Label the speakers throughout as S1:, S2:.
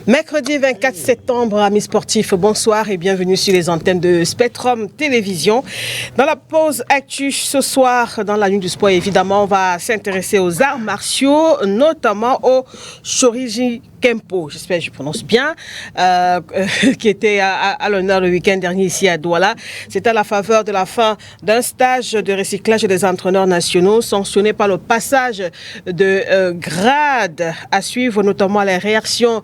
S1: Mercredi 24 septembre, amis sportifs, bonsoir et bienvenue sur les antennes de Spectrum Télévision. Dans la pause actu ce soir, dans la nuit du sport, évidemment, on va s'intéresser aux arts martiaux, notamment au Shoriji Kempo, j'espère que je prononce bien, qui était à l'honneur le week-end dernier ici à Douala. C'est à la faveur de la fin d'un stage de recyclage des entraîneurs nationaux sanctionné par le passage de grade à suivre, notamment les réactions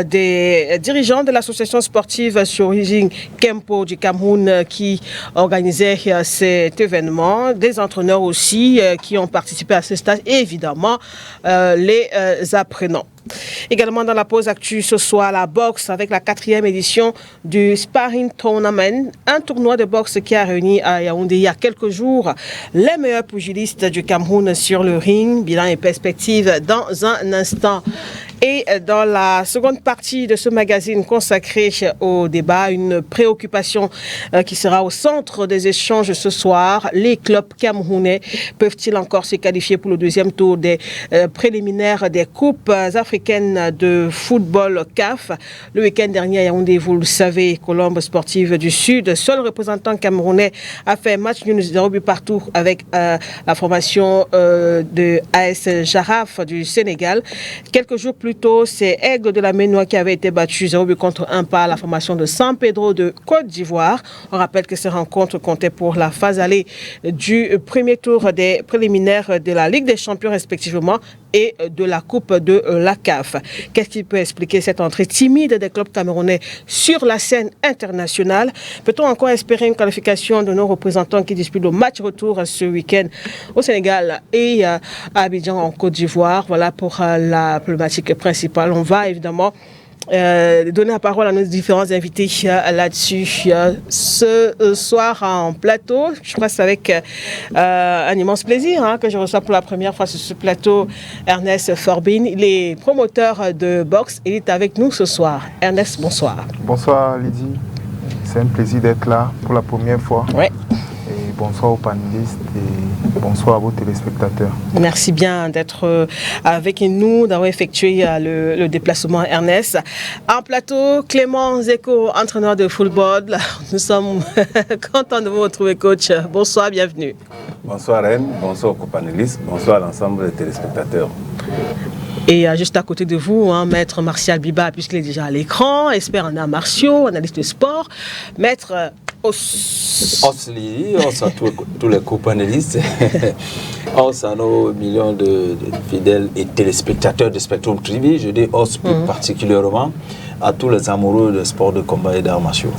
S1: des dirigeants de l'association sportive Shoriji Kempo du Cameroun qui organisait cet événement, des entraîneurs aussi qui ont participé à ce stage et évidemment les apprenants. Également dans la pause actu ce soir, la boxe avec la 4e édition du Sparring Tournament, un tournoi de boxe qui a réuni à Yaoundé il y a quelques jours les meilleurs pugilistes du Cameroun sur le ring. Bilan et perspective dans un instant. Et dans la seconde partie de ce magazine consacré au débat, une préoccupation qui sera au centre des échanges ce soir. Les clubs camerounais peuvent-ils encore se qualifier pour le deuxième tour des préliminaires des coupes africaines de football CAF? Le week-end dernier à Yaoundé, vous le savez, Colombe Sportive du Sud, seul représentant camerounais, a fait match nul 0 but partout avec la formation de AS Jaraf du Sénégal. Quelques jours plus tôt, c'est Aigle de la Ménois qui avait été battu 0 but contre 1 par la formation de San Pedro de Côte d'Ivoire. On rappelle que ces rencontres comptaient pour la phase allée du premier tour des préliminaires de la Ligue des Champions respectivement et de la Coupe de la CAF. Qu'est-ce qui peut expliquer cette entrée timide des clubs camerounais sur la scène internationale? Peut-on encore espérer une qualification de nos représentants qui disputent le match retour ce week-end au Sénégal et à Abidjan en Côte d'Ivoire? Voilà pour la problématique principale. On va évidemment donner la parole à nos différents invités là-dessus ce soir en plateau. Je crois que c'est avec un immense plaisir que je reçois pour la première fois sur ce plateau Ernest Forbin. Il est promoteur de boxe et il est avec nous ce soir. Ernest, bonsoir.
S2: Bonsoir Lydie, c'est un plaisir d'être là pour la première fois.
S1: Ouais.
S2: Et bonsoir aux panélistes et bonsoir à vos téléspectateurs.
S1: Merci bien d'être avec nous, d'avoir effectué le déplacement Ernest. En plateau, Clément Zeko, entraîneur de football. Nous sommes contents de vous retrouver, coach. Bonsoir, bienvenue.
S3: Bonsoir Reine, bonsoir aux panélistes, bonsoir à l'ensemble des téléspectateurs.
S1: Et juste à côté de vous, maître Martial Biba, puisqu'il est déjà à l'écran, expert en arts martiaux, analyste de sport, maître
S4: Osli, os à tous les co-panélistes, os à nos millions de fidèles et téléspectateurs de Spectrum TV, je dis os plus particulièrement à tous les amoureux de sport de combat et d'arts martiaux.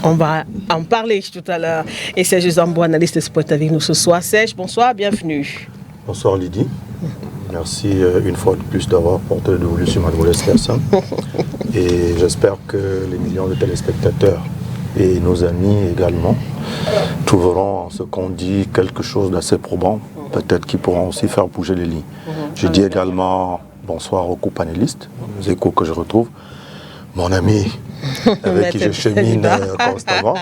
S1: On va en parler tout à l'heure. Et Serge Zambo, analyste de sport avec nous ce soir. Serge, bonsoir, bienvenue.
S5: Bonsoir Lydie. Merci une fois de plus d'avoir porté le dévolu sur Mademoiselle personne. Et j'espère que les millions de téléspectateurs et nos amis également trouveront en ce qu'on dit quelque chose d'assez probant, peut-être qu'ils pourront aussi faire bouger les lignes. Je dis également bonsoir aux co-panélistes, aux échos que je retrouve, mon ami avec qui je chemine constamment.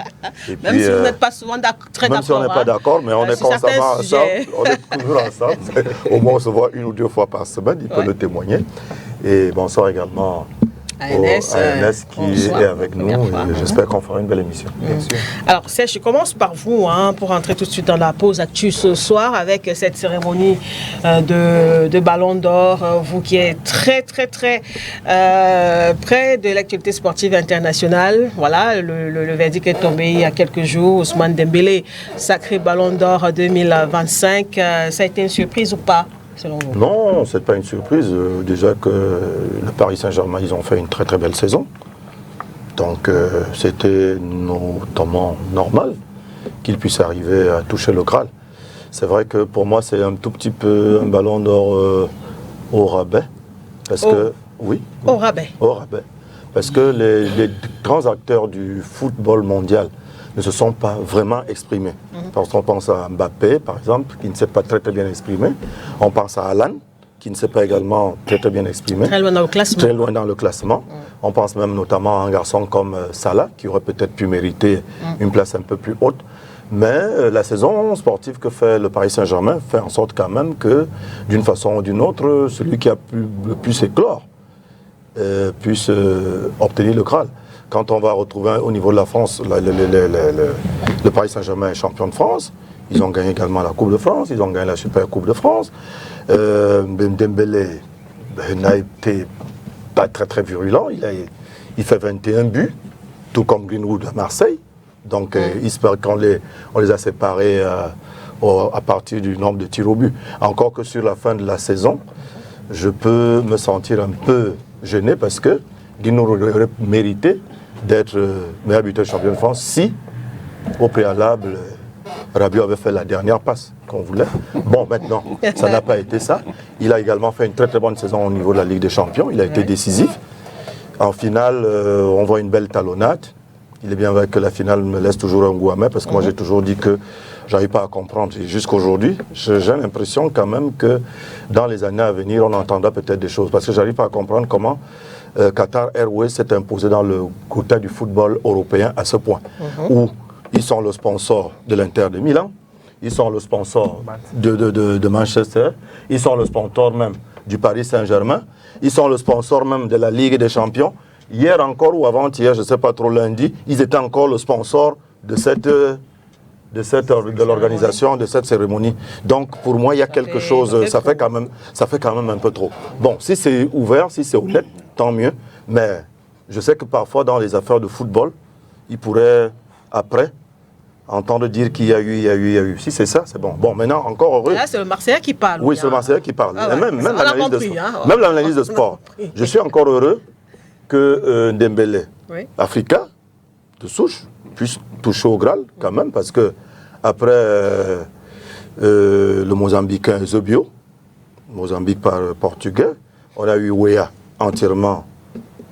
S5: Et
S1: même si vous n'êtes pas souvent très d'accord.
S5: Même si on n'est pas d'accord, mais on est constamment ensemble, on est toujours ensemble. Au moins on se voit 1 ou 2 fois par semaine, il peut le témoigner. Et bonsoir également à ANS qui est avec nous et j'espère qu'on fera une belle émission.
S1: Bien sûr. Alors Serge, je commence par vous pour entrer tout de suite dans la pause actu ce soir avec cette cérémonie de Ballon d'Or. Vous qui êtes très très très près de l'actualité sportive internationale. Voilà, le verdict est tombé il y a quelques jours. Ousmane Dembélé, sacré Ballon d'Or 2025. Ça a été une surprise ou pas?
S5: Non, ce n'est pas une surprise. Déjà que le Paris Saint-Germain, ils ont fait une très très belle saison. Donc c'était notamment normal qu'ils puissent arriver à toucher le Graal. C'est vrai que pour moi, c'est un tout petit peu un ballon d'or au rabais. Parce que, oui.
S1: Au rabais.
S5: Au rabais. Parce que les grands acteurs du football mondial ne se sont pas vraiment exprimés. Parce qu'on pense à Mbappé, par exemple, qui ne s'est pas très très bien exprimé. On pense à Haaland, qui ne s'est pas également très très bien exprimé.
S1: Très loin dans le classement.
S5: Très loin dans le classement. On pense même notamment à un garçon comme Salah, qui aurait peut-être pu mériter une place un peu plus haute. Mais la saison sportive que fait le Paris Saint-Germain fait en sorte quand même que, d'une façon ou d'une autre, celui qui a pu le plus éclore puisse obtenir le Graal. Quand on va retrouver au niveau de la France, le Paris Saint-Germain est champion de France. Ils ont gagné également la Coupe de France, ils ont gagné la Super Coupe de France. Dembélé n'a été pas très très virulent, il fait 21 buts, tout comme Greenwood à Marseille. Donc il espère qu'on les a séparés à partir du nombre de tirs au but. Encore que sur la fin de la saison, je peux me sentir un peu gêné parce que Greenwood aurait mérité d'être meilleur buteur champion de France si, au préalable, Rabiot avait fait la dernière passe qu'on voulait. Bon, maintenant, ça n'a pas été ça. Il a également fait une très très bonne saison au niveau de la Ligue des Champions. Il a été décisif. En finale, on voit une belle talonnade. Il est bien vrai que la finale me laisse toujours un goût amer parce que moi j'ai toujours dit que j'arrive pas à comprendre. Jusqu'aujourd'hui, j'ai l'impression quand même que dans les années à venir, on entendra peut-être des choses. Parce que j'arrive pas à comprendre comment Qatar Airways s'est imposé dans le quota du football européen à ce point. Où ils sont le sponsor de l'Inter de Milan, ils sont le sponsor de Manchester, ils sont le sponsor même du Paris Saint-Germain, ils sont le sponsor même de la Ligue des Champions. Hier encore ou avant-hier, je ne sais pas trop, lundi, ils étaient encore le sponsor de l'organisation de cette cérémonie. Donc pour moi, il y a quelque chose, ça fait quand même un peu trop. Bon, si c'est ouvert, si c'est honnête, tant mieux. Mais je sais que parfois dans les affaires de football, ils pourraient après entendre dire qu'il y a eu. Si c'est ça, c'est bon. Bon, maintenant, encore heureux.
S1: Là, c'est le Marseillais qui parle.
S5: Oui, c'est le Marseillais qui parle.
S1: Ah ouais.
S5: Même l'analyse de sport. Je suis encore heureux que Dembélé, Africain, de souche, puisse toucher au Graal, quand même, parce que après le Mozambicain Zobio, Mozambique par portugais, on a eu Weah, entièrement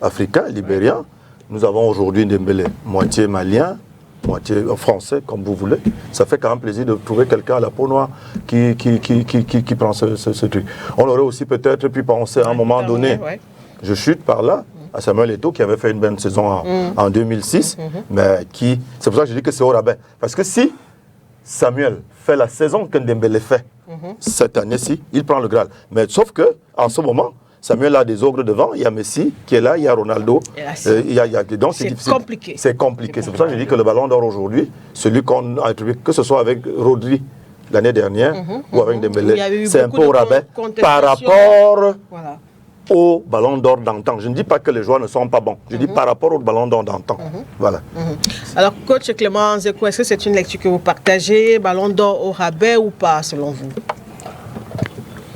S5: africain, libérien. Nous avons aujourd'hui Dembélé, moitié malien, moitié français, comme vous voulez. Ça fait quand même plaisir de trouver quelqu'un à la peau noire qui prend ce truc. On aurait aussi peut-être pu penser à un moment donné, je chute par là, à Samuel Eto'o qui avait fait une bonne saison en 2006, mais c'est pour ça que je dis que c'est au rabais. Parce que si Samuel fait la saison que Dembélé fait cette année-ci, il prend le Graal. Mais sauf que en ce moment, Samuel a des ogres devant, il y a Messi qui est là, il y a Ronaldo. Donc c'est difficile.
S1: Compliqué.
S5: C'est compliqué. C'est pour ça que je dis que le ballon d'or aujourd'hui, celui qu'on a attribué, que ce soit avec Rodri l'année dernière ou avec Dembélé, c'est un peu au rabais par rapport au ballon d'or d'antan. Je ne dis pas que les joueurs ne sont pas bons. Je dis par rapport au ballon d'or d'antan. Voilà.
S1: Alors, coach Clément Nzeko, est-ce que c'est une lecture que vous partagez, ballon d'or au rabais ou pas, selon vous?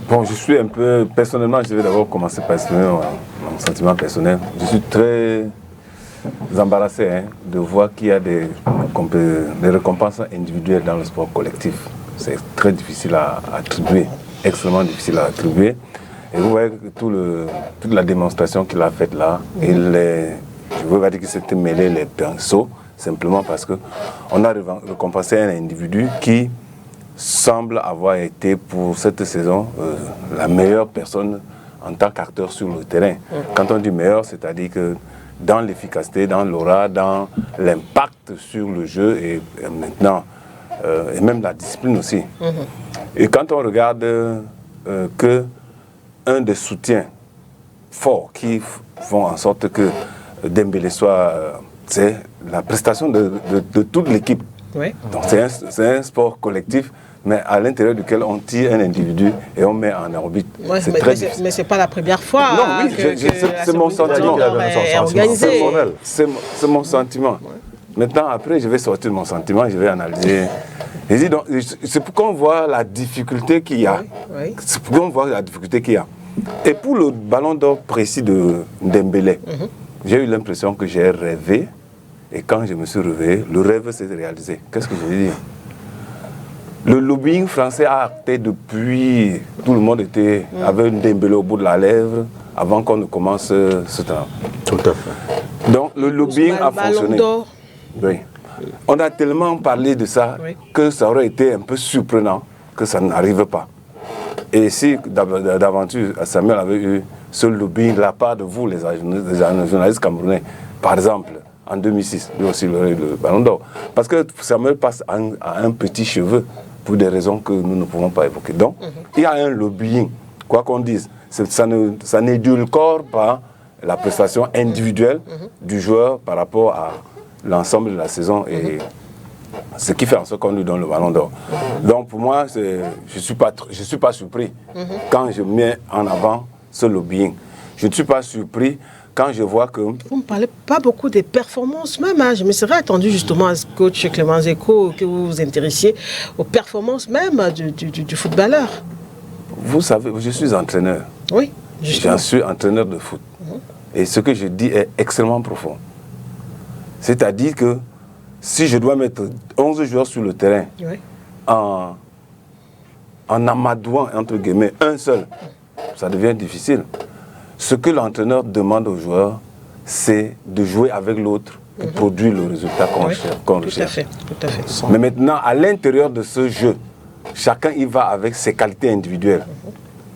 S3: Bon, je suis un peu, personnellement, je vais d'abord commencer par exprimer mon sentiment personnel. Je suis très embarrassé de voir qu'il y a des récompenses individuelles dans le sport collectif. C'est très difficile à attribuer, extrêmement difficile à attribuer. Et vous voyez toute la démonstration qu'il a faite là, je ne veux pas dire qu'il s'était mêlé les pinceaux, simplement parce qu'on a récompensé un individu qui semble avoir été pour cette saison la meilleure personne en tant qu'acteur sur le terrain. Quand on dit meilleur, c'est-à-dire que dans l'efficacité, dans l'aura, dans l'impact sur le jeu et maintenant, et même la discipline aussi. Et quand on regarde que un des soutiens forts qui font en sorte que Dembélé soit... c'est la prestation de toute l'équipe. Donc c'est un sport collectif, mais à l'intérieur duquel on tire un individu et on met en orbite. C'est très difficile.
S1: Mais ce n'est pas la première fois.
S3: Non, oui, c'est mon sentiment. C'est mon sentiment. Maintenant, après, je vais sortir de mon sentiment, je vais analyser. C'est pourquoi on voit la difficulté qu'il y a. C'est pourquoi on voit la difficulté qu'il y a. Et pour le ballon d'or précis de Dembélé, j'ai eu l'impression que j'ai rêvé. Et quand je me suis réveillé, le rêve s'est réalisé. Qu'est-ce que je veux dire? Le lobbying français a acté depuis... Tout le monde avait une Dembélé au bout de la lèvre avant qu'on ne commence ce temps.
S5: Tout à fait.
S3: Donc le lobbying a fonctionné. Oui. On a tellement parlé de ça que ça aurait été un peu surprenant que ça n'arrive pas. Et si d'aventure Samuel avait eu ce lobbying de la part de vous, les journalistes camerounais, par exemple, en 2006, lui aussi le ballon d'or. Parce que Samuel passe à un petit cheveu pour des raisons que nous ne pouvons pas évoquer. Donc, il y a un lobbying, quoi qu'on dise. Ça n'édulcore pas la prestation individuelle du joueur par rapport à l'ensemble de la saison et ce qui fait en sorte qu'on lui donne le ballon d'or. Donc pour moi, je suis pas surpris quand je mets en avant ce lobbying. Je ne suis pas surpris quand je vois que...
S1: Vous ne me parlez pas beaucoup des performances même. Hein. Je me serais attendu justement à ce coach Clément Zeko que vous vous intéressiez aux performances même du footballeur.
S3: Vous savez, je suis entraîneur.
S1: Oui, justement.
S3: Je suis entraîneur de foot. Et ce que je dis est extrêmement profond. C'est-à-dire que si je dois mettre 11 joueurs sur le terrain en amadouant, entre guillemets, un seul, ça devient difficile. Ce que l'entraîneur demande aux joueurs, c'est de jouer avec l'autre pour produire le résultat qu'on recherche.
S1: Tout à fait.
S3: Mais maintenant, à l'intérieur de ce jeu, chacun y va avec ses qualités individuelles,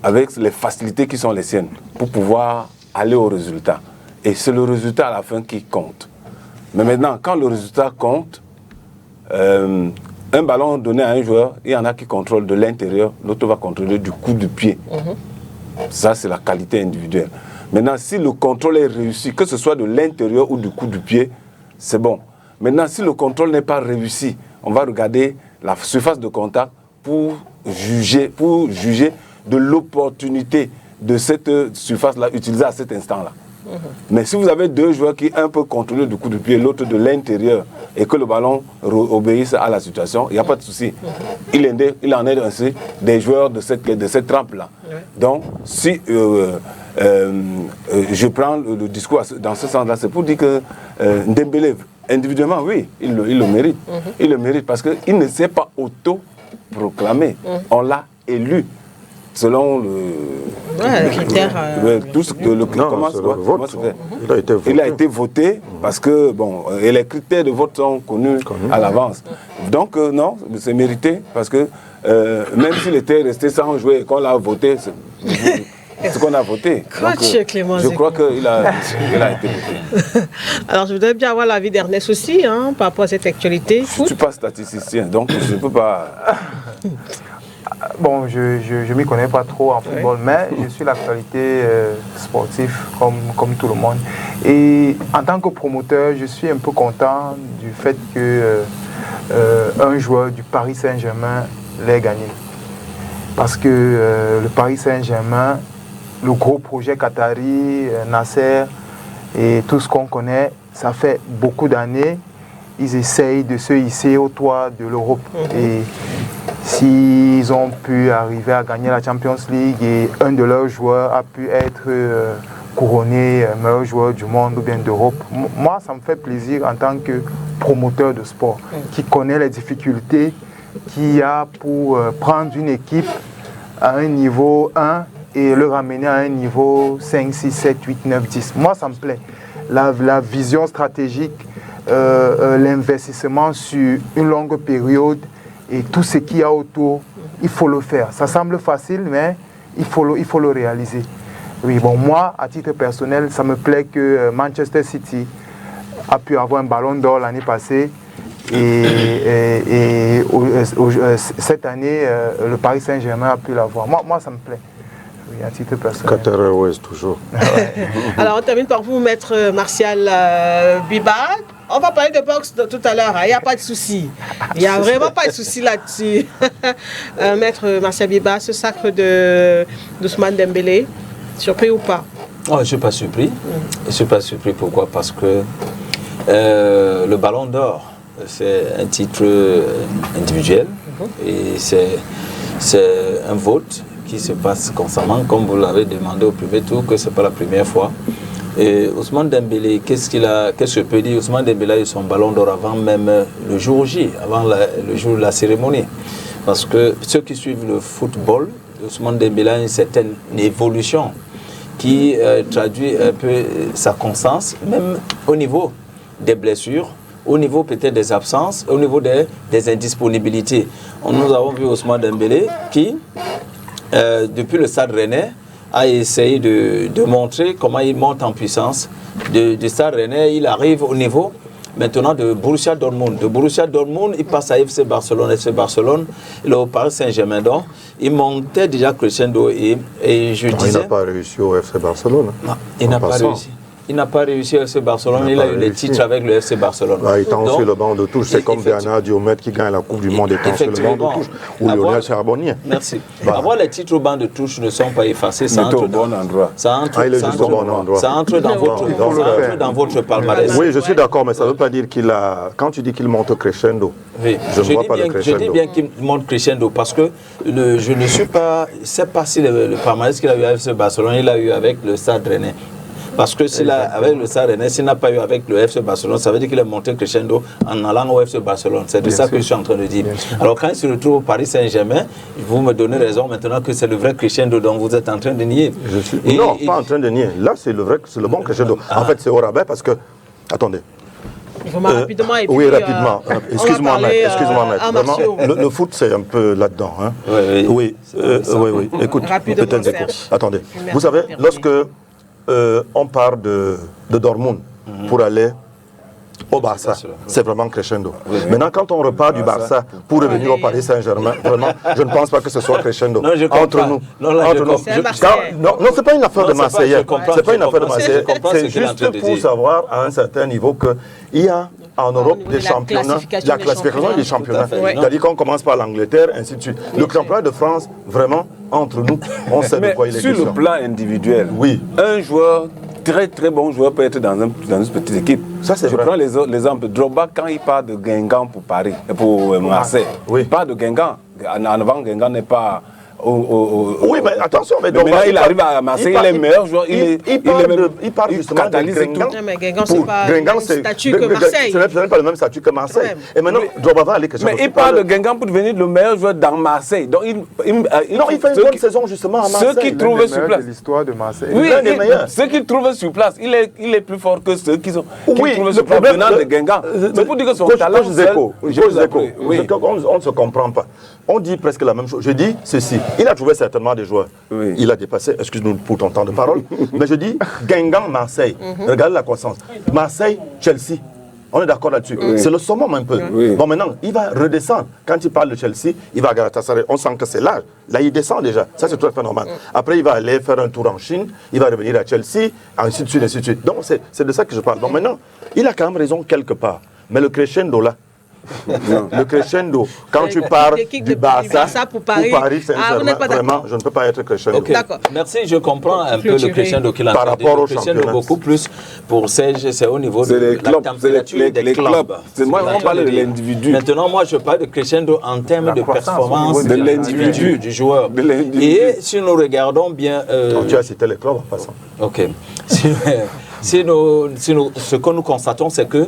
S3: avec les facilités qui sont les siennes, pour pouvoir aller au résultat. Et c'est le résultat à la fin qui compte. Mais maintenant, quand le résultat compte, un ballon donné à un joueur, il y en a qui contrôlent de l'intérieur, l'autre va contrôler du coup de pied. Ça, c'est la qualité individuelle. Maintenant, si le contrôle est réussi, que ce soit de l'intérieur ou du coup du pied, c'est bon. Maintenant, si le contrôle n'est pas réussi, on va regarder la surface de contact pour juger de l'opportunité de cette surface-là utilisée à cet instant-là. Mais si vous avez deux joueurs qui un peu contrôlent du coup de pied, l'autre de l'intérieur, et que le ballon obéisse à la situation, il n'y a pas de souci. Il en est ainsi des joueurs de cette trempe-là. Donc, si je prends le discours dans ce sens-là, c'est pour dire que Dembélé, individuellement, oui, il le mérite. Il le mérite parce qu'il ne s'est pas auto-proclamé. On l'a élu. Selon le
S1: critère.
S3: Tout ce que le vote. Il a été voté parce que, bon, et les critères de vote sont connus à l'avance. Donc, non, c'est mérité parce que même s'il était resté sans jouer et qu'on l'a voté, c'est ce qu'on a voté. Donc, je crois qu'il a été voté.
S1: Alors, je voudrais bien avoir l'avis d'Ernest aussi par rapport à cette actualité.
S3: Je ne suis pas statisticien, donc je ne peux pas.
S2: Bon, je ne m'y connais pas trop en football, mais je suis l'actualité sportive comme tout le monde. Et en tant que promoteur, je suis un peu content du fait que un joueur du Paris Saint-Germain l'ait gagné. Parce que le Paris Saint-Germain, le gros projet Qatari, Nasser et tout ce qu'on connaît, ça fait beaucoup d'années. Ils essayent de se hisser au toit de l'Europe. Et s'ils ont pu arriver à gagner la Champions League et un de leurs joueurs a pu être couronné meilleur joueur du monde ou bien d'Europe, moi, ça me fait plaisir en tant que promoteur de sport qui connaît les difficultés qu'il y a pour prendre une équipe à un niveau 1 et le ramener à un niveau 5, 6, 7, 8, 9, 10. Moi, ça me plaît. La vision stratégique, l'investissement sur une longue période et tout ce qu'il y a autour, il faut le faire. Ça semble facile, mais il faut le réaliser. Oui, bon, moi, à titre personnel, ça me plaît que Manchester City a pu avoir un ballon d'or l'année passée et cette année, le Paris Saint-Germain a pu l'avoir. Moi, ça me plaît. Oui, à titre personnel.
S5: Qatar Airways, toujours.
S1: Alors, on termine par vous, Maître Martial Biba. On va parler de boxe tout à l'heure, il n'y a pas de souci. Il n'y a vraiment pas de souci là-dessus. Maître Martial Biba, ce sacre d'Ousmane Dembélé, surpris ou pas?
S4: Je ne suis pas surpris. Je ne suis pas surpris, pourquoi? Parce que le Ballon d'Or, c'est un titre individuel et c'est un vote qui se passe constamment, comme vous l'avez demandé au premier tour, que ce n'est pas la première fois. Et Ousmane Dembélé, qu'est-ce que je peux dire? Ousmane Dembélé a eu son ballon d'or avant même le jour J, avant le jour de la cérémonie. Parce que ceux qui suivent le football, Ousmane Dembélé a une certaine évolution qui traduit un peu sa constance, même au niveau des blessures, au niveau peut-être des absences, au niveau des indisponibilités. Nous avons vu Ousmane Dembélé qui, depuis le Stade Rennais, a essayé de montrer comment il monte en puissance. Du Stade Rennais, il arrive au niveau maintenant de Borussia Dortmund. De Borussia Dortmund, il passe à FC Barcelone, il est au Paris Saint-Germain. Donc, il montait déjà crescendo et je disais...
S5: Il n'a pas réussi au FC Barcelone.
S4: Non, il n'a pas réussi. Il n'a pas réussi au FC Barcelone, il a eu les titres avec le FC Barcelone.
S5: Il est sur le banc de touche, c'est comme Bernard Diomède qui gagne la Coupe du Monde étant sur le banc de touche, ou Lionel Charbonnier.
S4: Merci. Avoir les titres au banc de touche ne sont pas effacés, ça entre
S3: bon endroit.
S4: Ça entre dans votre palmarès.
S5: Oui, je suis d'accord, mais ça ne veut pas dire qu'il a... Quand tu dis qu'il monte crescendo, je ne vois pas le crescendo.
S4: Je dis bien qu'il monte crescendo parce que je ne sais pas si le palmarès qu'il a eu avec FC Barcelone, il a eu avec le Stade Rennais. Parce que avec le Stade Rennais, s'il n'a pas eu avec le FC Barcelone, ça veut dire qu'il est monté crescendo en allant au FC Barcelone. C'est de ça que je suis en train de dire. Alors quand il se retrouve au Paris Saint-Germain, vous me donnez raison maintenant que c'est le vrai crescendo dont vous êtes en train de nier.
S5: Non, pas en train de nier. Là, c'est le bon crescendo. En fait, c'est au rabais parce que... Attendez.
S1: Il faut rapidement. Et puis,
S5: oui, rapidement. Excuse-moi, maître. Vraiment, le foot, c'est un peu là-dedans. Hein. Oui. Écoute, attendez. Vous savez, lorsque on part de Dortmund pour aller au Barça, c'est vraiment crescendo. Maintenant, quand on repart du Barça pour revenir au Paris Saint-Germain, vraiment, je ne pense pas que ce soit crescendo. Entre nous. Non, c'est pas une affaire de Marseillais. C'est pas une affaire de Marseillais. C'est juste pour savoir à un certain niveau qu'il y a en Europe des championnats, la classification des championnats. C'est-à-dire qu'on commence par l'Angleterre, ainsi de suite. Le championnat de France, vraiment, entre nous, on sait de quoi il est question.
S3: Sur le plan individuel, un joueur, très bon joueur peut être dans une petite équipe.
S5: Ça, c'est vrai.
S3: Je prends l'exemple de Drogba quand il part de Guingamp pour Marseille. Il part de Guingamp. En avant, Guingamp n'est pas...
S5: Oui, mais attention, mais
S3: maintenant il arrive à Marseille, il est meilleur joueur.
S5: Il part justement de Guingamp.
S1: Guingamp, c'est pas le même statut que Marseille.
S5: Ce n'est pas le même statut que Marseille. Et maintenant, Drogba va aller quelque chose.
S3: Mais il part de Guingamp pour devenir le meilleur joueur dans Marseille. Donc
S5: il fait une bonne saison justement à Marseille.
S3: Ceux qui trouvent sur place.
S2: L'histoire de Marseille.
S3: Oui, ceux qui trouvent sur place, il est plus fort que ceux qui trouvent sur place venant de Guingamp. C'est pour dire que son talent seul.
S5: On ne se comprend pas. On dit presque la même chose. Je dis ceci. Il a trouvé certainement des joueurs. Il a dépassé, excuse-nous pour ton temps de parole, mais je dis Guingamp, Marseille. Regardez la croissance. Marseille, Chelsea. On est d'accord là-dessus. C'est le summum un peu. Bon, maintenant, il va redescendre. Quand il parle de Chelsea, il va à Galatasaray. On sent que c'est l'âge. Là, il descend déjà. Ça, c'est tout à fait normal. Après, il va aller faire un tour en Chine. Il va revenir à Chelsea, ainsi de suite, ainsi de suite. Donc, c'est de ça que je parle. Bon, maintenant, il a quand même raison quelque part. Mais le crescendo, là, le crescendo, quand tu pars du Barça pour Paris Saint-Germain, vraiment, je ne peux pas être crescendo.
S4: Okay. Merci, je comprends un peu le crescendo qu'il a
S5: par rapport au
S4: championnat. Beaucoup plus pour Serge, c'est au niveau de la température des clubs.
S3: Moi, on parle de l'individu.
S4: Maintenant, moi, je parle de crescendo en termes de performance de l'individu, du joueur. Et si nous regardons bien...
S5: Tu as cité les clubs en passant.
S4: Ok. Ce que nous constatons, c'est que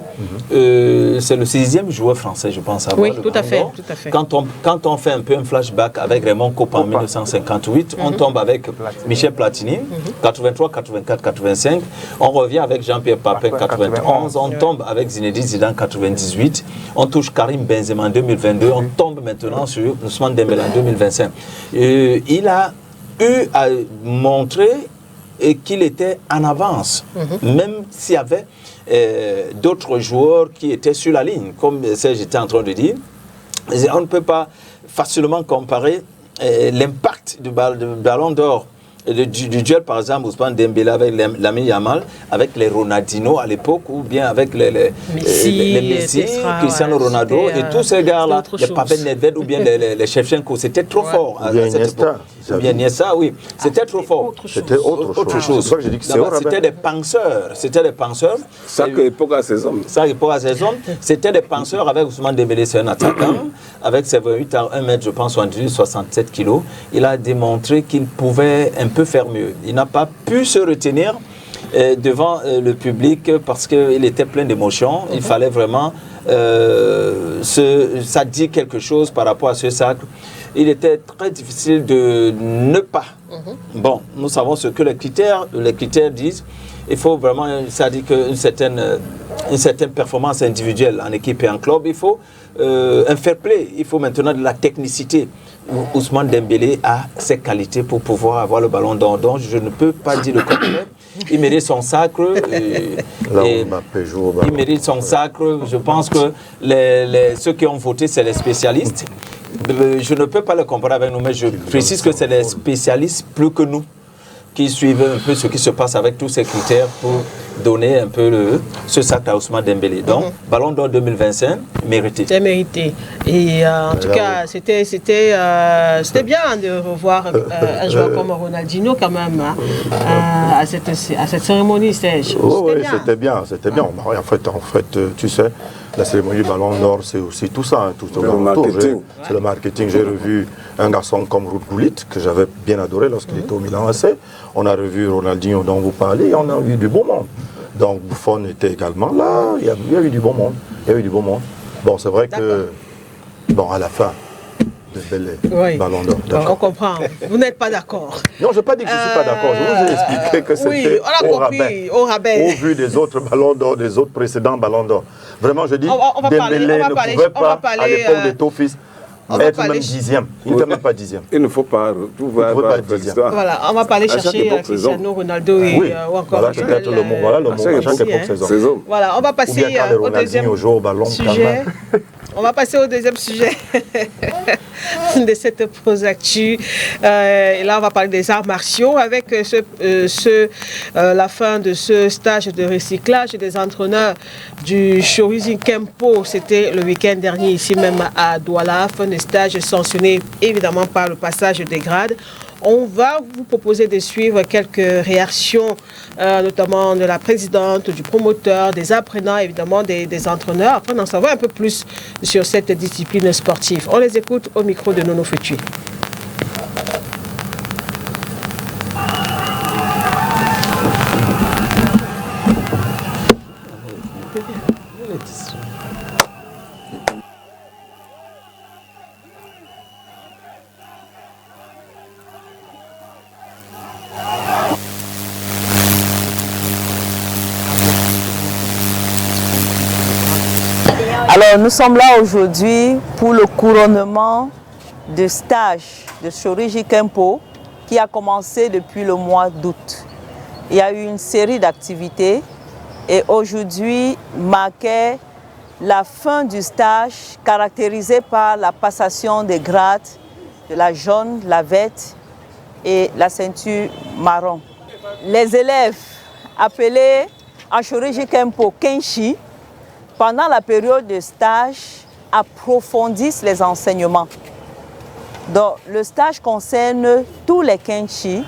S4: c'est le 6e joueur français, je pense.
S1: Oui, tout à fait.
S4: Quand on fait un peu un flashback avec Raymond Kopa en 1958, on tombe avec Michel Platini, 83, 84, 85. On revient avec Jean-Pierre Papin, 91. On tombe avec Zinedine Zidane, 98. On touche Karim Benzema en 2022. On tombe maintenant sur Ousmane Dembélé en 2025. Il a eu à montrer et qu'il était en avance, même s'il y avait d'autres joueurs qui étaient sur la ligne, comme j'étais en train de dire. On ne peut pas facilement comparer l'impact du ballon d'or, du duel par exemple Ousmane Dembélé avec Lamine Yamal, avec les Ronaldinho à l'époque, ou bien avec les Messi, Cristiano Ronaldo et tous ces gars-là, les Pavel Nedved ou bien les Shevchenko, c'était trop fort à cette époque. Bien Niesta, oui, c'était trop fort.
S5: C'était autre chose. C'est que j'ai dit que
S4: c'était des penseurs.
S3: Chaque époque a ses hommes.
S4: C'était des penseurs avec Ousmane Dembélé, c'est un attaquant, avec ses 28 à 1 mètre, je pense, 67 kilos. Il a démontré qu'il pouvait un peu faire mieux. Il n'a pas pu se retenir devant le public parce qu'il était plein d'émotions. Il fallait vraiment... ça dit quelque chose par rapport à ce sacre. Il était très difficile de ne pas. Bon, nous savons ce que les critères disent. Il faut vraiment, ça dit qu'une certaine performance individuelle en équipe et en club, il faut un fair play, il faut maintenant de la technicité. Ousmane Dembélé a ses qualités pour pouvoir avoir le ballon d'or. Donc je ne peux pas dire le contraire. Il mérite son sacre. Il mérite son sacre. Je pense que ceux qui ont voté, c'est les spécialistes. Je ne peux pas le comparer avec nous, mais je précise que c'est les spécialistes plus que nous qui suivent un peu ce qui se passe avec tous ces critères pour donner un peu ce sacre à Ousmane Dembélé. Donc, Ballon d'Or 2025, mérité.
S1: C'est mérité. Et en tout cas, c'était bien de revoir un joueur comme Ronaldinho quand même à cette cérémonie, Serge.
S5: Oui, c'était bien. En fait, tu sais, la cérémonie du Ballon d'Or, c'est aussi tout ça. Hein, c'est le marketing. J'ai revu un garçon comme Ruud Gullit, que j'avais bien adoré lorsqu'il était au Milan AC. On a revu Ronaldinho dont vous parlez, et on a vu du beau monde. Donc Buffon était également là, il y a eu du bon monde. Bon, c'est vrai que, à la fin, Dembélé, Ballon d'Or.
S1: On comprend. Vous n'êtes pas d'accord.
S5: Non, je n'ai pas dit que je ne suis pas d'accord. Je vous ai expliqué que c'était
S1: au rabais.
S5: Au vu des autres Ballons d'Or, des autres précédents Ballons d'Or. Vraiment, je dis, Dembélé ne pouvait pas, à l'époque de Tofis, être même dixième. Il n'était même pas dixième.
S3: Il ne faut pas dixième.
S1: Voilà, on va pas aller chercher Cristiano Ronaldo ou encore.
S5: Voilà, peut-être le mot. Voilà le mot à chaque époque saison.
S1: Voilà, on va passer au deuxième sujet. On va passer au deuxième sujet de cette pause actu. Et là, on va parler des arts martiaux avec la fin de ce stage de recyclage des entraîneurs du Shorinji Kempo. C'était le week-end dernier ici même à Douala. Fin de stage sanctionné évidemment par le passage des grades. On va vous proposer de suivre quelques réactions, notamment de la présidente, du promoteur, des apprenants, évidemment des entraîneurs, afin d'en savoir un peu plus sur cette discipline sportive. On les écoute au micro de Nono Futu.
S6: Alors, nous sommes là aujourd'hui pour le couronnement de stage de Shorinji Kempo qui a commencé depuis le mois d'août. Il y a eu une série d'activités et aujourd'hui marquait la fin du stage caractérisée par la passation des grades de la jaune, la verte et la ceinture marron. Les élèves appelés en Shorinji Kempo Kenshi, pendant la période de stage, approfondissent les enseignements. Donc, le stage concerne tous les kenshi,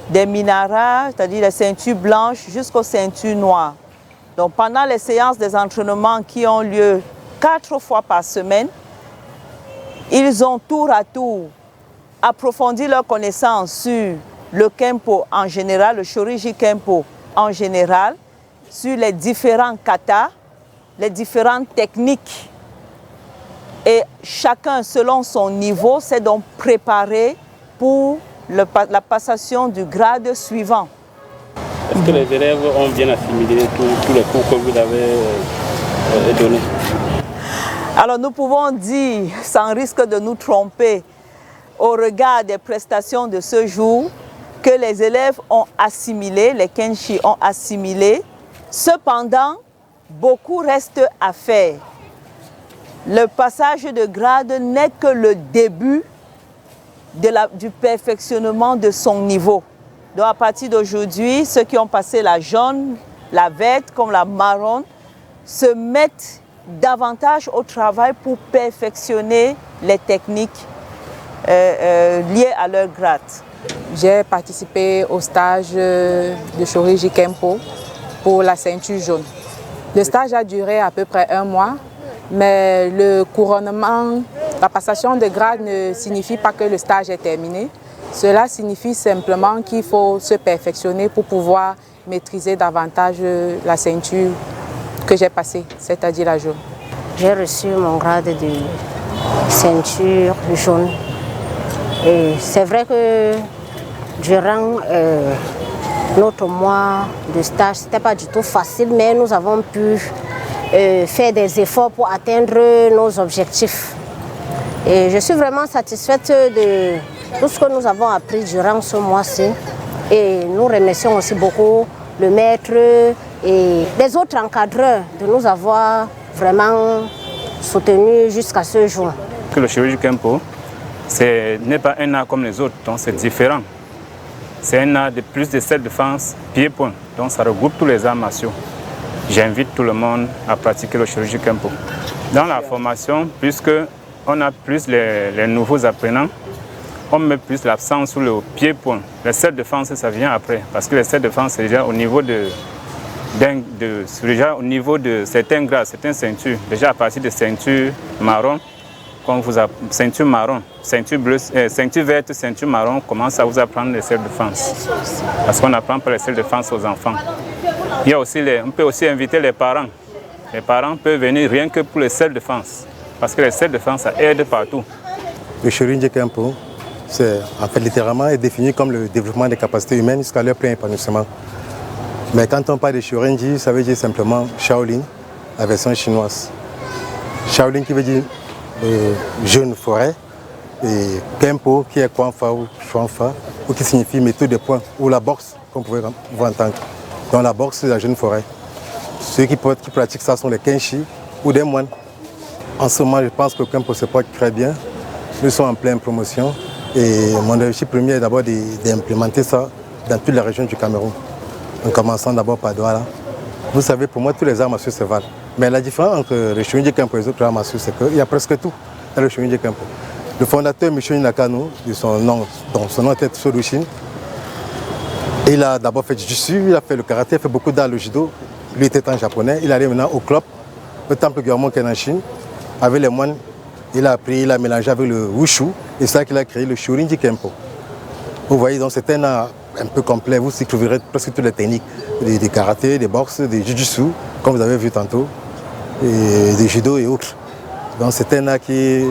S6: des minaras, c'est-à-dire les ceintures blanches jusqu'aux ceintures noires. Donc, pendant les séances des entraînements qui ont lieu 4 fois par semaine, ils ont tour à tour approfondi leurs connaissances sur le Kempo en général, le Shorinji Kempo en général, sur les différents katas, les différentes techniques. Et chacun, selon son niveau, s'est donc préparé pour la passation du grade suivant.
S7: Est-ce que les élèves ont bien assimilé tous les cours que vous avez donnés?
S6: Alors nous pouvons dire, sans risque de nous tromper, au regard des prestations de ce jour, que les élèves ont assimilé, les kenshi ont assimilé. Cependant, beaucoup reste à faire. Le passage de grade n'est que le début du perfectionnement de son niveau. Donc à partir d'aujourd'hui, ceux qui ont passé la jaune, la verte comme la marron, se mettent davantage au travail pour perfectionner les techniques liées à leur grade.
S8: J'ai participé au stage de Shorinji Kempo pour la ceinture jaune. Le stage a duré à peu près 1 mois, mais le couronnement, la passation de grade ne signifie pas que le stage est terminé. Cela signifie simplement qu'il faut se perfectionner pour pouvoir maîtriser davantage la ceinture que j'ai passée, c'est-à-dire la jaune.
S9: J'ai reçu mon grade de ceinture jaune. Et c'est vrai que durant notre mois de stage, ce n'était pas du tout facile, mais nous avons pu faire des efforts pour atteindre nos objectifs. Et je suis vraiment satisfaite de tout ce que nous avons appris durant ce mois-ci. Et nous remercions aussi beaucoup le maître et les autres encadreurs de nous avoir vraiment soutenus jusqu'à ce jour.
S10: Que le chirurgie Kempo, ce n'est pas un art comme les autres, donc c'est différent. C'est un art de plus de self-défense, pied-point, donc ça regroupe tous les arts martiaux. J'invite tout le monde à pratiquer le chirurgie Kempo. Dans la formation, puisque on a plus les nouveaux apprenants, on met plus l'accent sur le pied-point. Le self-défense, ça vient après, parce que le self-défense, c'est déjà au niveau de certains grades, certaines ceintures. Déjà à partir de ceinture marron, quand vous avez ceinture marron, ceinture bleue, ceinture verte, ceinture marron, on commence à vous apprendre le self-défense. Parce qu'on apprend pas le self-défense aux enfants. Il y a aussi on peut aussi inviter les parents. Les parents peuvent venir rien que pour le self-défense. Parce que le self-défense, ça aide partout.
S11: Le chirurgie Kempo, c'est en fait littéralement est défini comme le développement des capacités humaines jusqu'à leur plein épanouissement. Mais quand on parle de Shorinji, ça veut dire simplement Shaolin, la version chinoise. Shaolin qui veut dire jeune forêt, et Kempo qui est Kwanfa ou Chuanfa, ou qui signifie méthode de poing, ou la boxe, comme vous pouvez vous entendre. Donc la boxe, c'est la jeune forêt. Ceux qui pratiquent ça sont les Kenshi ou des moines. En ce moment, je pense que le Kempo se porte très bien. Nous sommes en pleine promotion. Et mon objectif premier est d'abord d'implémenter ça dans toute la région du Cameroun. En commençant d'abord par Douala. Vous savez, pour moi, tous les arts martiaux se valent. Mais la différence entre le Shorinji Kempo et les autres arts martiaux, c'est qu'il y a presque tout dans le Shorinji Kempo. Le fondateur Michio Nakano, son nom était Sorushin. Il a d'abord fait du jiu-jitsu, il a fait le karaté, il a fait beaucoup d'art, le judo. Lui était en japonais. Il arrive maintenant au club, le temple Gyomon qui est en Chine, avec les moines. Il a appris, il a mélangé avec le wushu, et c'est ça qu'il a créé le Shorinji Kempo. Vous voyez, donc c'est un art un peu complet. Vous y trouverez presque toutes les techniques, des karaté, des boxe, des jujutsu, comme vous avez vu tantôt, et des judo et autres. Donc c'est un art qui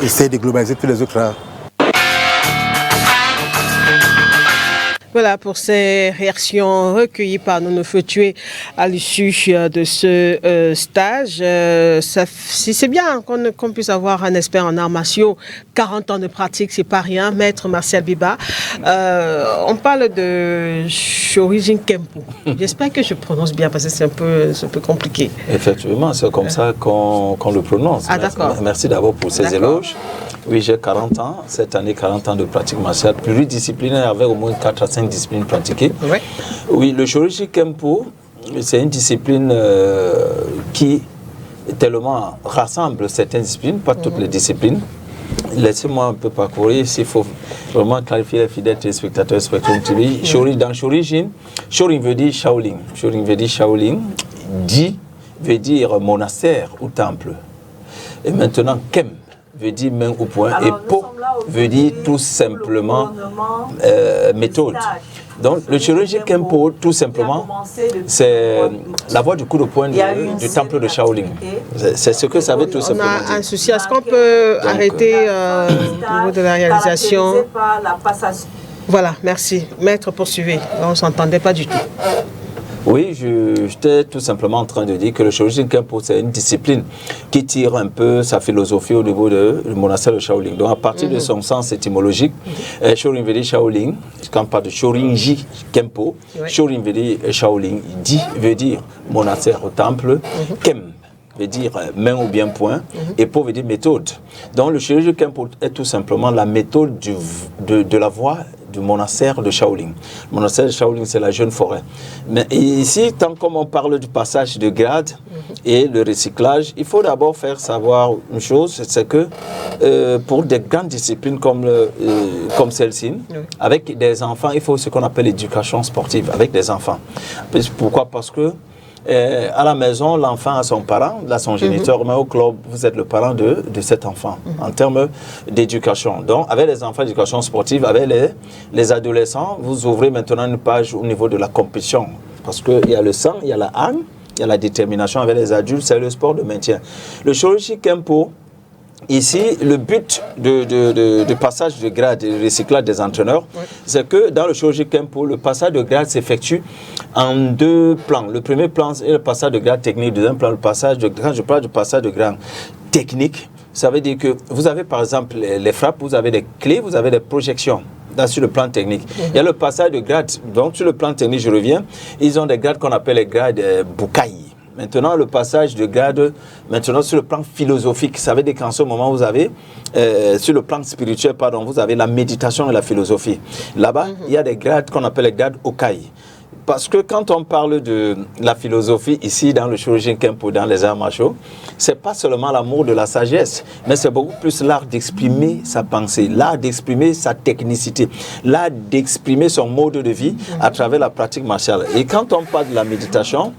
S11: essaie de globaliser tous les autres arts.
S1: Voilà pour ces réactions recueillies par nos neveux tués à l'issue de ce stage. Si c'est bien qu'on puisse avoir un expert en arts martiaux, 40 ans de pratique, c'est pas rien. Maître Martial Biba, on parle de Shorinji Kempo. J'espère que je prononce bien parce que c'est un peu compliqué.
S4: Effectivement, c'est comme ça qu'on le prononce.
S1: Ah, d'accord.
S4: Merci d'abord pour ces éloges. Oui, j'ai 40 ans. Cette année, 40 ans de pratique martiale pluridisciplinaire avec au moins 4 à 5 disciplines pratiquées.
S1: Ouais.
S4: Oui, le Shorinji Kempo, c'est une discipline qui tellement rassemble certaines disciplines, pas toutes les disciplines. Laissez-moi un peu parcourir, s'il faut vraiment clarifier les fidèles téléspectateurs Spectrum TV. Dans Shorinji, Shorin veut dire Shaolin. Shorin veut dire Shaolin. Ji veut dire monastère ou temple. Et maintenant, Kem veut dire main au point. Alors, et Po veut dire tout simplement méthode. Donc le Shorinji Kempo, tout simplement, c'est la voie du coup de poing du temple de Shaolin. C'est ce que ça veut tout simplement dire.
S1: On a un souci. Est-ce qu'on peut arrêter au niveau de la réalisation? Voilà, merci. Maître, poursuivez. On ne s'entendait pas du tout.
S4: Oui, j'étais tout simplement en train de dire que le Shorinji Kempo, c'est une discipline qui tire un peu sa philosophie au niveau du monastère de Shaolin. Donc, à partir de son sens étymologique, Shorin veut dire Shaolin. Quand on parle de Shorinji Kempo, Shorin veut dire Shaolin. Ji veut dire monastère au temple. Kem veut dire main ou bien point. Et Po veut dire méthode. Donc, le Shorinji Kempo est tout simplement la méthode de la voie du monastère de Shaolin. Le monastère de Shaolin, c'est la jeune forêt. Mais ici, tant comme on parle du passage de grade et le recyclage, il faut d'abord faire savoir une chose, c'est que pour des grandes disciplines comme celle-ci, avec des enfants, il faut ce qu'on appelle l'éducation sportive, avec des enfants. Pourquoi? Parce que à la maison, l'enfant a son parent, a son géniteur, mais au club, vous êtes le parent de cet enfant, en termes d'éducation. Donc, avec les enfants d'éducation sportive, avec les adolescents, vous ouvrez maintenant une page au niveau de la compétition. Parce qu'il y a le sang, il y a la âme, il y a la détermination. Avec les adultes, c'est le sport de maintien. Le Shorinji Kempo, ici, le but de passage de grade et de recyclage des entraîneurs, c'est que dans le Shorinji Kempo, le passage de grade s'effectue en 2 plans. Le premier plan, c'est le passage de grade technique. Le deuxième plan, quand je parle du passage de grade technique, Ça veut dire que vous avez par exemple les frappes, vous avez des clés, vous avez des projections. Là, sur le plan technique. Il y a le passage de grade. Donc, sur le plan technique, je reviens. Ils ont des grades qu'on appelle les grades Bukai. Maintenant, le passage de grade, maintenant, sur le plan philosophique, ça veut dire qu'en ce moment, vous avez, sur le plan spirituel, pardon, vous avez la méditation et la philosophie. Là-bas, il y a des grades qu'on appelle les grades Okai. Parce que quand on parle de la philosophie ici dans le Shōjin Kempo, dans les arts martiaux, c'est pas seulement l'amour de la sagesse, mais c'est beaucoup plus l'art d'exprimer sa pensée, l'art d'exprimer sa technicité, l'art d'exprimer son mode de vie à travers la pratique martiale. Et quand on parle de la méditation,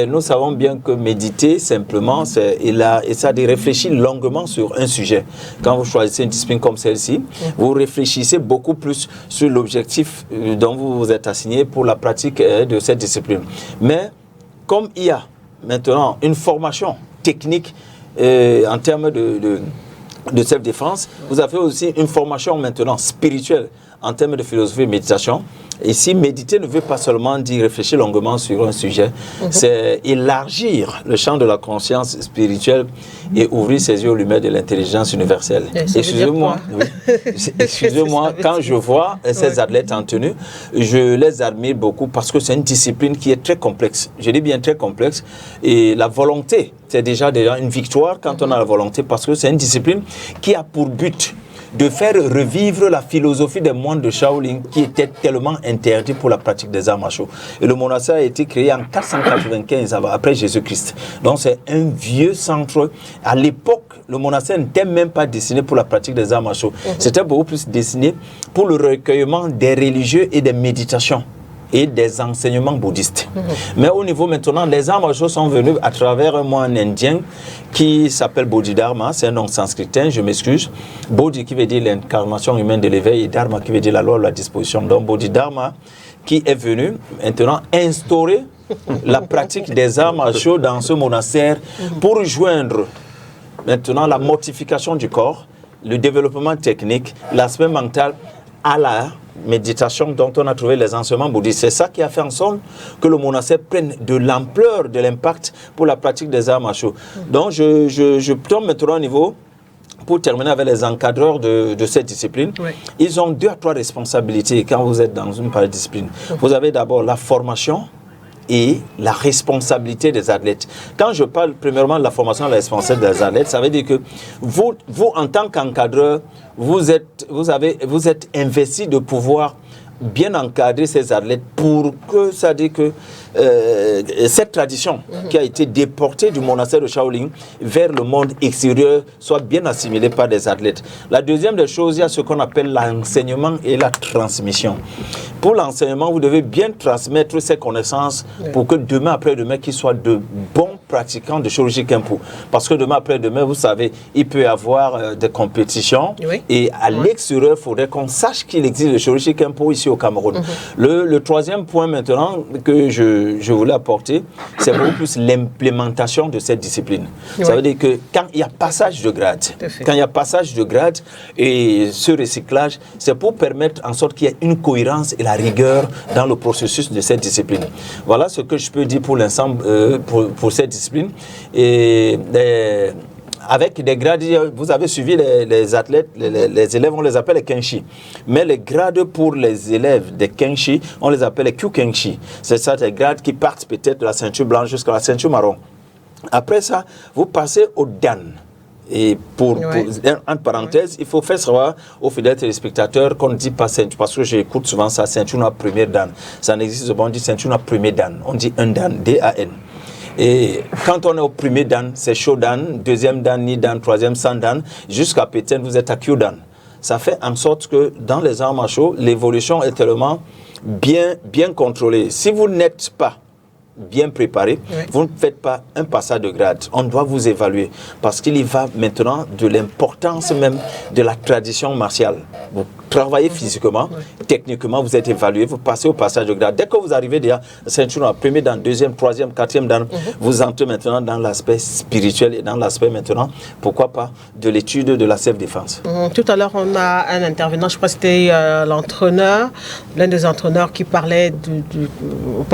S4: nous savons bien que méditer simplement, et ça de réfléchir longuement sur un sujet. Quand vous choisissez une discipline comme celle-ci, vous réfléchissez beaucoup plus sur l'objectif dont vous vous êtes assigné pour la pratique de cette discipline. Mais comme il y a maintenant une formation technique en termes de self-défense, vous avez aussi une formation maintenant spirituelle en termes de philosophie et méditation. Ici, méditer ne veut pas seulement dire réfléchir longuement sur un sujet, c'est élargir le champ de la conscience spirituelle et ouvrir ses yeux aux lumières de l'intelligence universelle. Excusez-moi, excusez-moi, quand je vois ces athlètes en tenue, je les admire beaucoup parce que c'est une discipline qui est très complexe. Je dis bien très complexe. Et la volonté, c'est déjà une victoire quand on a la volonté parce que c'est une discipline qui a pour but de faire revivre la philosophie des moines de Shaolin qui était tellement interdite pour la pratique des arts martiaux. Et le monastère a été créé en 495 après Jésus-Christ. Donc c'est un vieux centre. À l'époque, le monastère n'était même pas destiné pour la pratique des arts martiaux. C'était beaucoup plus destiné pour le recueillement des religieux et des méditations et des enseignements bouddhistes. Mais au niveau maintenant, les arts martiaux sont venus à travers un moine indien qui s'appelle Bodhidharma, c'est un nom sanskritin, je m'excuse. Bodhi qui veut dire l'incarnation humaine de l'éveil et Dharma qui veut dire la loi de la disposition. Donc Bodhidharma qui est venu maintenant instaurer la pratique des arts martiaux dans ce monastère pour joindre maintenant la mortification du corps, le développement technique, l'aspect mental à la méditation dont on a trouvé les enseignements bouddhistes. C'est ça qui a fait en sorte que le monastère prenne de l'ampleur, de l'impact pour la pratique des arts martiaux. Donc je tombe maintenant au niveau, pour terminer avec les encadreurs de cette discipline, ils ont 2 à 3 responsabilités quand vous êtes dans une pareille discipline. Vous avez d'abord la formation et la responsabilité des athlètes. Quand je parle premièrement de la formation et la responsabilité des athlètes, ça veut dire que vous en tant qu'encadreur, vous êtes investi de pouvoir bien encadrer ces athlètes pour que, ça dit que cette tradition qui a été déportée du monastère de Shaolin vers le monde extérieur soit bien assimilée par des athlètes. La deuxième des choses, il y a ce qu'on appelle l'enseignement et la transmission. Pour l'enseignement, vous devez bien transmettre ces connaissances pour que demain après-demain, qu'ils soient de bons pratiquants de Shōjin Kempo. Parce que demain après-demain, vous savez, il peut y avoir des compétitions et à l'extérieur, il faudrait qu'on sache qu'il existe le Shōjin Kempo ici au Cameroun. Le troisième point maintenant que je voulais apporter, c'est beaucoup plus l'implémentation de cette discipline. Ça veut dire que quand il y a passage de grade, et ce recyclage, c'est pour permettre en sorte qu'il y ait une cohérence et la rigueur dans le processus de cette discipline. Voilà ce que je peux dire pour l'ensemble, pour cette discipline. Et avec des grades, vous avez suivi les athlètes, les élèves, on les appelle les kenshi. Mais les grades pour les élèves des kenshi, on les appelle les kyukenshi. C'est ça, des grades qui partent peut-être de la ceinture blanche jusqu'à la ceinture marron. Après ça, vous passez au dan. Et entre parenthèses, il faut faire savoir aux fidèles téléspectateurs qu'on ne dit pas ceinture, parce que j'écoute souvent ça, ceinture noire première dan. Ça n'existe pas, on dit ceinture noire premier dan. On dit un dan, D-A-N. Et quand on est au premier dan, c'est Shodan, deuxième dan, Nidan, troisième Sandan, jusqu'à peut-être vous êtes à Kyudan. Ça fait en sorte que dans les arts martiaux, l'évolution est tellement bien contrôlée. Si vous n'êtes pas bien préparé, vous ne faites pas un passage de grade. On doit vous évaluer parce qu'il y va maintenant de l'importance même de la tradition martiale. travaillez physiquement, techniquement, vous êtes évalué, vous passez au passage de grade. Dès que vous arrivez déjà ceinture noire, premier dan, deuxième, troisième, quatrième dan, vous entrez maintenant dans l'aspect spirituel et dans l'aspect maintenant, pourquoi pas, de l'étude de la self-défense.
S1: Tout à l'heure, on a un intervenant, je crois que c'était l'entraîneur, l'un des entraîneurs qui parlait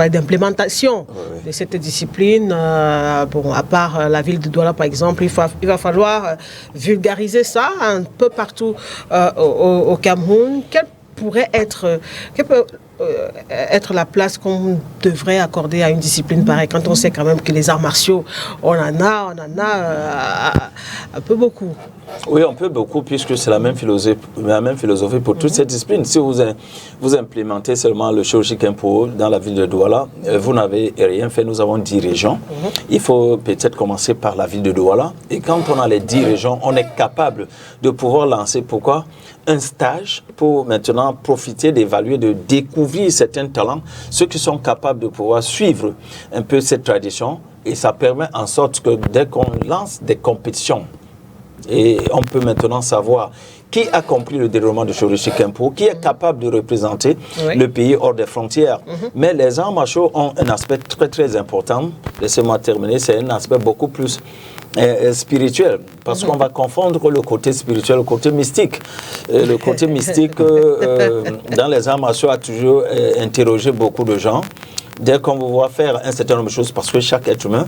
S1: d'implémentation de cette discipline. Bon, à part la ville de Douala, par exemple, il va falloir vulgariser ça un peu partout au Cameroun. Quelle pourrait être la place qu'on devrait accorder à une discipline pareille, quand on sait quand même que les arts martiaux, on en a un peu beaucoup.
S4: Oui, on peut beaucoup, puisque c'est la même philosophie pour toutes ces disciplines. Si vous implémentez seulement le Shoji Kempo dans la ville de Douala, vous n'avez rien fait. Nous avons 10 régions. Il faut peut-être commencer par la ville de Douala. Et quand on a les 10 régions, on est capable de pouvoir lancer, pourquoi, un stage pour maintenant profiter, d'évaluer, de découvrir certains talents, ceux qui sont capables de pouvoir suivre un peu cette tradition. Et ça permet en sorte que dès qu'on lance des compétitions, et on peut maintenant savoir qui a compris le déroulement de Shoji Kempo, qui est capable de représenter le pays hors des frontières. Mais les arts martiaux ont un aspect très très important. Laissez-moi terminer, c'est un aspect beaucoup plus spirituel, parce qu'on va confondre le côté spirituel, le côté mystique. Le côté mystique dans les arts martiaux a toujours interrogé beaucoup de gens. Dès qu'on vous voit faire un certain nombre de choses, parce que chaque être humain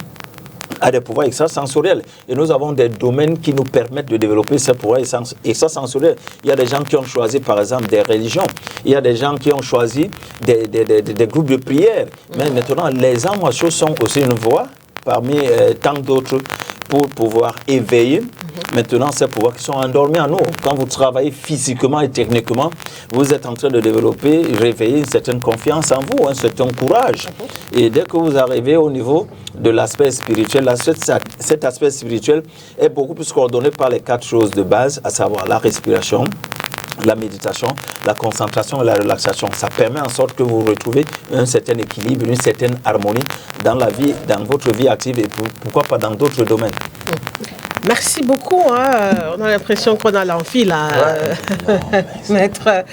S4: a des pouvoirs extrasensoriels. Et nous avons des domaines qui nous permettent de développer ces pouvoirs extrasensoriels. Il y a des gens qui ont choisi, par exemple, des religions. Il y a des gens qui ont choisi des groupes de prière. Mais maintenant, les arts martiaux sont aussi une voie parmi tant d'autres pour pouvoir éveiller maintenant ces pouvoirs qui sont endormis en nous. Quand vous travaillez physiquement et techniquement, vous êtes en train de développer, réveiller une certaine confiance en vous, un certain courage. Et dès que vous arrivez au niveau de l'aspect spirituel, cet aspect spirituel est beaucoup plus coordonné par les 4 choses de base, à savoir la respiration, la méditation, la concentration et la relaxation. Ça permet en sorte que vous retrouvez un certain équilibre, une certaine harmonie dans la vie, dans votre vie active et pourquoi pas dans d'autres domaines.
S1: Merci beaucoup. On a l'impression qu'on a l'amphi là, Maître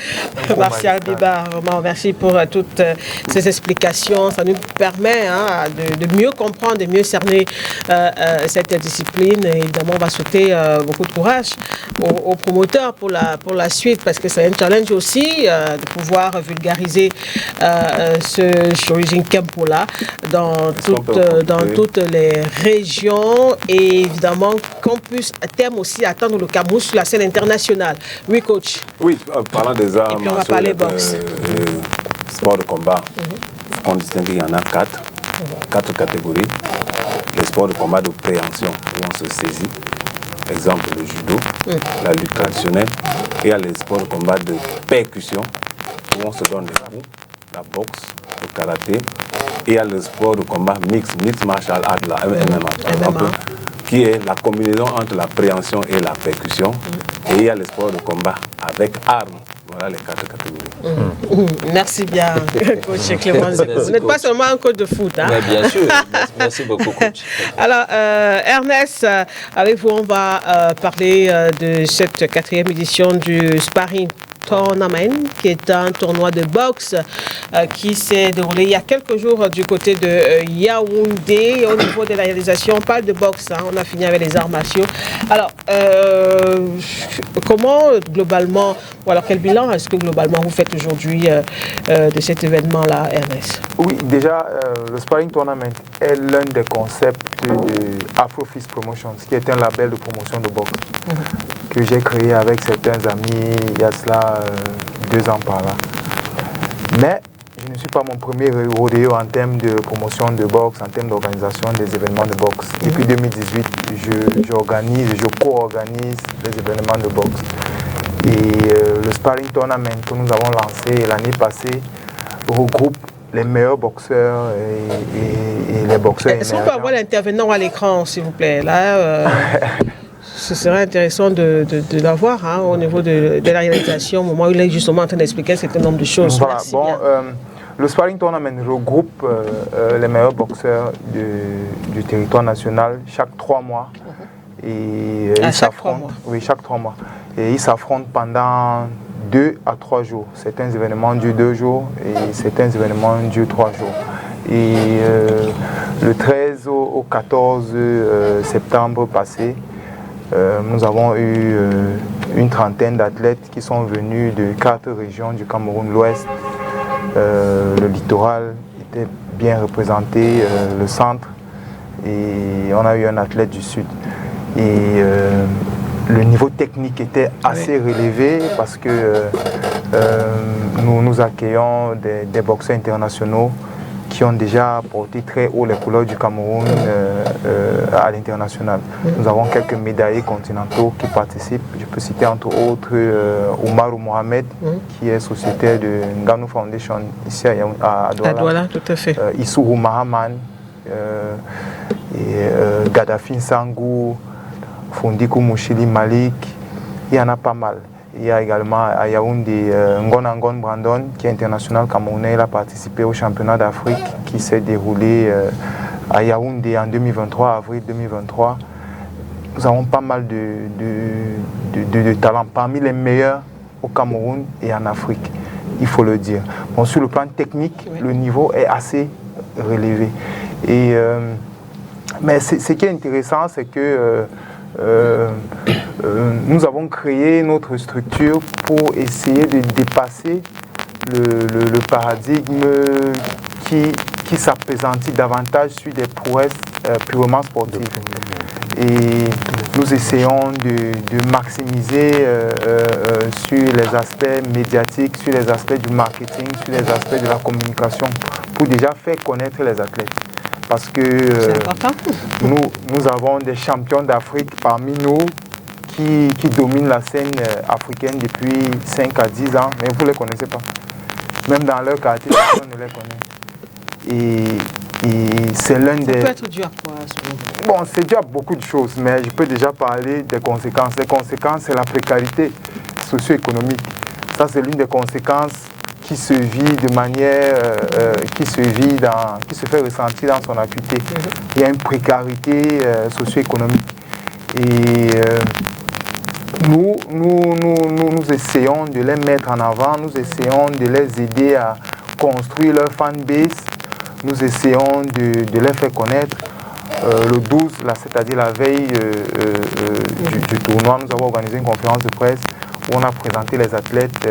S1: Martial Biba. Vraiment, merci pour toutes ces explications. Ça nous permet de mieux comprendre, de mieux cerner cette discipline. Et évidemment, on va souhaiter beaucoup de courage aux promoteurs pour la suite, parce que c'est un challenge aussi de pouvoir vulgariser ce Shoji Kempo là dans toutes les régions, et évidemment qu'on puisse à terme aussi attendre le Cameroun sur la scène internationale. Oui, coach.
S3: Oui, parlant des arts,
S1: et puis on va parler boxe.
S3: Sport de combat, on distingue, il y en a 4 catégories. Les sports de combat de préhension, où on se saisit. Exemple, le judo, la lutte traditionnelle. Et il y a les sports de combat de percussion, où on se donne des coups, la boxe, le karaté. Et il y a le sport de combat mixed martial art, la MMA. Qui est la combinaison entre la préhension et la percussion. Et il y a les sports de combat avec armes. Voilà les 4 catégories.
S1: Merci bien, coach Clément. Vous n'êtes pas seulement un coach de foot.
S4: Mais bien sûr. Merci beaucoup, coach.
S1: Alors, Ernest, avec vous, on va parler de cette 4e édition du Sparring Tournament, qui est un tournoi de boxe qui s'est déroulé il y a quelques jours du côté de Yaoundé. Au niveau de la réalisation, on parle de boxe, on a fini avec les arts martiaux. Alors, comment globalement, ou alors quel bilan est-ce que globalement vous faites aujourd'hui de cet événement-là, Ernest?
S2: Oui, déjà, le Sparring Tournament est l'un des concepts de Afrofist Promotions, qui est un label de promotion de boxe que j'ai créé avec certains amis il y a cela 2 ans par là. Mais je ne suis pas mon premier rodéo en termes de promotion de boxe, en termes d'organisation des événements de boxe. Depuis 2018, je co-organise les événements de boxe. Et le Sparring Tournament que nous avons lancé l'année passée regroupe les meilleurs boxeurs et les boxeurs émergents.
S1: Est-ce qu'on peut avoir l'intervenant à l'écran, s'il vous plaît? Là, ce serait intéressant de l'avoir au niveau de la réalisation, au moment où il est justement en train d'expliquer un certain nombre de choses.
S2: Voilà,
S1: merci
S2: bon,
S1: bien.
S2: Le Sparring Tournament regroupe les meilleurs boxeurs du territoire national chaque 3 mois. Et ils s'affrontent. Oui, chaque 3 mois. Et ils s'affrontent pendant 2 à 3 jours. Certains événements durent 2 jours et certains événements durent 3 jours. Et le 13 au 14 septembre passé, nous avons eu une trentaine d'athlètes qui sont venus de 4 régions du Cameroun, l'Ouest, le littoral était bien représenté, le centre, et on a eu un athlète du Sud. Et le niveau technique était assez relevé parce que nous accueillons des boxeurs internationaux qui ont déjà porté très haut les couleurs du Cameroun à l'international. Nous avons quelques médaillés continentaux qui participent. Je peux citer entre autres Oumarou Mohamed, qui est sociétaire de Nganou Foundation ici à Douala.
S1: À Douala, tout à fait.
S2: Issourou Mahaman, Gaddafi Sangou, Fondikou Mouchili Malik, il y en a pas mal. Il y a également à Yaoundé Ngonangon Brandon, qui est international camerounais. Il a participé au championnat d'Afrique qui s'est déroulé à Yaoundé en 2023, avril 2023. Nous avons pas mal de talents, parmi les meilleurs au Cameroun et en Afrique, il faut le dire. Bon, sur le plan technique, le niveau est assez relevé. Et, mais ce qui est intéressant, c'est que nous avons créé notre structure pour essayer de dépasser le paradigme qui s'appesantit davantage sur des prouesses purement sportives. Et nous essayons de maximiser sur les aspects médiatiques, sur les aspects du marketing, sur les aspects de la communication, pour déjà faire connaître les athlètes. Parce que nous avons des champions d'Afrique parmi nous qui dominent la scène africaine depuis 5 à 10 ans, mais vous ne les connaissez pas. Même dans leur quartier, personne ne les connaît. Et c'est l'un des...
S1: Ça peut être dû à quoi?
S2: Bon, c'est dû à beaucoup de choses, mais je peux déjà parler des conséquences. Les conséquences, c'est la précarité socio-économique. Ça, c'est l'une des conséquences qui se vit de manière, qui se fait ressentir dans son acuité. Il y a une précarité socio-économique. Et nous essayons de les mettre en avant, nous essayons de les aider à construire leur fanbase, nous essayons de les faire connaître. Le 12, c'est-à-dire la veille du tournoi, nous avons organisé une conférence de presse où on a présenté les athlètes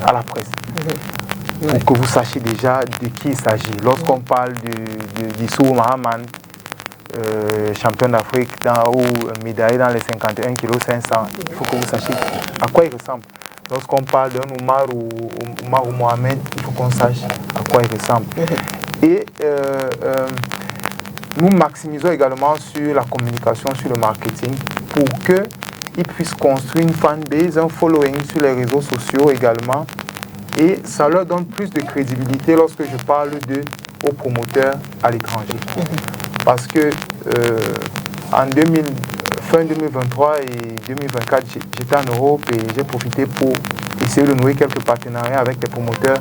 S2: à la presse. Pour que vous sachiez déjà de qui il s'agit. Lorsqu'on parle d'Issourou Mahaman, champion d'Afrique ou médaillé dans les 51 kg 500, il faut que vous sachiez à quoi il ressemble. Lorsqu'on parle d'un Oumar ou Mohamed, il faut qu'on sache à quoi il ressemble. Et nous maximisons également sur la communication, sur le marketing, pour qu'ils puissent construire une fanbase, un following sur les réseaux sociaux également. Et ça leur donne plus de crédibilité lorsque je parle aux promoteurs à l'étranger. Parce que fin 2023 et 2024, j'étais en Europe et j'ai profité pour essayer de nouer quelques partenariats avec des promoteurs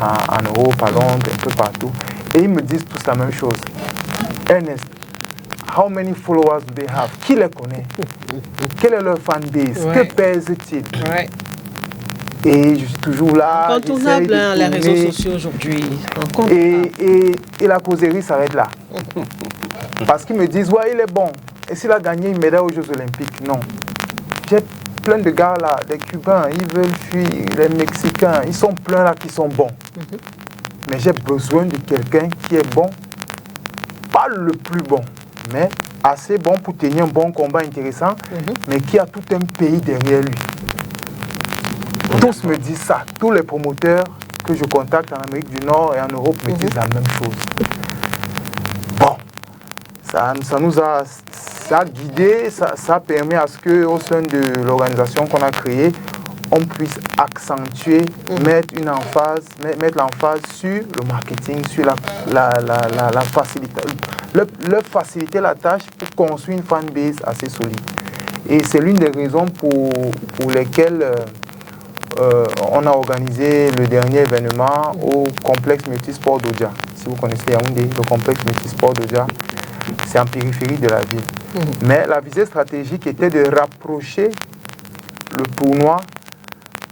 S2: en Europe, à Londres, un peu partout. Et ils me disent tous la même chose. Ernest, how many followers do they have? Qui les connaît? Quelle est leur fanbase? Que pèse-t-il? Et je suis toujours là.
S1: Incontournable, les réseaux sociaux aujourd'hui.
S2: Et la causerie s'arrête là. Parce qu'ils me disent, ouais, il est bon. Et s'il a gagné une médaille aux Jeux Olympiques? Non. J'ai plein de gars là, des Cubains, ils veulent fuir, les Mexicains, ils sont pleins là qui sont bons. Mais j'ai besoin de quelqu'un qui est bon, pas le plus bon, mais assez bon pour tenir un bon combat intéressant, mais qui a tout un pays derrière lui. Tous me disent ça. Tous les promoteurs que je contacte en Amérique du Nord et en Europe me disent la même chose. Bon, ça nous a guidé, ça permet à ce qu'au sein de l'organisation qu'on a créée, on puisse accentuer, mettre l'emphase sur le marketing, sur la facilité, leur faciliter la tâche pour construire une fanbase assez solide. Et c'est l'une des raisons pour lesquelles on a organisé le dernier événement au complexe multisport d'Odja. Si vous connaissez Yaoundé, le complexe multisport d'Odja, c'est en périphérie de la ville. Mais la visée stratégique était de rapprocher le tournoi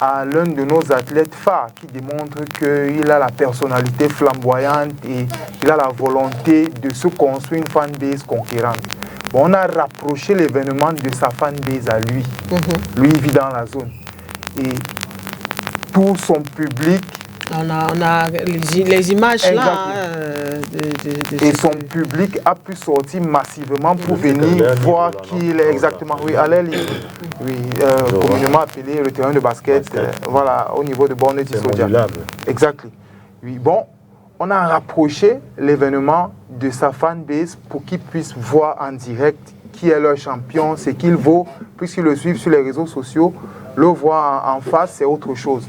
S2: à l'un de nos athlètes phares qui démontre qu'il a la personnalité flamboyante et il a la volonté de se construire une fanbase conquérante. Bon, on a rapproché l'événement de sa fanbase à lui. Lui, il vit dans la zone. Et tout son public...
S1: On a les images là.
S2: Et son public a pu sortir massivement pour venir voir qui il est exactement. Oui, à l'aile, communément appelé le terrain de basket, voilà, au niveau de Borne-Tissodia. Exactement. Oui, bon, on a rapproché l'événement de sa fanbase pour qu'ils puissent voir en direct qui est leur champion, ce qu'il vaut, puisqu'ils le suivent sur les réseaux sociaux. Le voir en face, c'est autre chose.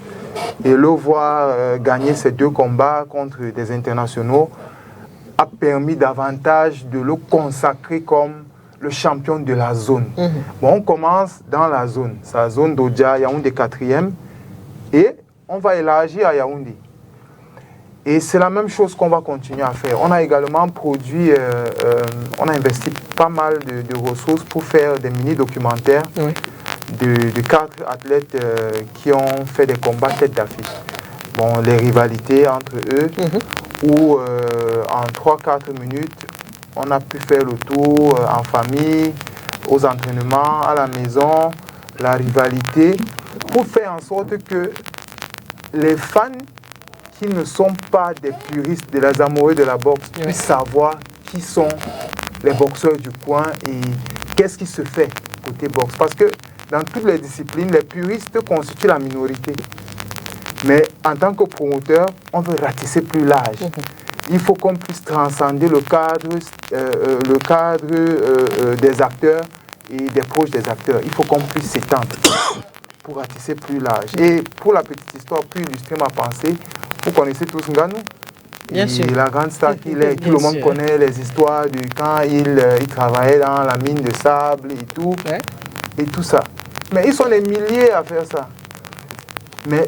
S2: Et le voir gagner ces 2 combats contre des internationaux a permis davantage de le consacrer comme le champion de la zone. Bon, on commence dans la zone, sa zone d'Odja, Yaoundé 4e, et on va élargir à Yaoundé. Et c'est la même chose qu'on va continuer à faire. On a également produit, on a investi pas mal de ressources pour faire des mini-documentaires. De 4 athlètes qui ont fait des combats tête d'affiche. Bon, les rivalités entre eux, où en 3-4 minutes, on a pu faire le tour en famille, aux entraînements, à la maison, la rivalité, pour faire en sorte que les fans qui ne sont pas des puristes, des amoureux de la boxe, puissent savoir qui sont les boxeurs du coin et qu'est-ce qui se fait côté boxe. Parce que dans toutes les disciplines, les puristes constituent la minorité. Mais en tant que promoteur, on veut ratisser plus large. Il faut qu'on puisse transcender le cadre des acteurs et des proches des acteurs. Il faut qu'on puisse s'étendre pour ratisser plus large. Et pour la petite histoire, pour illustrer ma pensée, vous connaissez tous Nganou?
S1: Bien sûr.
S2: La grande star qu'il est, tout le monde connaît les histoires de quand il travaillait dans la mine de sable et tout. Et tout ça. Mais ils sont des milliers à faire ça. Mais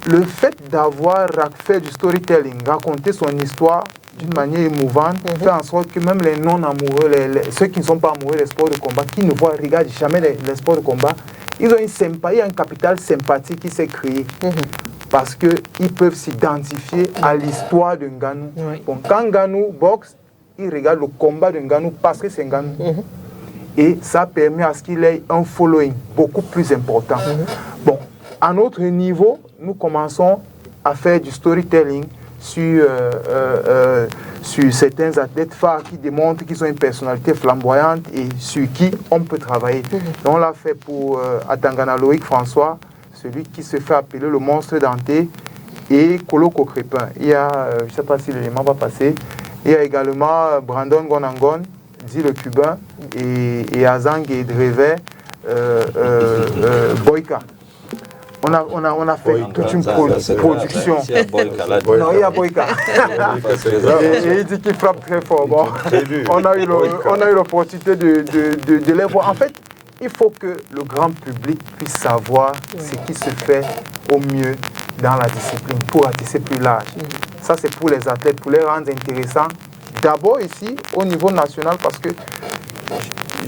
S2: le fait d'avoir fait du storytelling, raconter son histoire d'une manière émouvante, fait en sorte que même les non-amoureux, ceux qui ne sont pas amoureux des sports de combat, qui ne regardent jamais les sports de combat, ils ont une sympathie, un capital sympathique qui s'est créé. Parce qu'ils peuvent s'identifier à l'histoire de Nganou. Bon, quand Nganou boxe, ils regardent le combat de Nganou parce que c'est Nganou. Et ça permet à ce qu'il ait un following beaucoup plus important. Bon, à notre niveau, nous commençons à faire du storytelling sur certains athlètes phares qui démontrent qu'ils ont une personnalité flamboyante et sur qui on peut travailler. Donc, on l'a fait pour Atangana Loïc François, celui qui se fait appeler le monstre denté, et Koloko Crépin. Il y a, je ne sais pas si l'élément va passer, il y a également Brandon Gonangon, dit le cubain, et Azang et Drevet, Boyka. On a fait Boyka, toute une production. Non, il y a Boyka. Et il dit qu'il frappe très fort. Bon, on a eu l'opportunité de les voir. En fait, il faut que le grand public puisse savoir ce qui se fait au mieux dans la discipline pour ratisser plus large. Ça, c'est pour les athlètes, pour les rendre intéressants. D'abord ici, au niveau national, parce que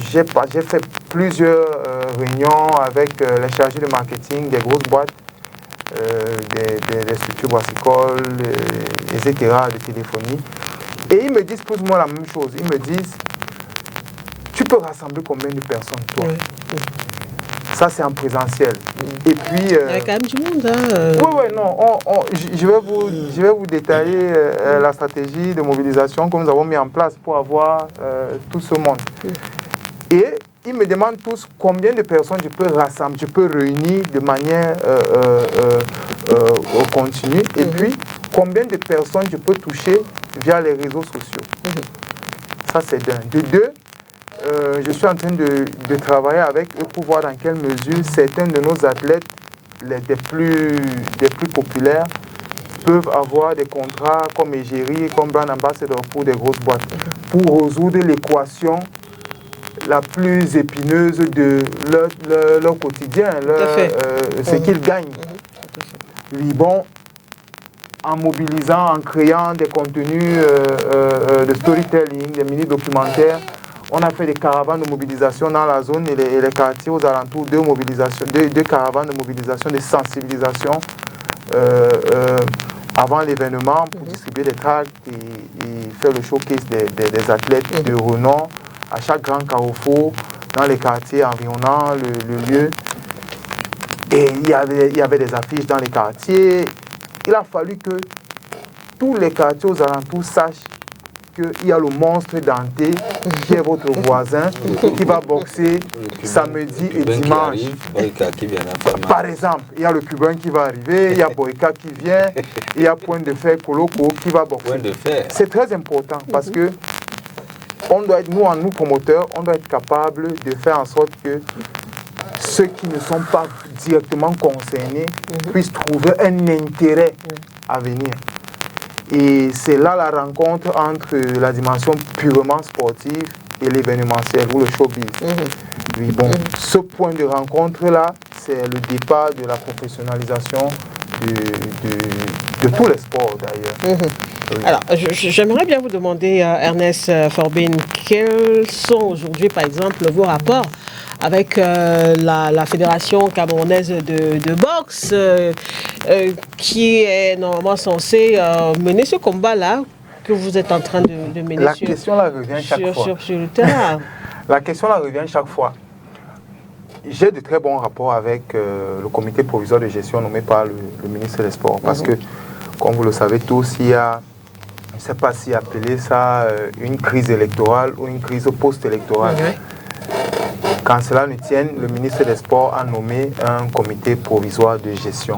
S2: j'ai fait plusieurs réunions avec les chargés de marketing des grosses boîtes, des structures brassicoles, etc., de téléphonie. Et ils me disent plus ou moins la même chose. Ils me disent, tu peux rassembler combien de personnes, toi? Ça, c'est en présentiel. Et puis... il y
S1: a quand même du monde. Hein,
S2: Oui, non. Je vais vous détailler la stratégie de mobilisation que nous avons mis en place pour avoir tout ce monde. Et ils me demandent tous combien de personnes je peux rassembler, je peux réunir de manière continue. Et puis, combien de personnes je peux toucher via les réseaux sociaux. Ça, c'est d'un. De deux, je suis en train de travailler avec eux pour voir dans quelle mesure certains de nos athlètes, des plus populaires, peuvent avoir des contrats comme égérie, comme brand ambassador pour des grosses boîtes, pour résoudre l'équation la plus épineuse de leur quotidien, ce qu'ils gagnent. Oui, bon, en mobilisant, en créant des contenus de storytelling, des mini-documentaires, On a fait des caravanes de mobilisation dans la zone et les quartiers aux alentours, deux caravanes de mobilisation, de sensibilisation avant l'événement pour distribuer des tracts et faire le showcase des athlètes de renom à chaque grand carrefour dans les quartiers environnant le lieu. Et il y avait des affiches dans les quartiers. Il a fallu que tous les quartiers aux alentours sachent qu'il y a le monstre Dante qui est votre voisin qui va boxer samedi et dimanche. Par exemple, il y a le Cubain qui va arriver, il y a Boyka qui vient, il y a Point de Fer Coloco qui va boxer. C'est très important parce que on doit être, nous promoteurs, on doit être capable de faire en sorte que ceux qui ne sont pas directement concernés puissent trouver un intérêt à venir. Et c'est là la rencontre entre la dimension purement sportive et l'événementiel ou le showbiz. Oui, bon, ce point de rencontre-là, c'est le départ de la professionnalisation de tous les sports d'ailleurs.
S1: Oui. Alors, j'aimerais bien vous demander, Ernest Forbin, quels sont aujourd'hui, par exemple, vos rapports avec la Fédération camerounaise de boxe qui est normalement censée mener ce combat-là que vous êtes en train de mener
S2: la question là revient chaque fois.
S1: Sur le terrain.
S2: La question là revient chaque fois. J'ai de très bons rapports avec le comité provisoire de gestion nommé par le ministre des Sports parce que, comme vous le savez tous, il y a, je ne sais pas si appeler ça une crise électorale ou une crise post-électorale. Quand cela ne tienne, le ministre des Sports a nommé un comité provisoire de gestion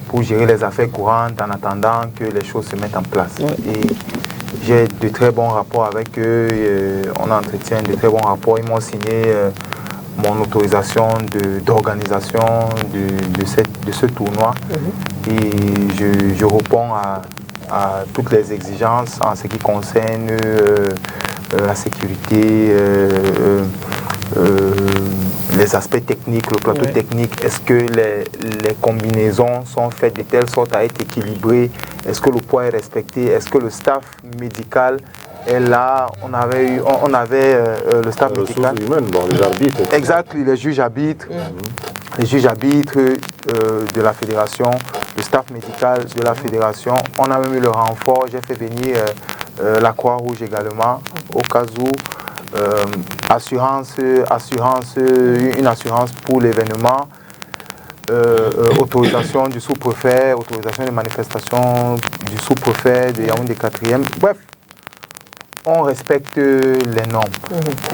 S2: pour gérer les affaires courantes en attendant que les choses se mettent en place. Et j'ai de très bons rapports avec eux, on entretient de très bons rapports. Ils m'ont signé mon autorisation d'organisation de ce tournoi et je réponds à toutes les exigences en ce qui concerne la sécurité, les aspects techniques, le plateau technique. Est-ce que les combinaisons sont faites de telle sorte à être équilibrées? Est-ce que le poids est respecté? Est-ce que le staff médical est là? On avait le staff médical.
S5: Les arbitres.
S2: Exact, les juges arbitres. Les juges arbitres de la fédération, le staff médical de la fédération. On a même eu le renfort. J'ai fait venir la Croix-Rouge également, au cas où. Une assurance pour l'événement, autorisation du sous-préfet, autorisation de manifestation du sous-préfet de Yaoundé 4e. Bref, on respecte les normes.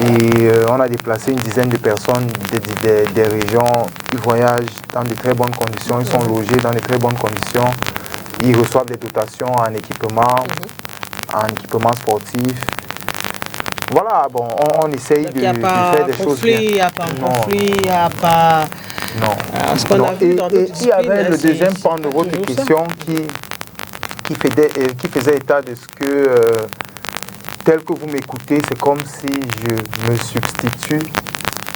S2: Et on a déplacé une dizaine de personnes des régions. Ils voyagent dans de très bonnes conditions, ils sont logés dans de très bonnes conditions. Ils reçoivent des dotations en équipement sportif. Voilà, bon, on essaye de faire des choses bien.
S1: Il n'y a pas de conflit, il n'y a pas...
S2: Non.
S1: Ce qu'on a vu dans d'autres
S2: il y avait le deuxième pan de votre question qui faisait état de ce que, tel que vous m'écoutez, c'est comme si je me substitue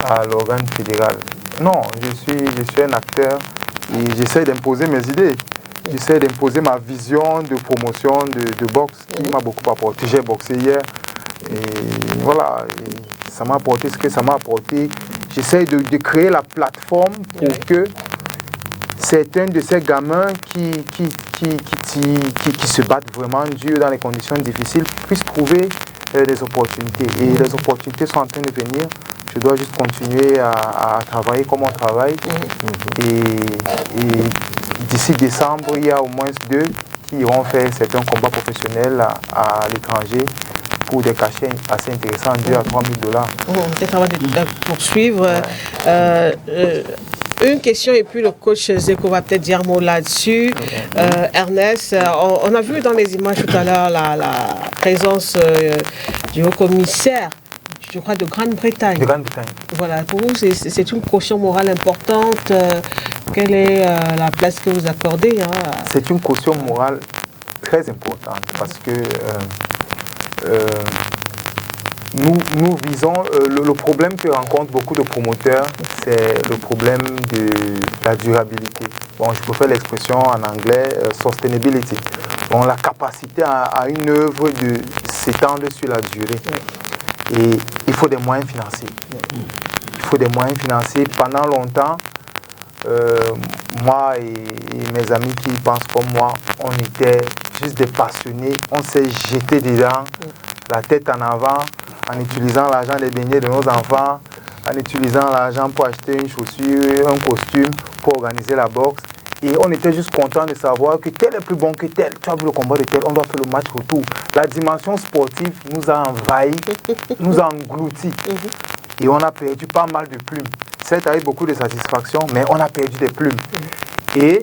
S2: à l'organe fédéral. Non, je suis un acteur et j'essaie d'imposer mes idées. J'essaie d'imposer ma vision de promotion de boxe qui m'a beaucoup apporté. J'ai boxé hier. Et voilà, et ça m'a apporté ce que ça m'a apporté. J'essaie de créer la plateforme pour que certains de ces gamins qui se battent vraiment dur dans les conditions difficiles puissent trouver des opportunités. Et les opportunités sont en train de venir. Je dois juste continuer à travailler comme on travaille. Et d'ici décembre, il y a au moins 2 qui iront faire certains combats professionnels à l'étranger pour des cachets assez intéressants, 2 à 3 000 $.
S1: Peut-être avant de poursuivre. Une question et puis le coach Zeko va peut-être dire un mot là-dessus. Ernest, on a vu dans les images tout à l'heure la présence du haut-commissaire, je crois, de Grande-Bretagne.
S2: De Grande-Bretagne.
S1: Voilà, pour vous, c'est une caution morale importante. Quelle est la place que vous accordez
S2: C'est une caution morale très importante parce que nous visons, le problème que rencontrent beaucoup de promoteurs, c'est le problème de la durabilité. Bon, je préfère l'expression en anglais, sustainability. Bon, la capacité à une œuvre de s'étendre sur la durée. Et il faut des moyens financiers. Il faut des moyens financiers. Pendant longtemps, moi et mes amis qui pensent comme moi, on était juste des passionnés. On s'est jeté dedans, la tête en avant, en utilisant l'argent des beignets de nos enfants, en utilisant l'argent pour acheter une chaussure, un costume, pour organiser la boxe. Et on était juste content de savoir que tel est plus bon que tel. Tu as vu le combat de tel, on doit faire le match retour. La dimension sportive nous a envahis, nous a engloutis. Et on a perdu pas mal de plumes. C'est avec beaucoup de satisfaction, mais on a perdu des plumes. Et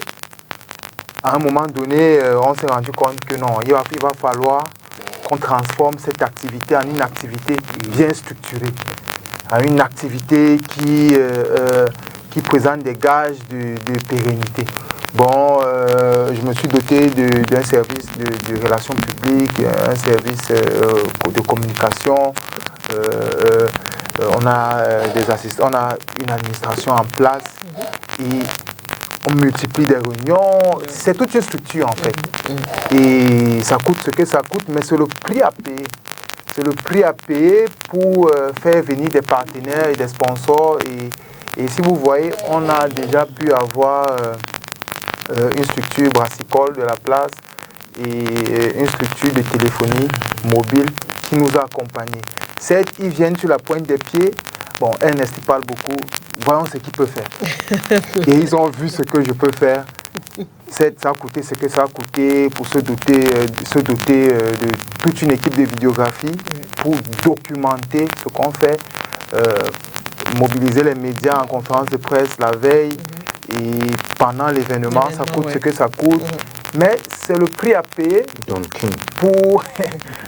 S2: à un moment donné, on s'est rendu compte que non, il va falloir qu'on transforme cette activité en une activité bien structurée, en une activité qui présente des gages de pérennité. Bon, je me suis doté d'un service de relations publiques, un service de communication. On a des assistants, on a une administration en place et on multiplie des réunions. C'est toute une structure en fait. Et ça coûte ce que ça coûte, mais c'est le prix à payer. C'est le prix à payer pour faire venir des partenaires et des sponsors. Et si vous voyez, on a déjà pu avoir une structure brassicole de la place et une structure de téléphonie mobile qui nous a accompagnés. Certes, ils viennent sur la pointe des pieds. Bon, Ernest parle beaucoup. Voyons ce qu'il peut faire. Et ils ont vu ce que je peux faire. Certes, ça a coûté ce que ça a coûté pour se doter de toute une équipe de vidéographie pour documenter ce qu'on fait, mobiliser les médias en conférence de presse la veille et pendant l'événement, ça coûte ce que ça coûte. Mais c'est le prix à payer pour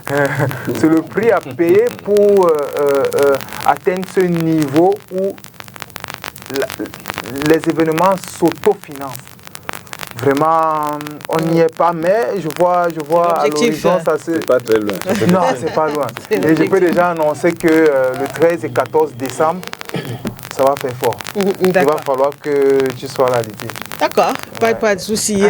S2: c'est le prix à payer pour atteindre ce niveau où les événements s'autofinancent. Vraiment, on n'y est pas, mais je vois à l'horizon, ça c'est
S3: pas très loin.
S2: Non, c'est pas loin. Et je peux déjà annoncer que le 13 et 14 décembre, ça va faire fort. Il va falloir que tu sois là, Didier.
S1: D'accord, pas de souci.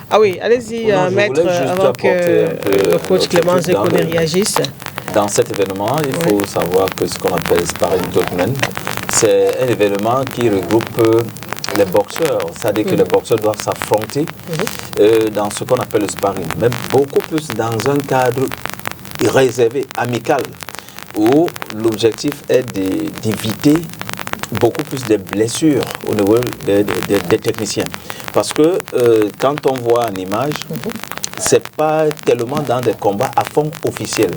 S1: Ah oui, allez-y, maître, avant que le coach Clémence Zekoné réagisse.
S4: Dans cet événement, il faut savoir que ce qu'on appelle Sparring Tournament, c'est un événement qui regroupe les boxeurs. C'est-à-dire que les boxeurs doivent s'affronter dans ce qu'on appelle le sparring, mais beaucoup plus dans un cadre réservé, amical, où l'objectif est d'éviter beaucoup plus de blessures au niveau des techniciens. Parce que quand on voit en image, c'est pas tellement dans des combats à fond officiels,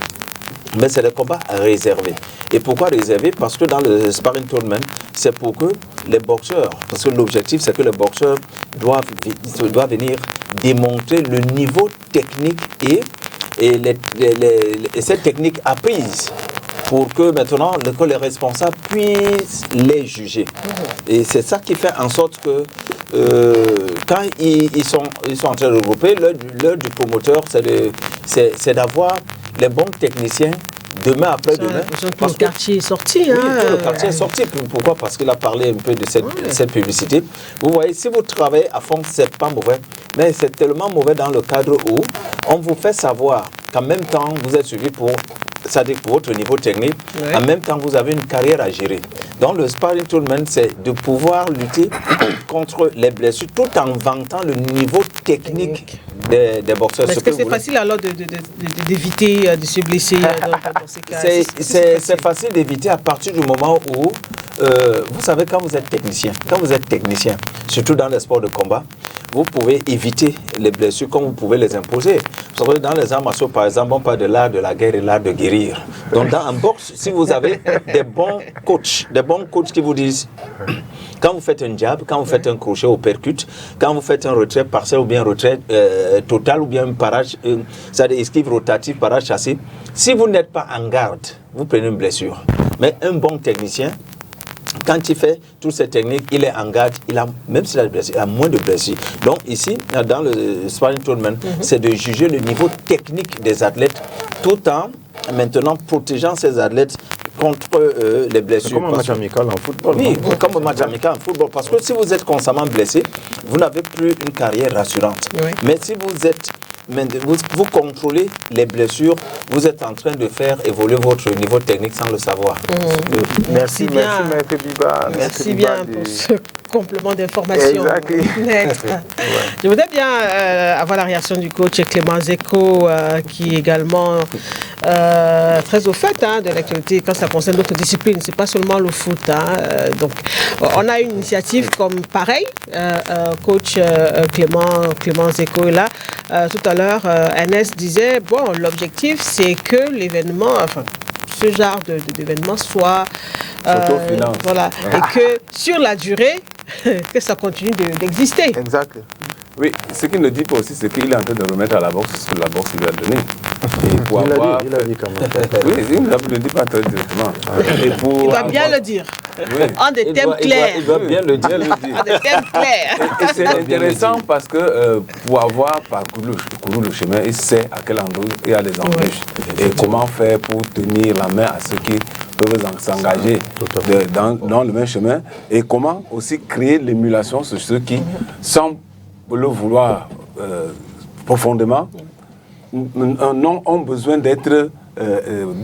S4: mais c'est des combats réservés. Et pourquoi réservés? Parce que dans le sparring tournament, c'est pour que les boxeurs, parce que l'objectif c'est que les boxeurs doivent venir démontrer le niveau technique et cette technique apprise pour que maintenant que les responsables puissent les juger. Et c'est ça qui fait en sorte que quand ils sont en train de regrouper, l'heure du promoteur, c'est d'avoir les bons techniciens demain après demain.
S1: Tout le quartier est sorti.
S4: Oui, tout le quartier est sorti. Pourquoi? Parce qu'il a parlé un peu de cette publicité. Vous voyez, si vous travaillez à fond, c'est pas mauvais. Mais c'est tellement mauvais dans le cadre où on vous fait savoir qu'en même temps, vous êtes suivi c'est-à-dire pour votre niveau technique, en même temps, vous avez une carrière à gérer. Donc, le sparring tournament, c'est de pouvoir lutter contre les blessures tout en vantant le niveau technique des boxeurs.
S1: Est-ce que c'est facile alors d'éviter de se blesser dans ces cas?
S4: C'est facile d'éviter à partir du moment où, vous savez, quand vous êtes technicien, surtout dans les sports de combat, vous pouvez éviter les blessures comme vous pouvez les imposer. Vous savez, dans les arts martiaux, par exemple, on parle de l'art de la guerre et l'art de guérir. Donc, en boxe, si vous avez des bons coachs qui vous disent, quand vous faites un jab, quand vous faites un crochet au percute, quand vous faites un retrait partiel ou bien un retrait total ou bien un parage, c'est-à-dire esquive rotative, parage chassé, si vous n'êtes pas en garde, vous prenez une blessure. Mais un bon technicien, quand il fait toutes ces techniques, il est en garde, même s'il a des blessures, il a moins de blessures. Donc ici, dans le sparring tournament, c'est de juger le niveau technique des athlètes tout en maintenant protégeant ces athlètes contre les blessures.
S5: Comme un match amical en football.
S4: Oui, comme un match amical en football. Parce que si vous êtes constamment blessé, vous n'avez plus une carrière rassurante. Oui. Mais si vous êtes vous contrôlez les blessures, vous êtes en train de faire évoluer votre niveau technique sans le savoir.
S2: Merci
S1: bien.
S2: Maître Biba.
S1: Merci bien pour ce complément d'information. Je voudrais bien avoir la réaction du coach Clément Zeko, qui est également très au fait de l'actualité quand ça concerne d'autres disciplines. C'est pas seulement le foot. Donc, on a une initiative comme pareil. Coach Clément Zeko est là. Tout à l'heure, Ernest disait, bon, l'objectif, c'est que l'événement, enfin, ce genre d'événement soit voilà, et que sur la durée, que ça continue d'exister.
S2: Exact.
S3: Oui, ce qu'il ne dit pas aussi, c'est qu'il est en train de remettre à la boxe ce que la boxe lui a donné. Et pour
S5: il a dit quand même.
S3: Oui, il ne le dit pas très directement.
S1: Il doit bien le dire.
S3: Oui.
S1: En des thèmes clairs.
S4: Il doit bien le dire.
S1: En des thèmes clairs.
S3: Et c'est intéressant parce que pour avoir parcouru le chemin, il sait à quel endroit il y a des embûches. Et comment faire pour tenir la main à ceux qui peuvent s'engager dans le même chemin. Et comment aussi créer l'émulation sur ceux qui, sans le vouloir profondément, ont besoin d'être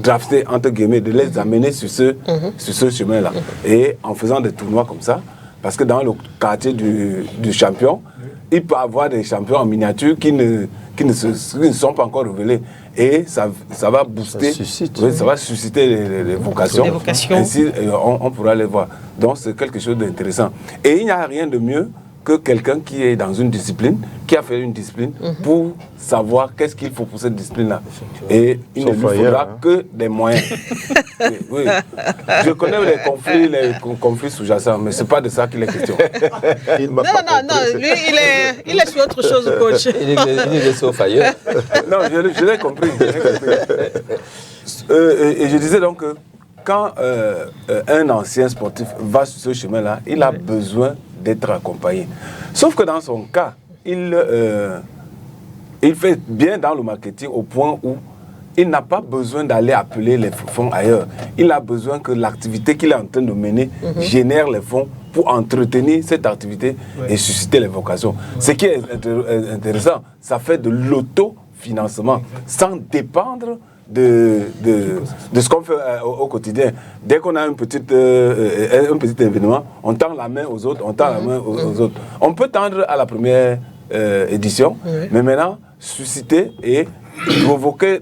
S3: draftés, entre guillemets, de les amener sur ce chemin-là. Et en faisant des tournois comme ça, parce que dans le quartier du champion, il peut y avoir des champions en miniature qui ne sont pas encore révélés. Et ça va booster, ça va susciter les vocations. Ainsi, on pourra les voir. Donc, c'est quelque chose d'intéressant. Et il n'y a rien de mieux que quelqu'un qui est dans une discipline, qui a fait une discipline, pour savoir qu'est-ce qu'il faut pour cette discipline-là. Et il ne lui faudra que des moyens. Oui. Je connais les conflits sous-jacents, mais ce n'est pas de ça qu'il est question.
S1: Non, lui, il est sur autre chose, coach.
S4: Il est sauf ailleurs.
S3: Non, je l'ai compris. Et je disais donc que quand un ancien sportif va sur ce chemin-là, il a besoin d'être accompagné. Sauf que dans son cas, il fait bien dans le marketing au point où il n'a pas besoin d'aller appeler les fonds ailleurs. Il a besoin que l'activité qu'il est en train de mener génère les fonds pour entretenir cette activité et susciter les vocations. Ce qui est intéressant, ça fait de l'autofinancement sans dépendre de ce qu'on fait au quotidien. Dès qu'on a un petit événement, on tend la main aux autres, aux autres. On peut tendre à la première édition, mais maintenant, susciter et provoquer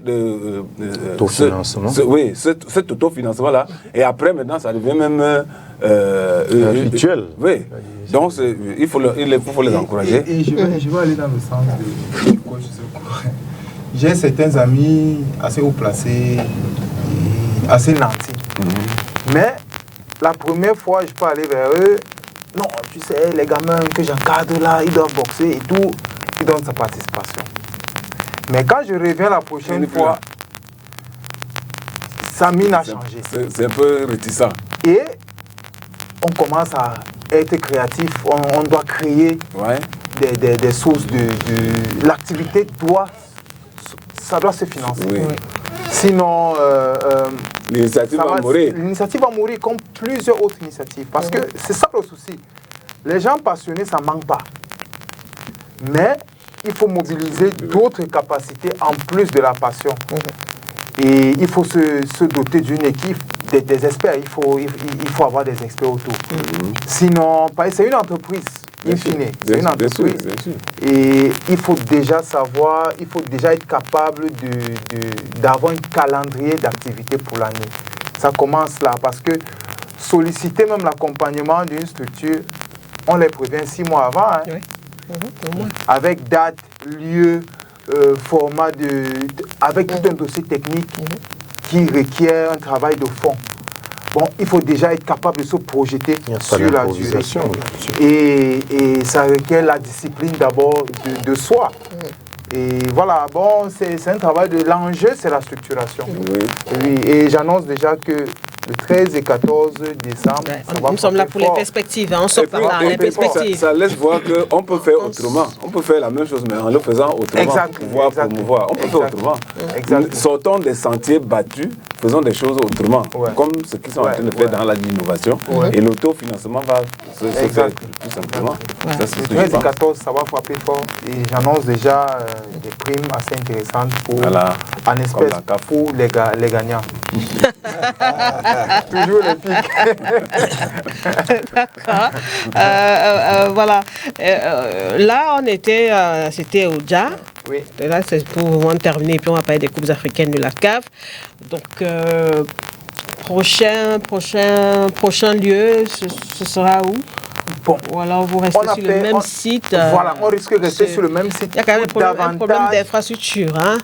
S3: cet autofinancement-là. Et après, maintenant, ça devient même
S5: rituel.
S3: Oui. Donc, il faut les encourager.
S2: Et je vais aller dans le sens du coach. J'ai certains amis assez haut placés, assez nantis. Mais la première fois, je peux aller vers eux. Non, tu sais, les gamins que j'encadre là, ils doivent boxer et tout. Ils donnent sa participation. Mais quand je reviens la prochaine fois, sa mine a changé.
S3: C'est un peu réticent.
S2: Et on commence à être créatif. On doit créer des sources de l'activité ça doit se financer. Oui. Sinon,
S3: l'initiative va mourir.
S2: L'initiative va mourir comme plusieurs autres initiatives. Parce que c'est ça le souci. Les gens passionnés, ça ne manque pas. Mais il faut mobiliser d'autres capacités en plus de la passion. Et il faut se doter d'une équipe, des experts. Il faut avoir des experts autour. Sinon, c'est une entreprise. In fine, c'est une entreprise. Et il faut déjà savoir, il faut déjà être capable d'avoir un calendrier d'activité pour l'année. Ça commence là, parce que solliciter même l'accompagnement d'une structure, on les prévient 6 mois avant. Avec date, lieu, format avec tout un dossier technique qui requiert un travail de fond. Bon, il faut déjà être capable de se projeter sur la durée. Et ça requiert la discipline d'abord de soi. Et voilà, bon, c'est un travail de l'enjeu, c'est la structuration. Oui, et j'annonce déjà que le 13 et 14 décembre.
S1: Nous sommes là pour les perspectives, on sort par là, les perspectives.
S3: Ça laisse voir qu'on peut faire autrement. On peut faire la même chose, mais en le faisant autrement. Pour pouvoir promouvoir. On peut faire autrement. Sortons des sentiers battus, faisons des choses autrement. Comme ce qu'ils sont en train de faire dans l'innovation. Et l'autofinancement va se faire tout simplement.
S2: Le 13 et 14, ça va frapper fort. Et j'annonce déjà des primes assez intéressantes en espèces pour les gagnants. Toujours les pics.
S1: D'accord. Voilà. Là, on était, c'était au Dja.
S2: Oui.
S1: Et là, c'est pour vraiment terminer. Et puis, on va parler des Coupes africaines de la CAF. Donc, prochain lieu, ce sera où?
S2: Bon.
S1: Ou alors vous restez sur le même site.
S2: Voilà, on risque de rester sur le même site.
S1: Il y a quand même un problème d'infrastructure. Hein?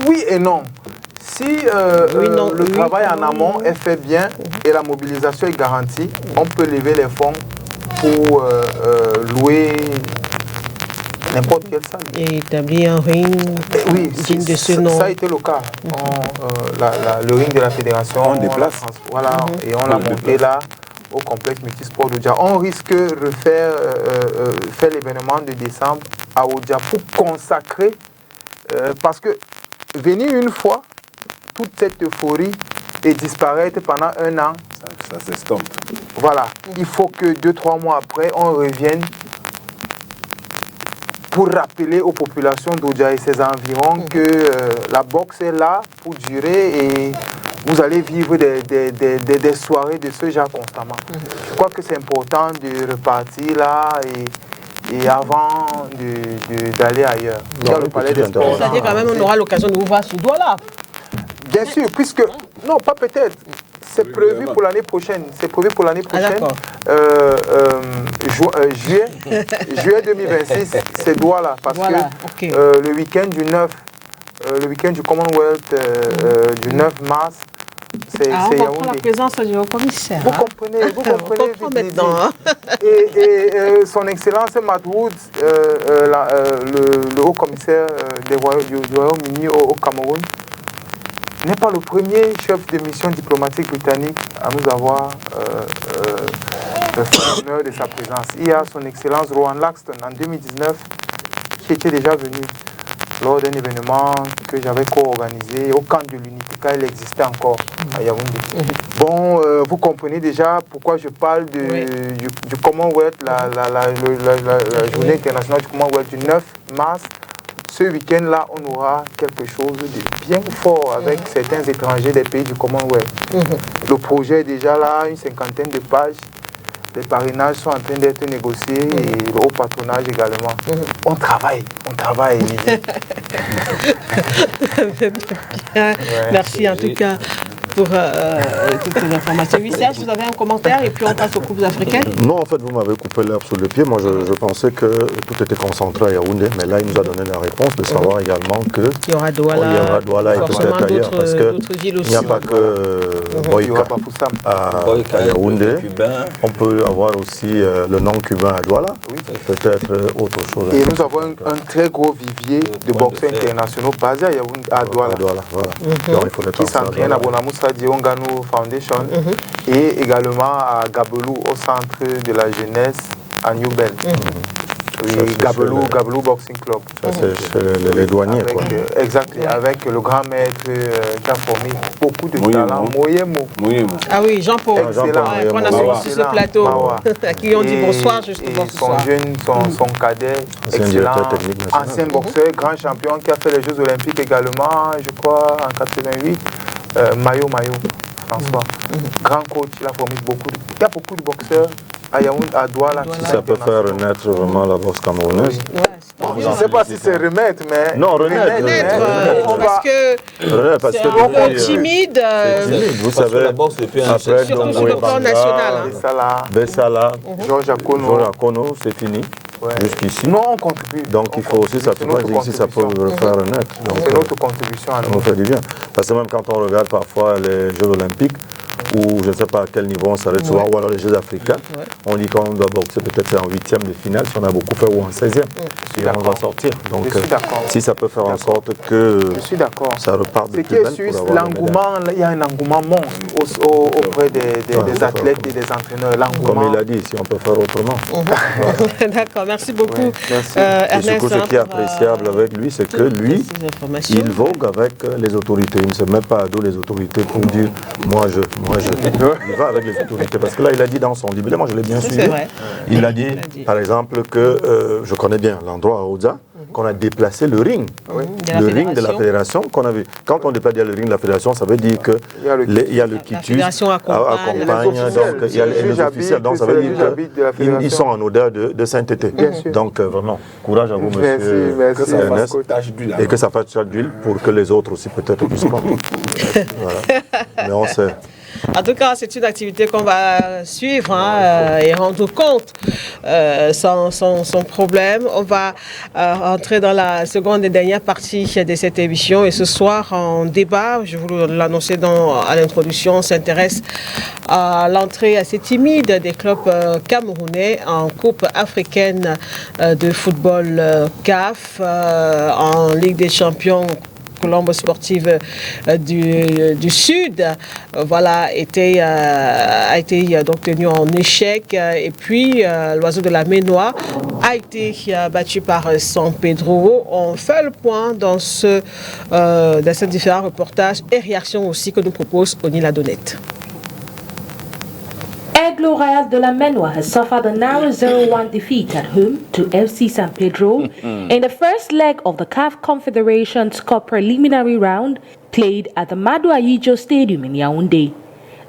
S2: Oui et non. Si le travail en amont est fait bien et la mobilisation est garantie, on peut lever les fonds pour louer n'importe quelle salle.
S1: Et établir un ring de ce nom.
S2: Ça a été le cas. Le ring de la fédération,
S3: on déplace.
S2: Et on l'a monté là au complexe multisport d'Oudja. On risque de faire l'événement de décembre à Oudja pour consacrer, parce que venir une fois, toute cette euphorie et disparaître pendant un an,
S3: ça s'estompe.
S2: Voilà, il faut que 2-3 mois après, on revienne pour rappeler aux populations d'Oudja et ses environs que la boxe est là pour durer et vous allez vivre des soirées de ce genre constamment. Je crois que c'est important de repartir là et avant d'aller ailleurs. Dans le palais des sports.
S1: C'est-à-dire quand même on aura l'occasion de vous voir sur Douala.
S2: Bien sûr, puisque... Non, pas peut-être. C'est prévu pour l'année prochaine. C'est prévu pour l'année prochaine. Juillet 2026, c'est Douala. Parce que le week-end du 9, le week-end du Commonwealth du 9 mars, c'est Yaoundé.
S1: On prend la présence du haut-commissaire.
S2: Vous comprenez
S1: maintenant.
S2: Et son Excellence Matt Woods, le haut-commissaire du Royaume-Uni au Cameroun, n'est pas le premier chef de mission diplomatique britannique à nous avoir fait l'honneur de sa présence. Il y a son Excellence Rowan Laxton en 2019 qui était déjà venu lors d'un événement que j'avais co-organisé au camp de l'Unité, quand il existait encore à Yaoundé. Bon, vous comprenez déjà pourquoi je parle du Commonwealth, la journée internationale du Commonwealth du 9 mars. Ce week-end-là, on aura quelque chose de bien fort avec certains étrangers des pays du Commonwealth. Le projet est déjà là, une 50aine de pages. Les parrainages sont en train d'être négociés et le haut patronage également. On travaille.
S1: Merci en tout cas pour toutes ces informations. Oui, Serge, vous avez un commentaire et puis on passe aux Coupes africaines?
S5: Non, en fait, vous m'avez coupé l'herbe sous le pied. Moi, je pensais que tout était concentré à Yaoundé, mais là, il nous a donné la réponse de savoir également que
S1: il y aura Douala
S5: et peut-être ailleurs, parce qu'il n'y a pas que Boïka à Yaoundé. On peut avoir aussi le nom cubain à Douala, peut-être autre chose.
S2: Et nous avons un très gros vivier de boxeurs internationaux basés à Douala.
S5: Donc, il faut le
S2: qui s'entraîne à Bonamoussa Diongano Foundation et également à Gabelou au centre de la jeunesse à New Bell. Gabelou Boxing Club.
S5: Ça c'est les douaniers quoi.
S2: Exactement, avec le grand maître qui a formé beaucoup de talents, Moyemo.
S1: Ah oui, Jean-Paul. On a suivi sur ce plateau, à qui on dit bonsoir justement ce soir.
S2: Son cadet, excellent, ancien boxeur, grand champion qui a fait les Jeux Olympiques également, je crois en 88. Mayo, François, grand coach, il a formé il y a beaucoup de boxeurs à Yaoundé, à Douala.
S5: Si ça peut faire renaître vraiment la boxe camerounaise.
S2: Je ne sais pas si c'est remettre, mais...
S5: Non, renaître.
S1: Parce que c'est un peu timide.
S5: Vous savez, après,
S1: surtout sur le plan national.
S2: Bessala, Georges
S5: Akono, c'est fini. Jusqu'ici.
S2: Non, on contribue.
S5: Donc il faut aussi, ça peut pas dire si ça peut faire renaître.
S2: C'est notre contribution à nous.
S5: On fait du bien. Parce que même quand on regarde parfois les Jeux Olympiques, ou je ne sais pas à quel niveau on s'arrête souvent, ou alors les Jeux africains. On dit qu'on doit boxer peut-être en 8e de finale, si on a beaucoup fait, ou en 16e. Et on va sortir. Donc si ça peut faire en sorte que ça reparte de plus belle.
S2: L'engouement, il y a un engouement monstre auprès des athlètes et des entraîneurs.
S5: Comme il a dit, si on peut faire autrement.
S1: D'accord, merci beaucoup.
S5: Merci. Et surtout, ce qui est appréciable avec lui, c'est que lui, il vogue avec les autorités. Il ne se met pas à dos les autorités pour dire moi je. Il va avec les autorités. Parce que là, il a dit dans son libellé, moi je l'ai bien suivi. Il a dit, par exemple, que je connais bien l'endroit à Oudza, qu'on a déplacé le ring. Le ring de la fédération qu'on a vu. Quand on déplace le ring de la fédération, ça veut dire qu'il y a le quitus, accompagne, donc il y a les officiels. Donc ça veut dire qu'ils sont en odeur de sainteté. Donc vraiment, courage à vous, monsieur Ernest, et que ça fasse tache d'huile pour que les autres aussi peut-être puissent prendre. Mais on sait.
S1: En tout cas, c'est une activité qu'on va suivre et rendre compte sans problème. On va entrer dans la seconde et dernière partie de cette émission. Et ce soir, en débat, je vous l'annonçais à l'introduction, on s'intéresse à l'entrée assez timide des clubs camerounais en Coupe africaine de football CAF, en Ligue des champions. Colombe sportive du Sud a été donc tenu en échec, et puis l'Oiseau de la Ménois a été battu par San Pedro. On fait le point dans ces différents reportages et réactions aussi que nous propose Oni Ladonnette.
S12: Aigle Royal de la Ménois has suffered a narrow 0-1 defeat at home to FC San Pedro in the first leg of the CAF Confederations Cup preliminary round played at the Madu Ayijo Stadium in Yaoundé.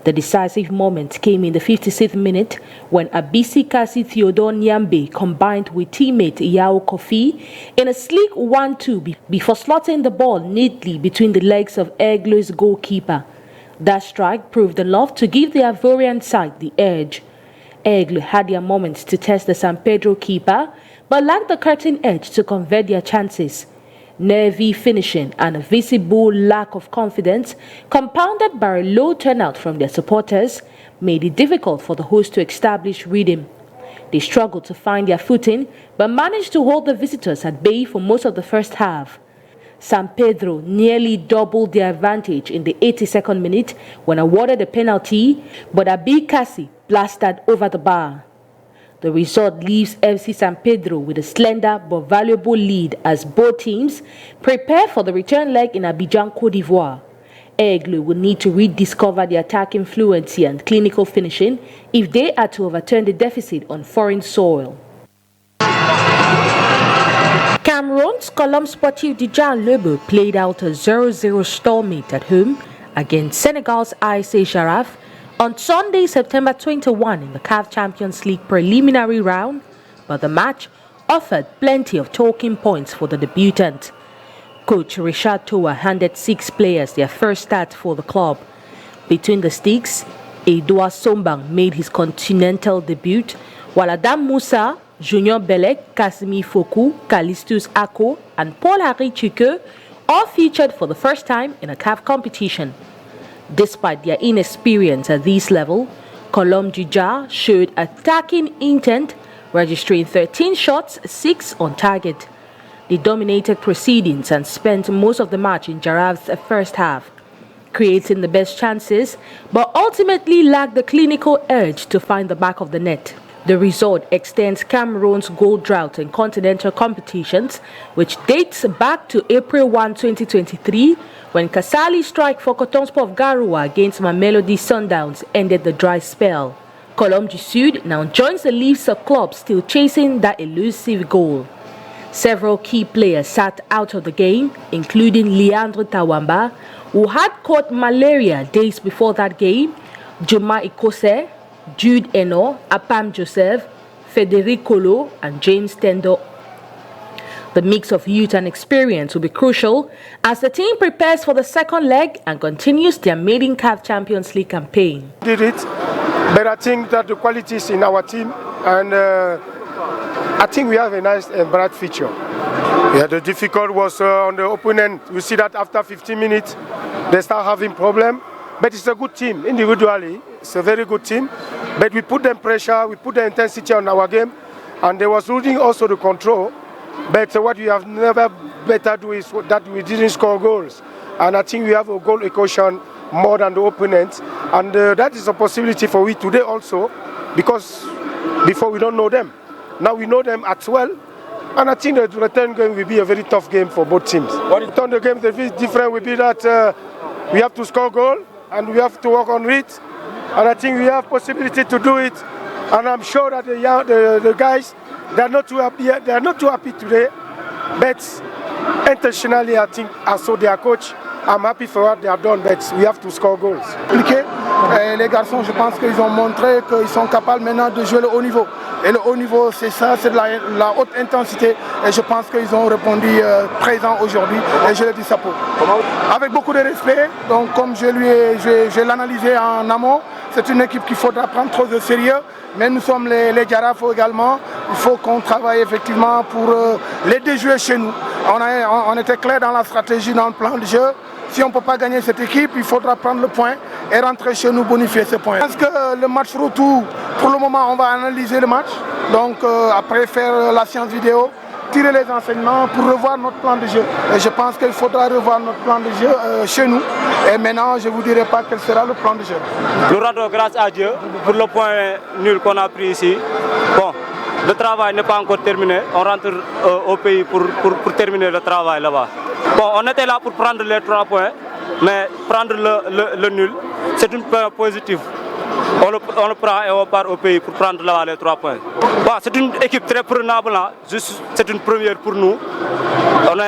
S12: The decisive moment came in the 56th minute when Abisi Kasi Theodore Nyambe combined with teammate Yao Kofi in a sleek 1-2 before slotting the ball neatly between the legs of Aigle's goalkeeper. That strike proved enough to give the Ivorian side the edge. Aigle had their moments to test the San Pedro keeper, but lacked the cutting edge to convert their chances. Nervy finishing and a visible lack of confidence, compounded by a low turnout from their supporters, made it difficult for the hosts to establish rhythm. They struggled to find their footing, but managed to hold the visitors at bay for most of the first half. San Pedro nearly doubled their advantage in the 82nd minute when awarded a penalty, but Abi Kasi blasted over the bar. The result leaves FC San Pedro with a slender but valuable lead as both teams prepare for the return leg in Abidjan, Côte d'Ivoire. Aigle will need to rediscover their attacking fluency and clinical finishing if they are to overturn the deficit on foreign soil. Cameroon's Colombe Sportif Dijan Lebo played out a 0-0 stalemate at home against Senegal's ISA Jaraf on Sunday, September 21 in the CAF Champions League preliminary round, but the match offered plenty of talking points for the debutant. Coach Richard Toa handed 6 players their first start for the club. Between the sticks, Edouard Sombang made his continental debut, while Adam Moussa, Junior Belek, Kasimi Foku, Kalistus Ako, and Paul Harry Chike all featured for the first time in a CAF competition. Despite their inexperience at this level, Colombe Dija showed attacking intent, registering 13 shots, 6 on target. They dominated proceedings and spent most of the match in Jaraf's first half, creating the best chances, but ultimately lacked the clinical urge to find the back of the net. The result extends Cameroon's goal drought in continental competitions, which dates back to April 1, 2023, when Kasali's strike for Cotonsport of Garoua against Mamelodi Sundowns ended the dry spell. Colombe du Sud now joins the Leafs of clubs still chasing that elusive goal. Several key players sat out of the game, including Leandro Tawamba, who had caught malaria days before that game, Juma Ikose, Jude Eno, Apam Joseph, Federic Kolo, and James Tendo. The mix of youth and experience will be crucial as the team prepares for the second leg and continues their maiden CAF Champions League campaign.
S13: Did it, but I think that the quality is in our team, and I think we have a nice and bright future. Yeah, the difficult was on the opponent. We see that after 15 minutes, they start having problem. But it's a good team. Individually, it's a very good team. But we put them pressure, we put the intensity on our game, and they was losing also the control. But what we have never better do is that we didn't score goals. And I think we have a goal equation more than the opponent. And that is a possibility for we today also, because before we don't know them. Now we know them as well. And I think the return game will be a very tough game for both teams. What it on the game that is different will be that we have to score goal and we have to work on it. And I think we have possibility to do it. And I'm sure that the guys, they are not too happy. They are not too happy today. But intentionally, I think I saw their coach. I'm happy for what they have done, but we have to score goals.
S14: Les garçons, je pense qu'ils ont montré qu'ils sont capables maintenant de jouer le haut niveau. Et le haut niveau, c'est ça, c'est de la haute intensité. Et je pense qu'ils ont répondu présent aujourd'hui. Et je le dis ça pour. Avec beaucoup de respect. Donc, comme je l'ai analysé en amont, c'est une équipe qu'il faudra prendre trop de sérieux. Mais nous sommes les Jarafo également. Il faut qu'on travaille effectivement pour les déjouer chez nous. On était clair dans la stratégie, dans le plan de jeu. Si on ne peut pas gagner cette équipe, il faudra prendre le point et rentrer chez nous, bonifier ce point. Je pense que le match retour, pour le moment, on va analyser le match. Donc après faire la séance vidéo, tirer les enseignements pour revoir notre plan de jeu. Et je pense qu'il faudra revoir notre plan de jeu chez nous. Et maintenant, je ne vous dirai pas quel sera le plan de jeu.
S15: Nous rendons grâce à Dieu pour le point nul qu'on a pris ici. Bon, le travail n'est pas encore terminé. On rentre au pays pour terminer le travail là-bas. Bon, on était là pour prendre les 3 points, mais prendre le nul, c'est une point positive. On le prend et on part au pays pour prendre là les 3 points. Bon, c'est une équipe très prenable, hein. C'est une première pour nous.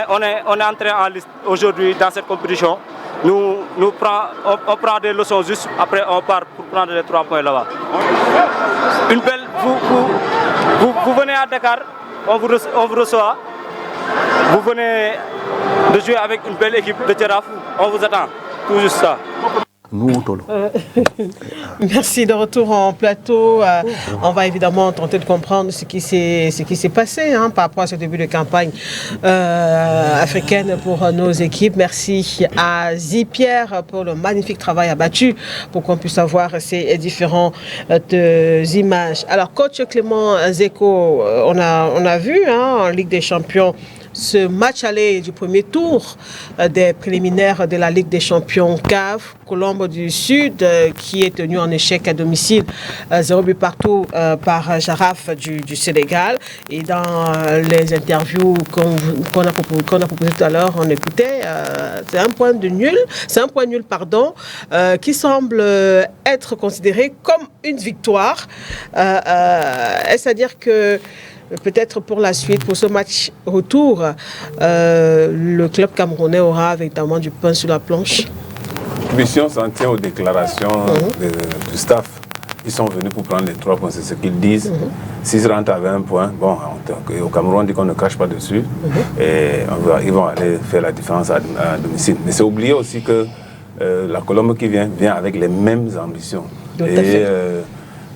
S15: On est entré en liste aujourd'hui dans cette compétition. On prend des leçons juste après on part pour prendre les 3 points là-bas. Une belle, vous venez à Dakar, on vous reçoit. Vous venez de jouer avec une belle équipe de Jaraf, on vous attend, tout juste ça.
S1: Merci, de retour en plateau. On va évidemment tenter de comprendre ce qui s'est passé par rapport à ce début de campagne africaine pour nos équipes. Merci à Zipierre pour le magnifique travail abattu pour qu'on puisse avoir ces différentes images. Alors, coach Clément Zeko, on a vu en Ligue des Champions ce match aller du premier tour des préliminaires de la Ligue des Champions CAF, Colombe du Sud, qui est tenu en échec à domicile, 0 but partout par Jaraf du Sénégal. Et dans les interviews qu'on a proposées tout à l'heure, on écoutait, c'est un point nul, qui semble être considéré comme une victoire. Est-ce à dire que peut-être pour la suite, pour ce match retour, le club camerounais aura véritablement du pain sur la planche?
S3: Mais si on s'en tient aux déclarations du staff, ils sont venus pour prendre les 3 points, c'est ce qu'ils disent. S'ils rentrent avec 1 point, bon, au Cameroun, on dit qu'on ne crache pas dessus, et ils vont aller faire la différence à domicile. Mais c'est oublier aussi que la Colombe qui vient avec les mêmes ambitions.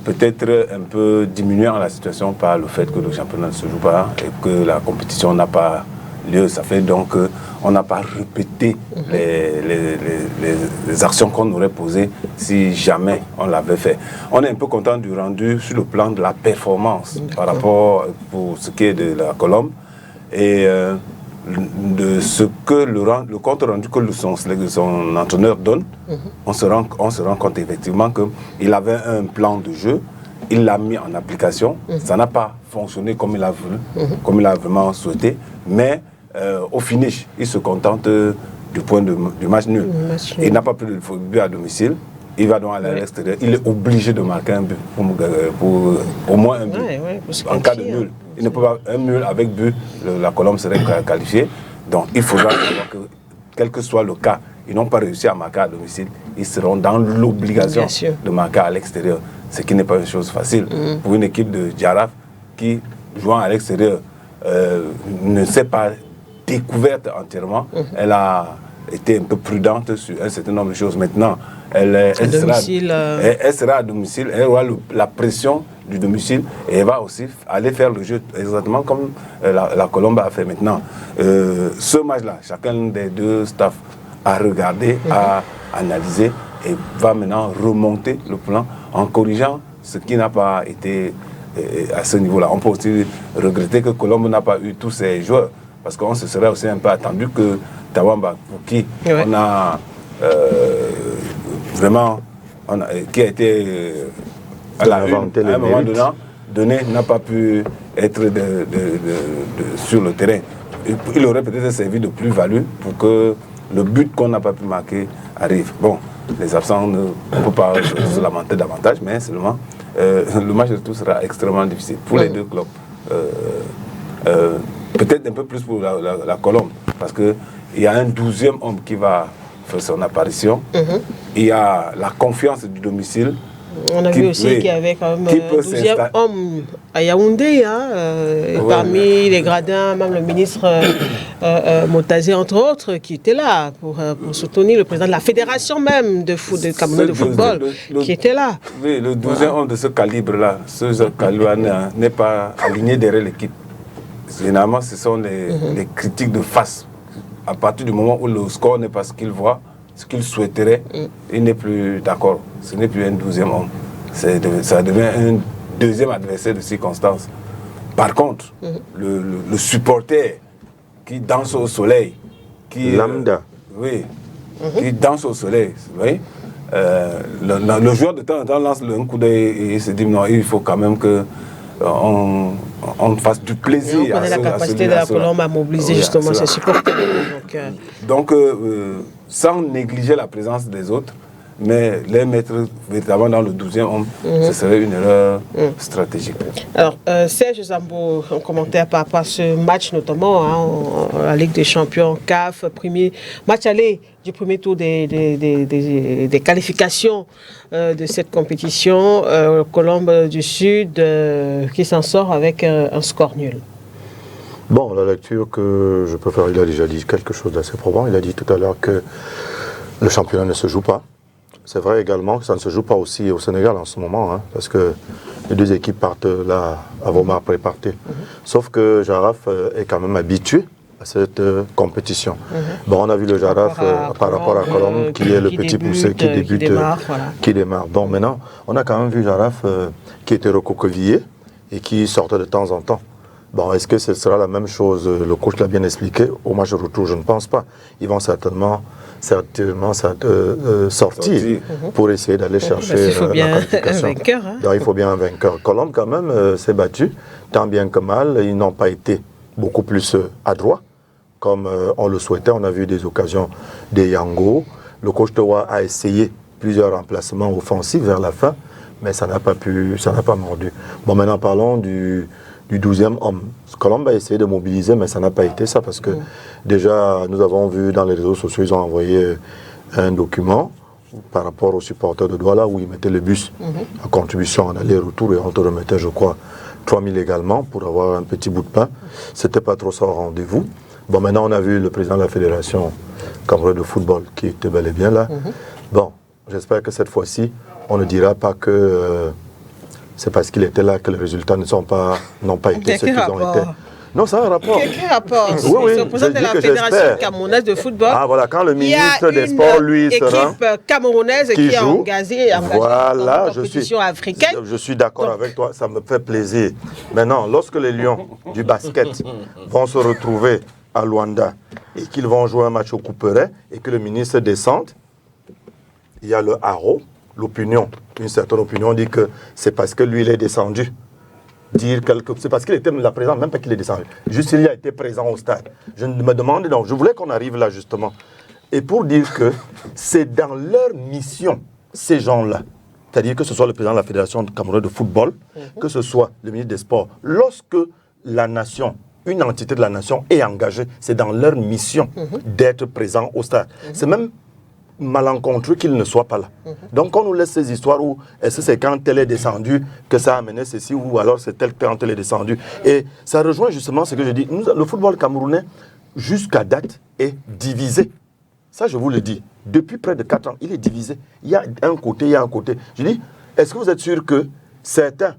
S3: Peut-être un peu diminuant la situation par le fait que le championnat ne se joue pas et que la compétition n'a pas lieu. Ça fait donc qu'on n'a pas répété les actions qu'on aurait posées si jamais on l'avait fait. On est un peu content du rendu sur le plan de la performance par rapport pour ce qui est de la Colombe et de ce que le compte rendu que son entraîneur donne, on se rend compte effectivement qu'il avait un plan de jeu, il l'a mis en application, ça n'a pas fonctionné comme il a voulu, comme il a vraiment souhaité, mais au finish, il se contente du point du match nul. Il n'a pas pris de but à domicile, il va donc aller à l'extérieur, il est obligé de marquer un but, pour au moins un but, en cas de nul. Il ne peut pas, un nul avec but, la Colombe serait qualifiée. Donc il faudra savoir que, quel que soit le cas, ils n'ont pas réussi à marquer à domicile. Ils seront dans l'obligation de marquer à l'extérieur. Ce qui n'est pas une chose facile. Pour une équipe de Jaraf qui, jouant à l'extérieur, ne s'est pas découverte entièrement. Elle a été un peu prudente sur un certain nombre de choses. Maintenant, elle sera à domicile, elle aura la pression du domicile et elle va aussi aller faire le jeu exactement comme la Colombe a fait maintenant. Ce match-là, chacun des deux staffs a regardé, a analysé et va maintenant remonter le plan en corrigeant ce qui n'a pas été à ce niveau-là. On peut aussi regretter que Colombe n'a pas eu tous ses joueurs, parce qu'on se serait aussi un peu attendu que Tawamba, pour qui on a vraiment, qui a été à la une, à un moment donné, n'a pas pu être sur le terrain. Il aurait peut-être servi de plus-value pour que le but qu'on n'a pas pu marquer arrive. Bon, les absents, on ne peut pas se lamenter davantage, mais seulement le match de tout sera extrêmement difficile pour les deux clubs. Peut-être un peu plus pour la Colombe, parce qu'il y a un 12e homme qui va faire son apparition. Il y a la confiance du domicile.
S1: On a vu aussi qu'il y avait quand même 12e homme à Yaoundé, parmi les gradins, même le ministre Motazé, entre autres, qui était là pour soutenir le président de la fédération même de Cameroun de football, qui était là.
S3: Oui, le 12e homme de ce calibre-là, ce calibre n'est pas aligné derrière l'équipe. Généralement, ce sont les critiques de face. À partir du moment où le score n'est pas ce qu'il voit, ce qu'il souhaiterait, il n'est plus d'accord. Ce n'est plus un 12e homme. Ça devient un deuxième adversaire de circonstance. Par contre, le supporter qui danse au soleil,
S5: lambda.
S3: Qui danse au soleil, oui, le joueur de temps en temps lance un coup d'œil et il se dit non, il faut quand même que on fasse du plaisir.
S1: Et on connaît la capacité de la Colombe à mobiliser justement ses supporters.
S3: Donc sans négliger la présence des autres, mais les mettre véritablement dans le 12e homme, ce serait une erreur stratégique.
S1: Alors, Serge Zambo, un commentaire par rapport à ce match, notamment la Ligue des Champions, CAF, premier match aller du premier tour des qualifications de cette compétition, Colombe du Sud qui s'en sort avec un score nul.
S5: Bon, la lecture que je peux faire, il a déjà dit quelque chose d'assez probant. Il a dit tout à l'heure que le championnat ne se joue pas. C'est vrai également que ça ne se joue pas aussi au Sénégal en ce moment, parce que les deux équipes partent là à Vomar préparées. Sauf que Jaraf est quand même habitué à cette compétition. Bon, on a vu le Jaraf par rapport à Colombe, qui est le petit poussé qui débute, qui démarre. Bon, maintenant, on a quand même vu Jaraf qui était recoquevillé et qui sortait de temps en temps. Bon, est-ce que ce sera la même chose? Le coach l'a bien expliqué. Au match de retour, je ne pense pas. Ils vont certainement sortir pour essayer d'aller chercher la qualification. Donc, il faut bien un vainqueur. Colombe, quand même, s'est battu, tant bien que mal. Ils n'ont pas été beaucoup plus adroits, comme on le souhaitait. On a vu des occasions des Yango. Le coach Towa a essayé plusieurs remplacements offensifs vers la fin, mais ça n'a pas mordu. Bon, maintenant, parlons du 12e homme. Colombe a essayé de mobiliser, mais ça n'a pas été ça, parce que déjà, nous avons vu dans les réseaux sociaux, ils ont envoyé un document par rapport aux supporters de Douala où ils mettaient le bus en contribution en aller-retour et on te remettait, je crois, 3 000 également pour avoir un petit bout de pain. C'était pas trop ça au rendez-vous. Bon, maintenant, on a vu le président de la fédération camerounaise de football qui était bel et bien là. Bon, j'espère que cette fois-ci, on ne dira pas que c'est parce qu'il était là que les résultats n'ont pas été ce qu'ils ont été. Non, ça a un rapport.
S1: Quel rapport?
S5: Oui,
S1: c'est le président de la Fédération camerounaise de football.
S5: Ah voilà, quand le ministre des Sports, lui, sera...
S1: équipe camerounaise qui est engagée
S5: voilà,
S1: dans la compétition africaine.
S5: Je suis d'accord avec toi, ça me fait plaisir. Maintenant, lorsque les Lions du basket vont se retrouver à Luanda et qu'ils vont jouer un match au couperet et que le ministre descende, il y a le haro, l'opinion, une certaine opinion dit que c'est parce que lui, il est descendu. C'est parce qu'il était là présent, même pas qu'il est descendu. Juste il a été présent au stade. Je me demandais, donc je voulais qu'on arrive là justement. Et pour dire que c'est dans leur mission, ces gens-là, c'est-à-dire que ce soit le président de la Fédération camerounaise de football, que ce soit le ministre des Sports, lorsque la nation, une entité de la nation est engagée, c'est dans leur mission d'être présent au stade. C'est même malencontreux qu'il ne soit pas là. Donc on nous laisse ces histoires où est-ce que c'est quand tel est descendu que ça a amené ceci ou alors c'est tel quand tel est descendu. Et ça rejoint justement ce que je dis. Le football camerounais, jusqu'à date, est divisé. Ça, je vous le dis. Depuis près de 4 ans, il est divisé. Il y a un côté, il y a un côté. Je dis, est-ce que vous êtes sûr que certains,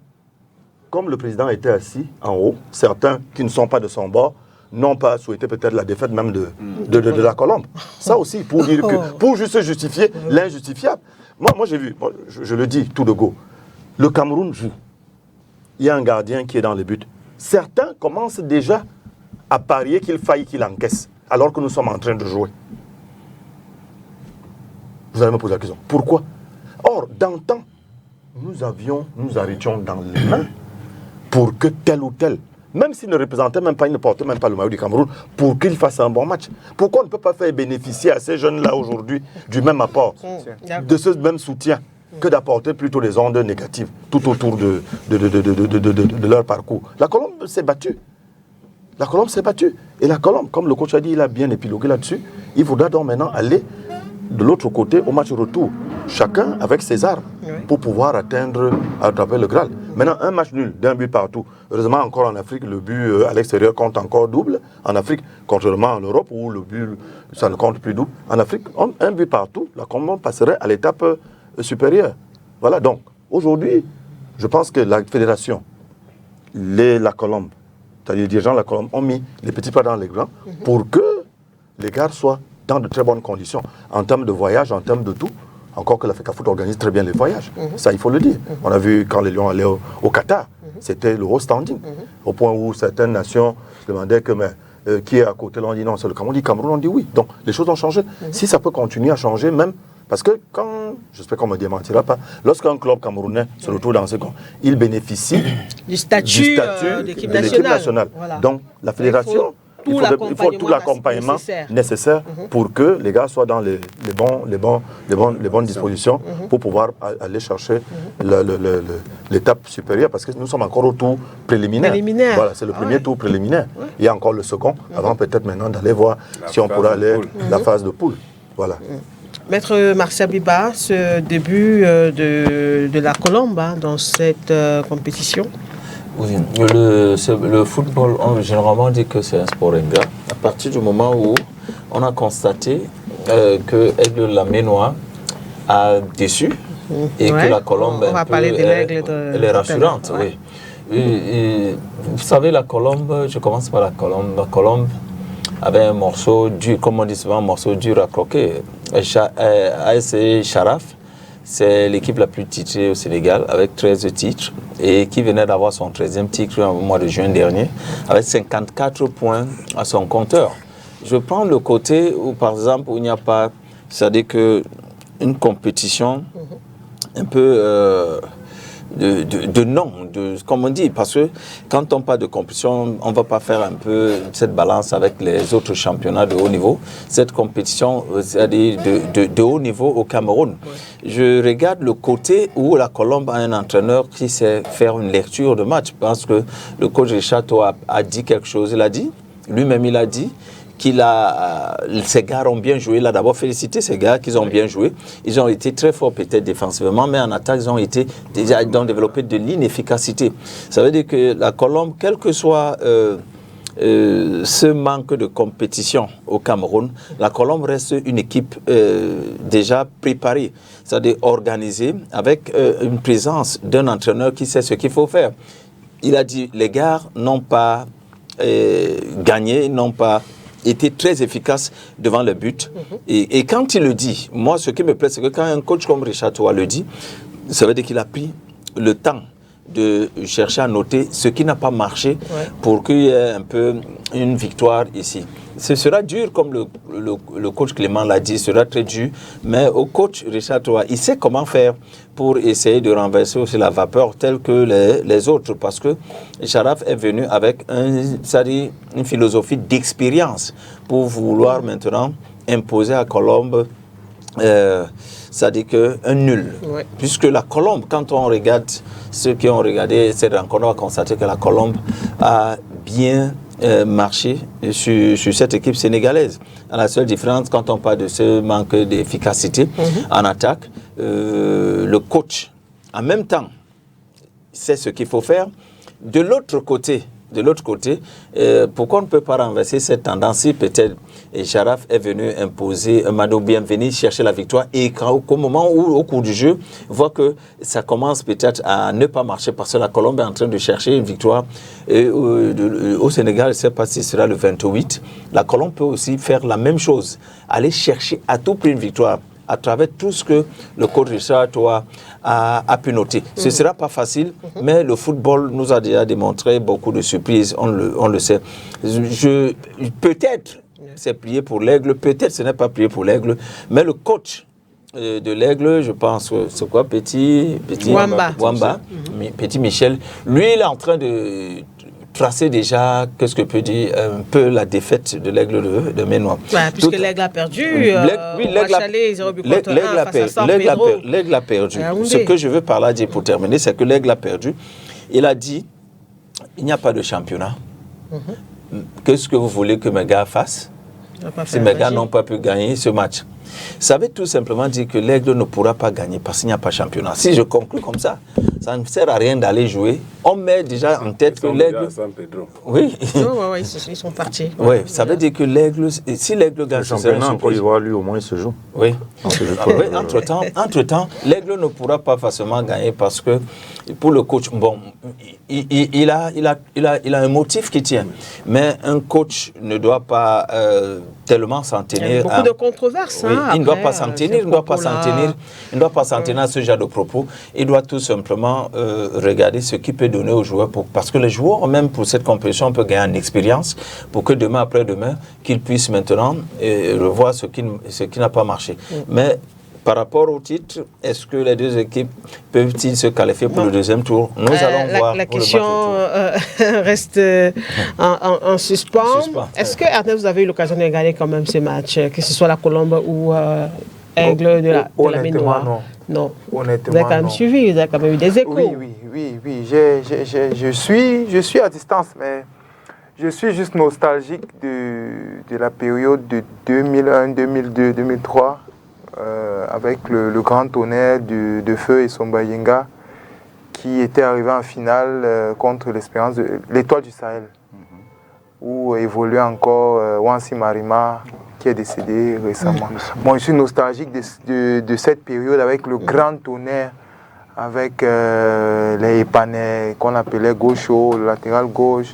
S5: comme le président était assis en haut, certains qui ne sont pas de son bord, n'ont pas souhaité peut-être la défaite même de la Colombe. Ça aussi, pour dire que, pour juste justifier l'injustifiable. Moi j'ai vu, je le dis tout de go, le Cameroun joue. Il y a un gardien qui est dans les buts. Certains commencent déjà à parier qu'il faille qu'il encaisse, alors que nous sommes en train de jouer. Vous allez me poser la question. Pourquoi? Or, dans le temps, nous arrêtions dans les mains pour que tel ou tel, même s'il ne représentait même pas, il ne portait même pas le maillot du Cameroun, pour qu'il fasse un bon match. Pourquoi on ne peut pas faire bénéficier à ces jeunes-là aujourd'hui du même apport, de ce même soutien, que d'apporter plutôt des ondes négatives tout autour de leur parcours? La Colombe s'est battue. La Colombe s'est battue. Et la Colombe, comme le coach a dit, il a bien épilogué là-dessus, il faudra donc maintenant aller de l'autre côté au match retour. Chacun avec ses armes pour pouvoir attraper le Graal. Maintenant, un match nul, d'un but partout. Heureusement, encore en Afrique, le but à l'extérieur compte encore double. En Afrique, contrairement en Europe où le but, ça ne compte plus double. En Afrique, un but partout, la Colombe passerait à l'étape supérieure. Voilà, donc, aujourd'hui, je pense que la fédération, la Colombe, c'est-à-dire les dirigeants de la Colombe, ont mis les petits pas dans les grands pour que les gars soient dans de très bonnes conditions, en termes de voyage, en termes de tout. Encore que la FECAFOOT organise très bien les voyages. Ça, il faut le dire. On a vu quand les Lions allaient au Qatar, c'était le haut standing. Au point où certaines nations se demandaient qui est à côté, là on dit non, c'est le Cameroun. On dit Cameroun, on dit oui. Donc, les choses ont changé. Si ça peut continuer à changer, même, parce que j'espère qu'on ne me démentira pas, lorsqu'un club camerounais se retrouve dans ce camp, il bénéficie
S1: du statut d'équipe nationale. Voilà.
S5: Donc, la fédération... Il faut tout l'accompagnement nécessaire pour que les gars soient dans les bonnes dispositions pour pouvoir aller chercher l'étape supérieure, parce que nous sommes encore au tour préliminaire. Voilà, c'est le premier tour préliminaire. Il y a encore le second, avant peut-être maintenant d'aller voir si on pourra aller la phase de poule. Voilà.
S1: Maître Marcia Biba, ce début de la Colombe dans cette compétition.
S4: Oui, le football, on généralement dit que c'est un sport ingrat. À partir du moment où on a constaté que Aigle la Ménois a déçu et que la Colombe elle est rassurante. Oui. Vous savez, la Colombe, je commence par la Colombe. La Colombe avait un morceau dur, comme on dit souvent, un morceau dur à croquer. ASC Sharaf, c'est l'équipe la plus titrée au Sénégal, avec 13 titres, et qui venait d'avoir son 13e titre au mois de juin dernier, avec 54 points à son compteur. Je prends le côté où, par exemple, où il n'y a pas, c'est-à-dire qu'une compétition un peu comme on dit, parce que quand on parle de compétition, on ne va pas faire un peu cette balance avec les autres championnats de haut niveau. Cette compétition, c'est-à-dire de haut niveau au Cameroun. Je regarde le côté où la Colombe a un entraîneur qui sait faire une lecture de match. Je pense que le coach Richard a dit quelque chose. Il a dit, lui-même il a dit, ces gars ont bien joué. Il a d'abord félicité ces gars qu'ils ont bien joué. Ils ont été très forts peut-être défensivement, mais en attaque, ils ont développé de l'inefficacité. Ça veut dire que la Colombe, quel que soit ce manque de compétition au Cameroun, la Colombe reste une équipe déjà préparée, c'est-à-dire organisée, avec une présence d'un entraîneur qui sait ce qu'il faut faire. Il a dit, les gars n'ont pas gagné, n'ont pas été très efficace devant le but. Et quand il le dit, moi, ce qui me plaît, c'est que quand un coach comme Richard Toa le dit, ça veut dire qu'il a pris le temps de chercher à noter ce qui n'a pas marché pour qu'il y ait un peu une victoire ici. Ce sera dur, comme le coach Clément l'a dit, ce sera très dur, mais au coach Richard Toa, il sait comment faire pour essayer de renverser aussi la vapeur telle que les autres, parce que Sharaf est venu avec une philosophie d'expérience pour vouloir maintenant imposer à Colombe c'est-à-dire qu'un nul. Puisque la Colombe, quand on regarde ceux qui ont regardé cette rencontre, on va constater que la Colombe a bien marché sur cette équipe sénégalaise. À la seule différence, quand on parle de ce manque d'efficacité en attaque, le coach, en même temps, sait ce qu'il faut faire. De l'autre côté, pourquoi on ne peut pas renverser cette tendance si peut-être Et Jaraf est venu imposer un Mado Bienvenu, chercher la victoire. Et au moment où, au cours du jeu, on voit que ça commence peut-être à ne pas marcher parce que la Colombe est en train de chercher une victoire. Et, au Sénégal, je ne sais pas si ce sera le 28. La Colombe peut aussi faire la même chose, aller chercher à tout prix une victoire à travers tout ce que le coach Richard a pu noter. Ce ne sera pas facile, mais le football nous a déjà démontré beaucoup de surprises, on le sait. Peut-être c'est plié pour l'Aigle, peut-être ce n'est pas plié pour l'Aigle, mais le coach de l'Aigle, je pense, c'est quoi, Petit Wamba, Petit Michel, lui, il est en train de tracer déjà, qu'est-ce que peut dire, un peu la défaite de l'Aigle de Ménois.
S1: Ouais, puisque l'Aigle a perdu,
S4: l'Aigle a perdu. Ce que je veux par là dire pour terminer, c'est que l'Aigle a perdu. Il a dit, il n'y a pas de championnat. Qu'est-ce que vous voulez que mes gars fassent si mes gars n'ont pas pu gagner ce match? Ça veut tout simplement dire que l'Aigle ne pourra pas gagner parce qu'il n'y a pas de championnat. Si je conclue comme ça ne sert à rien d'aller jouer. On met déjà en tête que l'Aigle... Oui.
S1: Ils sont partis.
S4: Oui, ça veut dire que l'Aigle, si l'Aigle gagne...
S5: Le championnat en Côte d'Ivoire, lui, au moins, il se joue.
S4: Oui. Entre-temps, l'Aigle ne pourra pas facilement gagner parce que pour le coach, bon, il a un motif qui tient. Mais un coach ne doit pas tellement s'en tenir.
S1: Il y a beaucoup de controverses.
S4: Il ne doit pas s'en tenir. Il ne doit pas s'en tenir à ce genre de propos. Il doit tout simplement regarder ce qu'il peut donner aux joueurs. Parce que les joueurs, même pour cette compétition, peuvent gagner en expérience pour que demain après-demain, qu'ils puissent maintenant revoir ce qui n'a pas marché. Mais par rapport au titre, est-ce que les deux équipes peuvent-ils se qualifier pour le deuxième tour? Nous allons voir.
S1: La question reste en suspens. Est-ce que, Ernest, vous avez eu l'occasion de regarder quand même ce match, que ce soit la Colombe ou Aigle de la Ménois? Non.
S2: Honnêtement,
S1: vous avez quand même suivi, vous avez quand même eu des échos.
S2: Oui. Je suis à distance, mais je suis juste nostalgique de la période de 2001, 2002, 2003. Avec le grand tonnerre de Feu et Sombayenga qui était arrivé en finale contre l'Étoile du Sahel, où évoluait encore Wansi Marima qui est décédé récemment. Moi, je suis nostalgique de cette période avec le grand tonnerre, avec les Épanais qu'on appelait gaucho, le latéral gauche,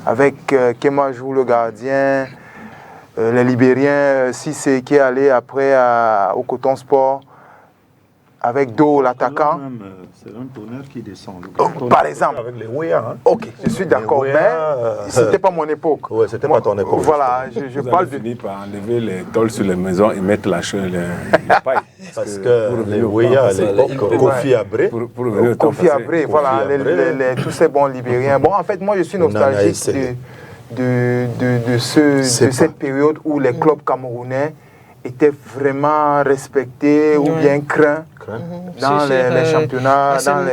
S2: avec Kemajou le gardien, les Libériens, Cissé qui est allé après au Coton Sport, avec Do l'attaquant.
S5: C'est un tonnerre qui descend.
S2: Par exemple.
S5: Avec les Ouya.
S2: Ok, je suis d'accord, mais c'était pas mon époque.
S5: Oui, c'était pas ton époque.
S2: Voilà, je parle de...
S3: Fini par enlever les tôles sur les maisons et mettre la paille.
S5: Parce que les Ouya, à l'époque, Kofi Abré.
S2: Kofi Abré, voilà, tous ces bons Libériens. Bon, en fait, moi, je suis nostalgique de cette période où les clubs camerounais étaient vraiment respectés ou bien craints dans les championnats, dans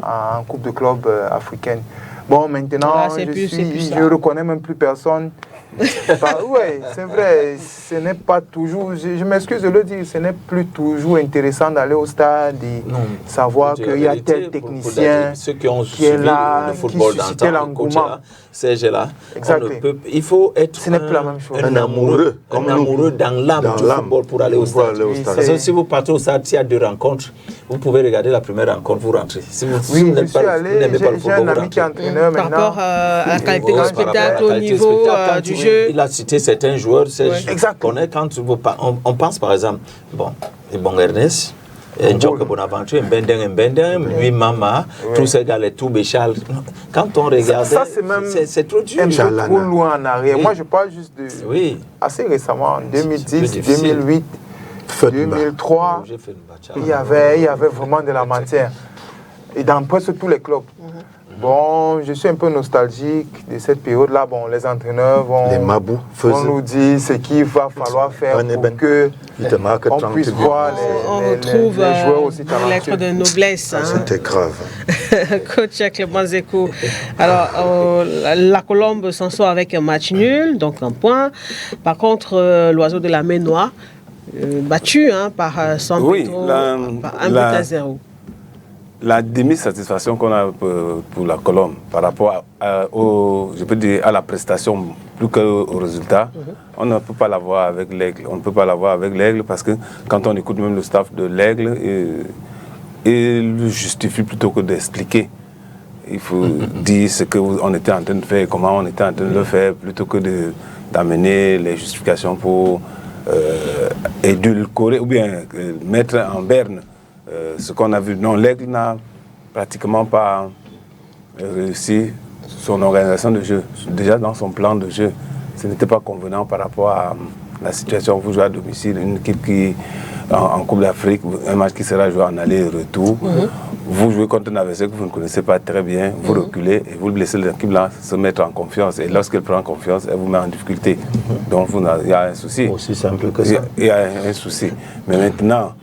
S2: en Coupe de clubs africaine. Bon, maintenant, je ne reconnais même plus personne. Oui, c'est vrai, ce n'est pas toujours, je m'excuse de le dire, ce n'est plus toujours intéressant d'aller au stade et savoir qu'il y a tel technicien qui est là, qui suscite l'engouement.
S4: Là, il faut être
S2: ce n'est plus la même chose.
S4: Un amoureux dans l'âme du football pour aller au stade. Parce que si vous partez au stade, s'il y a deux rencontres, vous pouvez regarder la première rencontre, vous rentrez. Si vous
S2: je suis allé, j'ai un ami qui est entraîneur maintenant.
S1: Par rapport à la qualité du spectacle, au niveau du jeu.
S4: Il a cité certains joueurs. Quand on pense par exemple, Ernest, Njoka Bonaventure, Mbendeng, lui Mama, tous ces gars, les Toubéchal. Quand on regarde, c'est trop dur.
S2: Trop loin en arrière. Moi, je parle juste de assez récemment, 2010, 2008, 2003. Il y avait vraiment de la matière. Et dans presque tous les clubs. Bon, je suis un peu nostalgique de cette période-là. Bon, les entraîneurs vont nous dire ce qu'il va falloir faire pour que on puisse voir les joueurs aussi talentueux.
S1: Lettre de noblesse.
S5: C'était grave.
S1: Coach Clément Zeko. Alors, la Colombe s'en sort avec un match nul, donc un point. Par contre, l'Oiseau de la Ménois, battu par San Pedro, par 1 but à 0.
S3: la demi-satisfaction qu'on a pour la Colombe par rapport à la prestation plus qu'au résultat, on ne peut pas l'avoir avec l'Aigle. On ne peut pas l'avoir avec l'Aigle parce que quand on écoute même le staff de l'Aigle, il le justifie plutôt que d'expliquer. Il faut dire ce qu'on était en train de faire, comment on était en train de le faire, plutôt que d'amener les justifications pour édulcorer ou bien mettre en berne ce qu'on a vu. Non, l'Aigle n'a pratiquement pas réussi son organisation de jeu. Déjà dans son plan de jeu, ce n'était pas convenant par rapport à la situation. Vous jouez à domicile, une équipe qui, en Coupe d'Afrique, un match qui sera joué en aller-retour. Vous jouez contre un adversaire que vous ne connaissez pas très bien, vous reculez et vous laissez l'équipe-là se mettre en confiance. Et lorsqu'elle prend confiance, elle vous met en difficulté. Donc il y a un souci.
S5: Aussi simple que ça.
S3: Il y a un souci. Mais maintenant,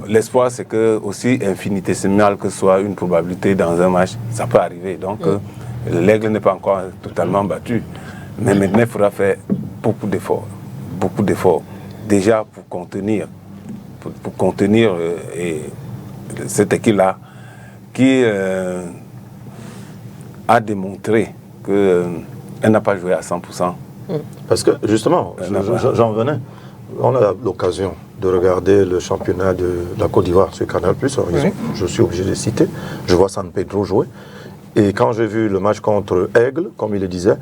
S3: l'espoir, c'est que aussi infinitésimal que soit une probabilité dans un match, ça peut arriver. Donc l'Aigle n'est pas encore totalement battu. Mais maintenant, il faudra faire beaucoup d'efforts. Beaucoup d'efforts. Déjà pour contenir cette équipe-là qui a démontré qu'elle n'a pas joué à 100%.
S5: Parce que justement, j'en venais. On a l'occasion de regarder le championnat de la Côte d'Ivoire sur Canal+. Je suis obligé de citer. Je vois San Pedro jouer. Et quand j'ai vu le match contre Aigle, comme il le disait,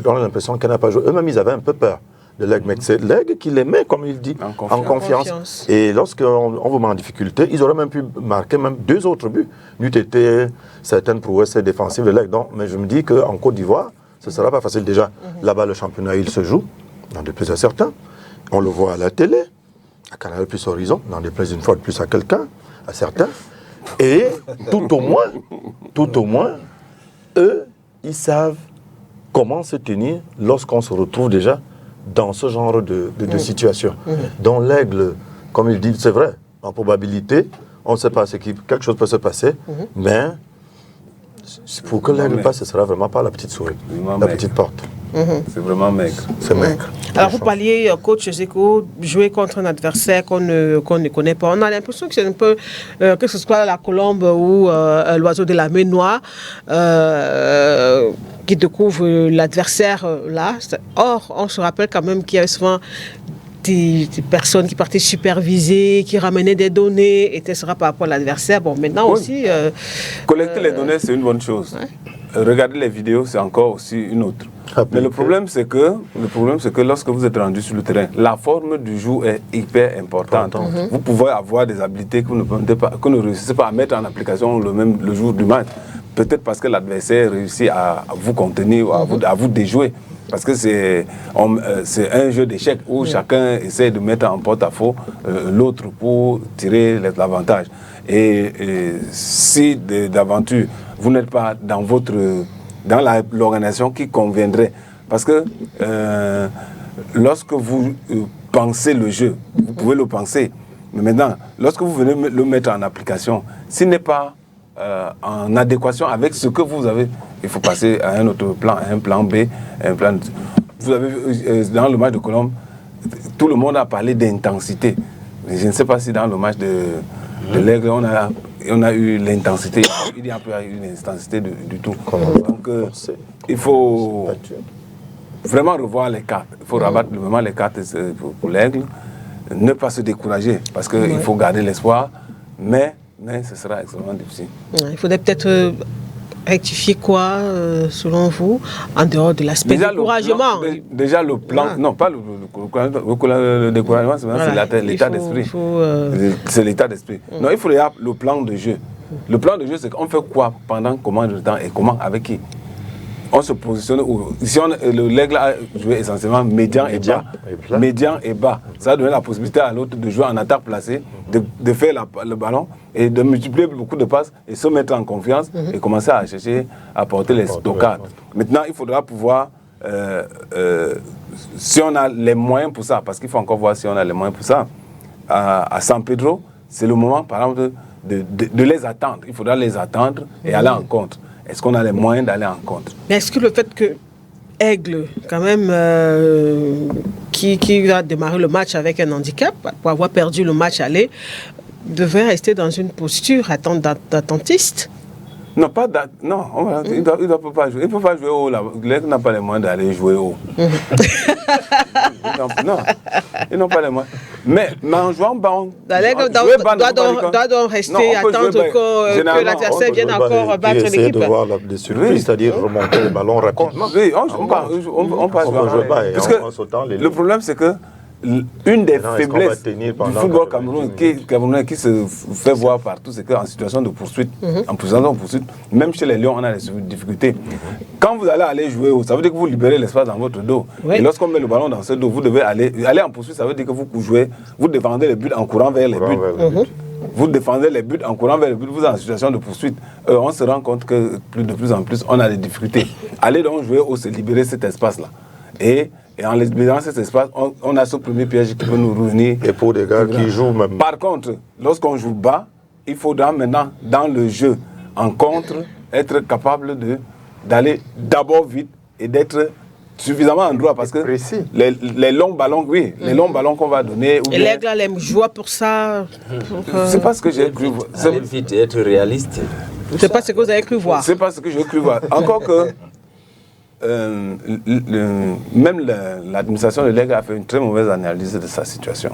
S5: on a l'impression qu'elle n'a pas joué. Eux-mêmes, ils avaient un peu peur de l'Aigle. Mais c'est l'Aigle qui les met, comme il dit, en confiance. Et lorsqu'on vous met en difficulté, ils auraient même pu marquer même 2 autres buts. N'eût été certaines prouesses défensives de l'Aigle. Mais je me dis qu'en Côte d'Ivoire, ce ne sera pas facile. Déjà, là-bas, le championnat, il se joue, dans de plus à certains. On le voit à la télé, à Canal Plus Horizon, dans des places une fois de plus à quelqu'un, à certains. Et tout au moins, eux, ils savent comment se tenir lorsqu'on se retrouve déjà dans ce genre de situation. Dans l'Aigle, comme il dit, c'est vrai, en probabilité, on ne sait pas quelque chose peut se passer, mais pour que l'Aigle passe, ce ne sera vraiment pas la petite souris, la petite porte.
S3: C'est vraiment maigre.
S5: C'est maigre.
S1: Alors vous parliez, coach Zeko, jouer contre un adversaire qu'on ne connaît pas. On a l'impression que c'est un peu, que ce soit la colombe ou l'oiseau de la mer noire, qui découvre l'adversaire là. Or, on se rappelle quand même qu'il y avait souvent des personnes qui partaient superviser, qui ramenaient des données, etc. par rapport à l'adversaire. Bon, maintenant aussi...
S3: collecter les données, c'est une bonne chose. Regarder les vidéos, c'est encore aussi une autre. Mais le problème, c'est que lorsque vous êtes rendu sur le terrain, la forme du jour est hyper importante. Vous pouvez avoir des habiletés que vous ne réussissez pas à mettre en application le jour du match. Peut-être parce que l'adversaire réussit à vous contenir, à vous déjouer. Parce que c'est un jeu d'échecs où chacun essaie de mettre en porte-à-faux l'autre pour tirer l'avantage. Et si d'aventure, vous n'êtes pas dans l'organisation qui conviendrait. Parce que lorsque vous pensez le jeu, vous pouvez le penser. Mais maintenant, lorsque vous venez le mettre en application, s'il n'est pas en adéquation avec ce que vous avez, il faut passer à un autre plan, un plan B, un plan... Vous avez vu, dans le match de Colombe, tout le monde a parlé d'intensité. Mais je ne sais pas si dans le match de l'Aigle, on a eu l'intensité. Il n'y a pas eu l'intensité du tout. Donc, il faut vraiment revoir les cartes. Il faut rabattre vraiment les cartes pour l'Aigle. Ne pas se décourager, parce qu'il faut garder l'espoir. Mais ce sera extrêmement difficile.
S1: Il faudrait peut-être rectifier quoi, selon vous, en dehors de l'aspect découragement?
S3: Déjà le plan, non pas le découragement, c'est l'état d'esprit. C'est l'état d'esprit. Non, il faut le plan de jeu. Le plan de jeu, c'est qu'on fait quoi, pendant combien de temps et comment, avec qui? On se positionne où? Si l'Aigle a joué essentiellement médian et bas. Médian et bas. Ça donne la possibilité à l'autre de jouer en attaque placée, de faire le ballon et de multiplier beaucoup de passes et se mettre en confiance et commencer à chercher à porter les stockades. Maintenant, il faudra pouvoir, si on a les moyens pour ça, parce qu'il faut encore voir si on a les moyens pour ça, à San Pedro, c'est le moment, par exemple, de les attendre. Il faudra les attendre et aller en contre. Est-ce qu'on a les moyens d'aller en contre?
S1: Mais est-ce que le fait que Aigle, quand même, qui va démarrer le match avec un handicap, pour avoir perdu le match aller, devrait rester dans une posture d'attentiste.
S3: Non, pas non, il ne peut pas jouer. Il ne peut pas jouer haut. L'Aigle n'a pas les moyens d'aller jouer haut. Non, ils n'ont pas les moyens. Mais en jouant bas,
S1: l'Aigle doit donc rester, attendre que l'adversaire vienne encore battre l'équipe.
S5: Essayer de voir des surprises, c'est-à-dire remonter le ballon rapidement.
S3: Oui, on passe bas. Parce que le problème, c'est que une des faiblesses du football camerounais qui se fait voir partout, c'est qu'en situation de poursuite, même chez les Lions, on a des difficultés. Quand vous allez jouer haut, ça veut dire que vous libérez l'espace dans votre dos. Oui. Et lorsqu'on met le ballon dans ce dos, vous devez aller en poursuite, ça veut dire que vous jouez, vous défendez les buts en courant vers les buts. Vous défendez les buts en courant vers les buts, vous êtes en situation de poursuite. On se rend compte que de plus en plus, on a des difficultés. Allez donc jouer haut, c'est libérer cet espace-là. Et en libérant cet espace, on a ce premier piège qui peut nous revenir.
S5: Et pour des gars qui jouent même.
S3: Par contre, lorsqu'on joue bas, il faudra maintenant, dans le jeu, en contre, être capable d'aller d'abord vite et d'être suffisamment en droit. Parce que les longs ballons, les longs ballons qu'on va donner.
S1: Et l'Aigle a les joueurs pour ça.
S3: C'est pas ce que j'ai cru voir.
S4: Aller vite et être réaliste.
S1: C'est pas ce que vous avez cru voir.
S3: C'est pas ce que j'ai cru voir. Encore que. Même l'administration de l'Aigle a fait une très mauvaise analyse de sa situation.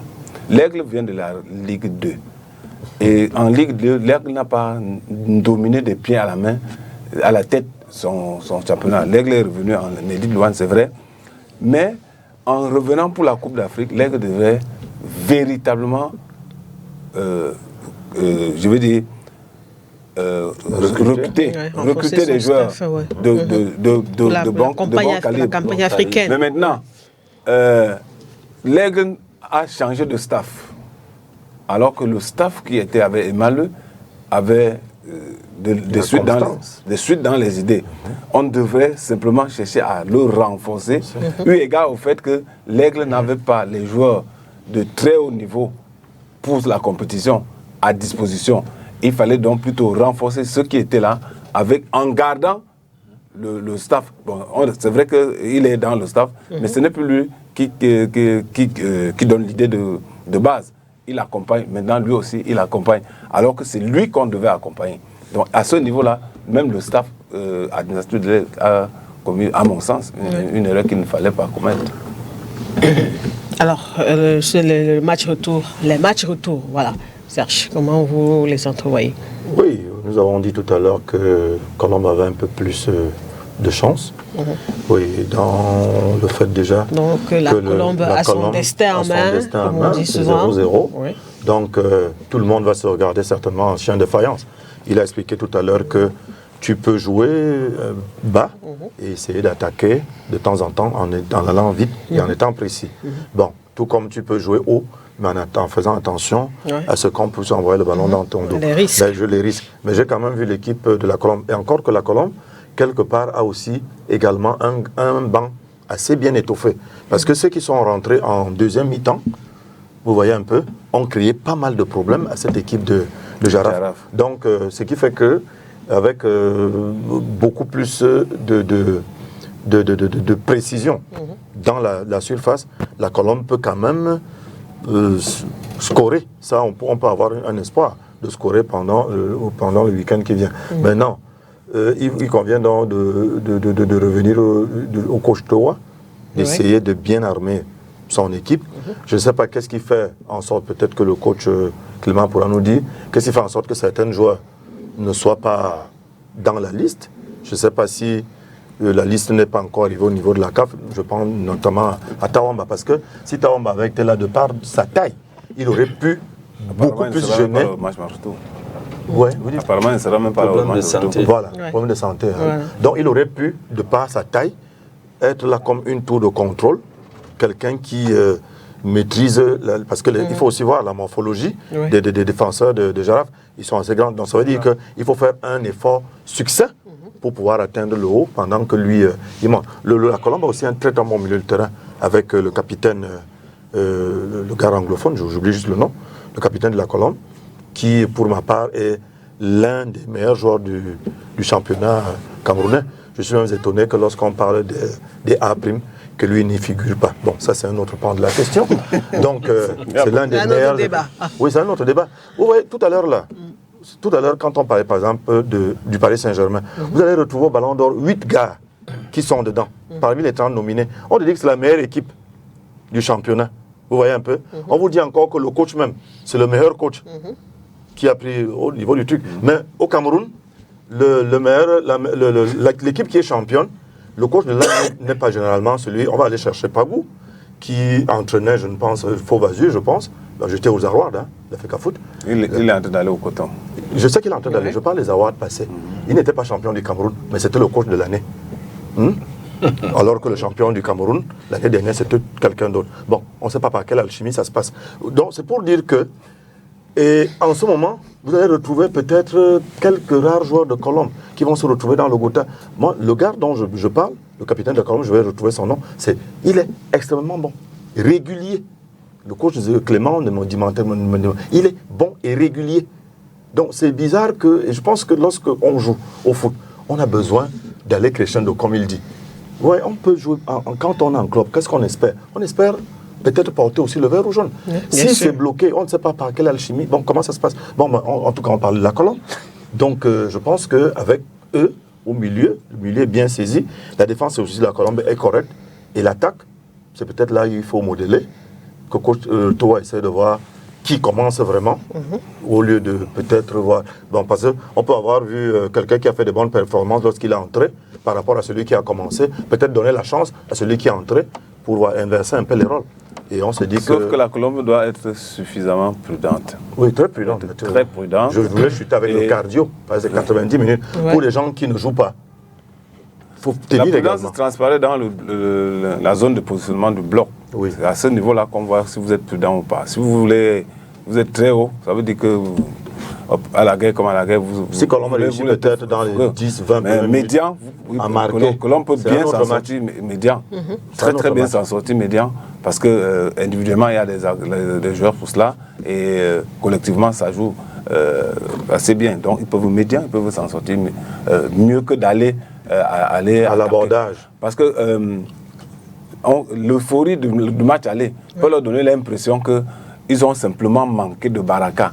S3: L'Aigle vient de la Ligue 2. Et en Ligue 2, l'Aigle n'a pas dominé des pieds à la main, à la tête, son championnat. L'Aigle est revenu en Édith Douane, c'est vrai. Mais en revenant pour la Coupe d'Afrique, l'Aigle devait véritablement, je veux dire, recruter des joueurs de bon calibre.
S1: La campagne africaine.
S3: Mais maintenant, l'Aigle a changé de staff. Alors que le staff qui était avec Emaleu avait des suites dans les idées. On devrait simplement chercher à le renforcer, eu égard au fait que l'Aigle n'avait pas les joueurs de très haut niveau pour la compétition à disposition. Il fallait donc plutôt renforcer ceux qui étaient là en gardant le staff. Bon, c'est vrai qu'il est dans le staff, mais ce n'est plus lui qui donne l'idée de base. Il accompagne, maintenant lui aussi il accompagne, alors que c'est lui qu'on devait accompagner. Donc à ce niveau-là, même le staff administratif a commis, à mon sens, une erreur qu'il ne fallait pas commettre.
S1: Alors, c'est les matchs retour, voilà. Serge, comment vous les entrevoyez?
S5: Oui, nous avons dit tout à l'heure que Colombe avait un peu plus de chance. Oui, dans le fait déjà
S1: donc la Colombe a son destin en main, comme on dit souvent.
S5: 0-0. Oui. Donc tout le monde va se regarder certainement en chien de faïence. Il a expliqué tout à l'heure que tu peux jouer bas et essayer d'attaquer de temps en temps en allant vite et en étant précis. Bon, tout comme tu peux jouer haut, mais en faisant attention à ce qu'on peut envoyer le ballon dans ton dos.
S1: Les risques.
S5: Les risques. Mais j'ai quand même vu l'équipe de la Colombe. Et encore que la Colombe, quelque part, a aussi également un banc assez bien étoffé. Parce que ceux qui sont rentrés en deuxième mi-temps, vous voyez un peu, ont créé pas mal de problèmes à cette équipe de Jaraf. Donc, ce qui fait que, avec beaucoup plus de précision dans la surface, la Colombe peut quand même scorer. Ça, on peut avoir un espoir de scorer pendant le week-end qui vient. Maintenant, il convient donc de revenir au coach Toa, d'essayer de bien armer son équipe. Je ne sais pas qu'est-ce qui fait en sorte, peut-être que le coach Clément pourra nous dire, qu'est-ce qui fait en sorte que certains joueurs ne soient pas dans la liste. Je ne sais pas si la liste n'est pas encore arrivée au niveau de la CAF. Je pense notamment à Tawamba, parce que si Tawamba avait été là de par sa taille, il aurait pu beaucoup plus gêner. Ouais,
S3: apparemment, il ne sera même pas
S4: problème de santé.
S5: Voilà, problème de santé. Hein. Donc, il aurait pu, de par sa taille, être là comme une tour de contrôle, quelqu'un qui maîtrise, parce qu'il faut aussi voir la morphologie des défenseurs de Jaraf. Ils sont assez grands, donc ça veut dire qu'il faut faire un effort succès pour pouvoir atteindre le haut pendant que lui, il monte. La Colombe a aussi un très bon milieu de terrain avec le capitaine, le gars anglophone, j'oublie juste le nom, le capitaine de la Colombe, qui, pour ma part, est l'un des meilleurs joueurs du championnat camerounais. Je suis même étonné que lorsqu'on parle des A', que lui n'y figure pas. Bon, ça c'est un autre pan de la question. Donc, c'est l'un des meilleurs...
S1: débat.
S5: Oui, c'est un autre débat. Vous voyez, tout à l'heure, quand on parlait par exemple du Paris Saint-Germain, vous allez retrouver au Ballon d'Or 8 gars qui sont dedans, parmi les 30 nominés. On dit que c'est la meilleure équipe du championnat. Vous voyez un peu. On vous dit encore que le coach même, c'est le meilleur coach qui a pris au niveau du truc. Mais au Cameroun, l'équipe qui est championne, le coach de l'année n'est pas généralement celui, on va aller chercher Pagou, qui entraînait, je ne pense, Faux-Vazu, je pense. J'étais aux awards, il a fait qu'à foot.
S3: Il est en train d'aller au coton.
S5: Je sais qu'il est en train d'aller, je parle des awards passés. Il n'était pas champion du Cameroun, mais c'était le coach de l'année. Alors que le champion du Cameroun, l'année dernière, c'était quelqu'un d'autre. Bon, on ne sait pas par quelle alchimie ça se passe. Donc, c'est pour dire que, et en ce moment, vous allez retrouver peut-être quelques rares joueurs de Colombe qui vont se retrouver dans le Gotha. Moi, le gars dont je parle, le capitaine de Colombe, je vais retrouver son nom, il est extrêmement bon, régulier. Le coach Clément me dit, il est bon et régulier. Donc c'est bizarre que, et je pense que lorsqu'on joue au foot, on a besoin d'aller crescendo, comme il dit. Ouais, on peut jouer, quand on est en club, qu'est-ce qu'on espère? On espère peut-être porter aussi le vert ou jaune. Si c'est bloqué, on ne sait pas par quelle alchimie. Bon, comment ça se passe? Bon, en tout cas, on parle de la Colombe. Donc, je pense qu'avec eux, au milieu, le milieu est bien saisi. La défense aussi de la Colombe est correcte. Et l'attaque, c'est peut-être là qu'il faut modeler. Que coach Toa essaie de voir qui commence vraiment, au lieu de peut-être voir... Bon, parce qu'on peut avoir vu quelqu'un qui a fait de bonnes performances lorsqu'il est entré, par rapport à celui qui a commencé, peut-être donner la chance à celui qui est entré pour inverser un peu les rôles. Et on se dit
S3: Sauf que la Colombe doit être suffisamment prudente.
S5: Oui, très prudente.
S3: Très prudente.
S5: Je voulais chuter avec le cardio, parce que 90 minutes, pour les gens qui ne jouent pas. Il faut tenir
S3: la prudence transparaît dans la zone de positionnement du bloc. Oui. C'est à ce niveau-là qu'on voit si vous êtes prudent ou pas. Si vous êtes très haut, ça veut dire que à la guerre comme à la guerre,
S5: si Colombe réussit peut-être dans les 10, 20 minutes
S3: médian, Colombe peut bien s'en sortir médian. Très bien s'en sortir médian, parce que individuellement il y a des joueurs pour cela, et collectivement ça joue assez bien. Donc ils peuvent médian, ils peuvent s'en sortir mieux que d'aller à l'abordage. Parce que l'euphorie du match aller peut leur donner l'impression qu'ils ont simplement manqué de baraka.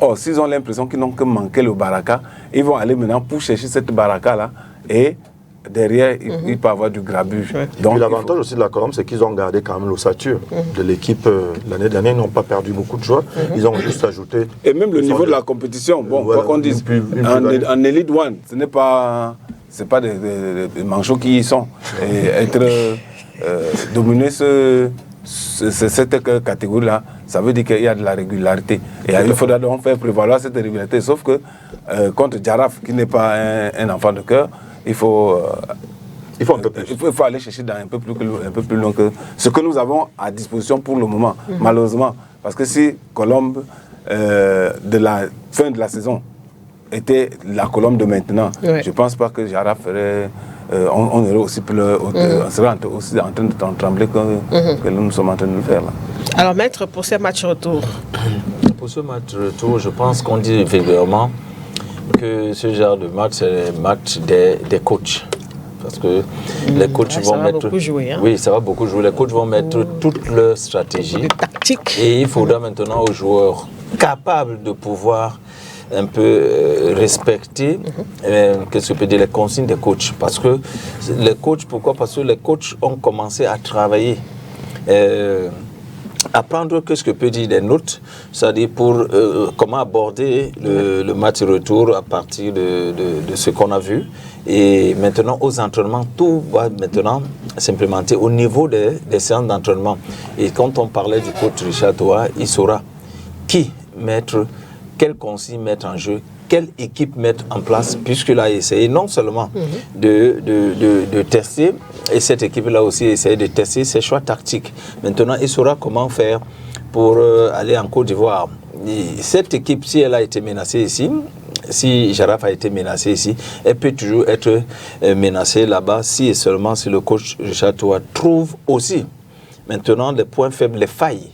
S3: Or, s'ils ont l'impression qu'ils n'ont que manqué le baraka, ils vont aller maintenant pour chercher cette baraka-là, et derrière, il peut y avoir du grabuge.
S5: Ouais. Donc, l'avantage aussi de la Colombe, c'est qu'ils ont gardé quand même l'ossature de l'équipe. L'année dernière, ils n'ont pas perdu beaucoup de joueurs. Ils ont juste ajouté...
S3: Et même le niveau de la compétition, bon, quoi qu'on dise, en Elite One, ce n'est pas... C'est pas des manchots qui y sont. Et dominer cette catégorie-là, ça veut dire qu'il y a de la régularité. Et il faudra donc faire prévaloir cette régularité. Sauf que contre Djaraf, qui n'est pas un enfant de cœur, il faut un peu plus. Il faut aller chercher un peu plus loin que ce que nous avons à disposition pour le moment, malheureusement. Parce que si Colombe, de la fin de la saison, était la Colombe de maintenant, je ne pense pas que Djaraf ferait... on serait aussi en train de trembler que nous sommes en train de le faire là.
S1: Alors maître, pour ce match retour?
S4: Pour ce match retour, je pense qu'on dit régulièrement que ce genre de match, c'est le match des coachs. Parce que les coachs vont mettre...
S1: Ça va beaucoup jouer. Hein?
S4: Oui, ça va beaucoup jouer. Les coachs vont mettre toute leur stratégie.
S1: Tactique.
S4: Et il faudra maintenant aux joueurs capables de pouvoir un peu respecter qu'est-ce que peut dire les consignes des coachs. Parce que les coachs, pourquoi? Parce que les coachs ont commencé à travailler, apprendre qu'est-ce que peut dire des notes, c'est-à-dire pour comment aborder le match retour à partir de ce qu'on a vu. Et maintenant, aux entraînements, tout va maintenant s'implémenter au niveau des séances d'entraînement. Et quand on parlait du coach Richard Toa, il saura qui mettre, quelle consigne mettre en jeu, quelle équipe mettre en place, puisqu'il a essayé non seulement de tester, et cette équipe-là aussi a essayé de tester ses choix tactiques. Maintenant, il saura comment faire pour aller en Côte d'Ivoire. Cette équipe, si elle a été menacée ici, si Djaraf a été menacé ici, elle peut toujours être menacée là-bas si et seulement si le coach Richard Toa trouve aussi maintenant les points faibles, les failles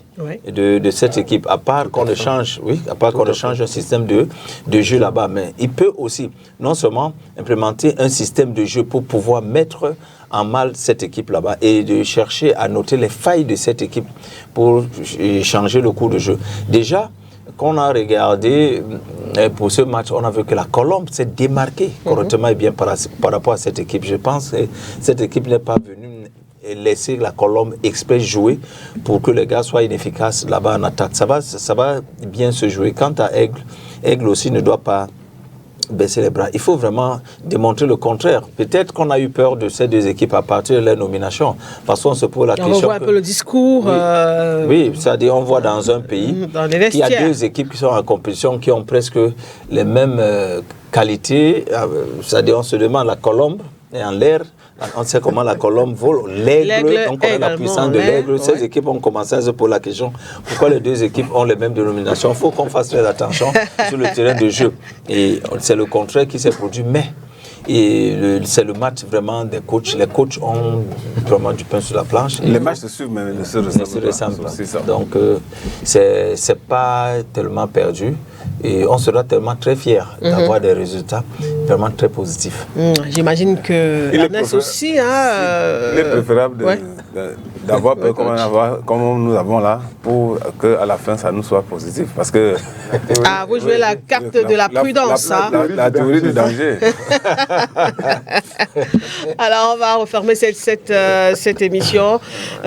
S4: de cette équipe, à part qu'on change un système de jeu là-bas, mais il peut aussi non seulement implémenter un système de jeu pour pouvoir mettre en mal cette équipe là-bas et de chercher à noter les failles de cette équipe pour changer le cours de jeu. Déjà, quand on a regardé pour ce match, on a vu que la Colombe s'est démarquée correctement et bien par rapport à cette équipe. Je pense que cette équipe n'est pas venue laisser la Colombe exprès jouer pour que les gars soient inefficaces là-bas en attaque. Ça va bien se jouer. Quant à Aigle aussi ne doit pas baisser les bras. Il faut vraiment démontrer le contraire. Peut-être qu'on a eu peur de ces deux équipes à partir de leur nomination. Parce qu'on se pose la question.
S1: On voit un peu le discours.
S4: Oui, c'est-à-dire on voit dans un pays qu'il y a deux équipes qui sont en compétition, qui ont presque les mêmes qualités. C'est-à-dire on se demande la Colombe et en l'air. On sait comment la Colombe vole. L'Aigle, on connaît la puissance de l'Aigle. Ces équipes ont commencé à se poser la question pourquoi les deux équipes ont les mêmes dénominations. Il faut qu'on fasse très attention sur le terrain de jeu. Et c'est le contraire qui s'est produit. Mais c'est le match vraiment des coachs. Les coachs ont vraiment du pain sur la planche.
S3: Les matchs se suivent, mais ne se ressemblent pas.
S4: Donc, c'est pas tellement perdu. Et on sera tellement très fiers d'avoir des résultats vraiment très positifs.
S1: J'imagine que Ernest aussi.
S3: Il est préférable d'avoir peur comme nous avons là, pour qu'à la fin ça nous soit positif. Parce que.
S1: Vous jouez la carte de la prudence.
S3: La théorie du danger.
S1: Alors, on va refermer cette émission.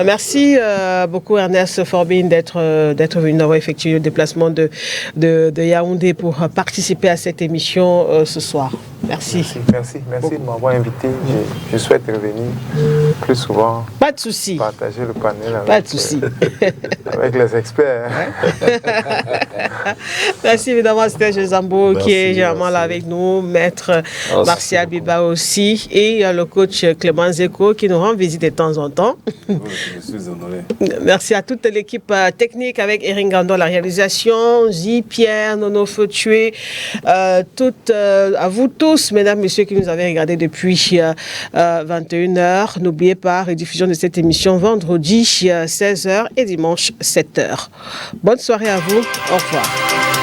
S1: Merci beaucoup, Ernest Forbin, d'être venu, d'avoir effectué le déplacement de Yaoundé pour participer à cette émission ce soir. Merci.
S2: Merci de m'avoir invité. Je souhaite revenir plus souvent.
S1: Pas de souci.
S2: Partager le panel
S1: avec
S2: les experts.
S1: Merci évidemment Serge Zambo qui est généralement là avec nous, maître Martial Biba aussi, et le coach Clément Zeko qui nous rend visite de temps en temps.
S3: Je suis honoré.
S1: Merci à toute l'équipe technique avec Erin Gando, la réalisation, J. Pierre, Nono Feutué, à vous tous, mesdames, messieurs qui nous avez regardé depuis 21h. N'oubliez pas, rediffusion de cette émission vendredi 16h et dimanche 7h. Bonne soirée à vous. Au revoir.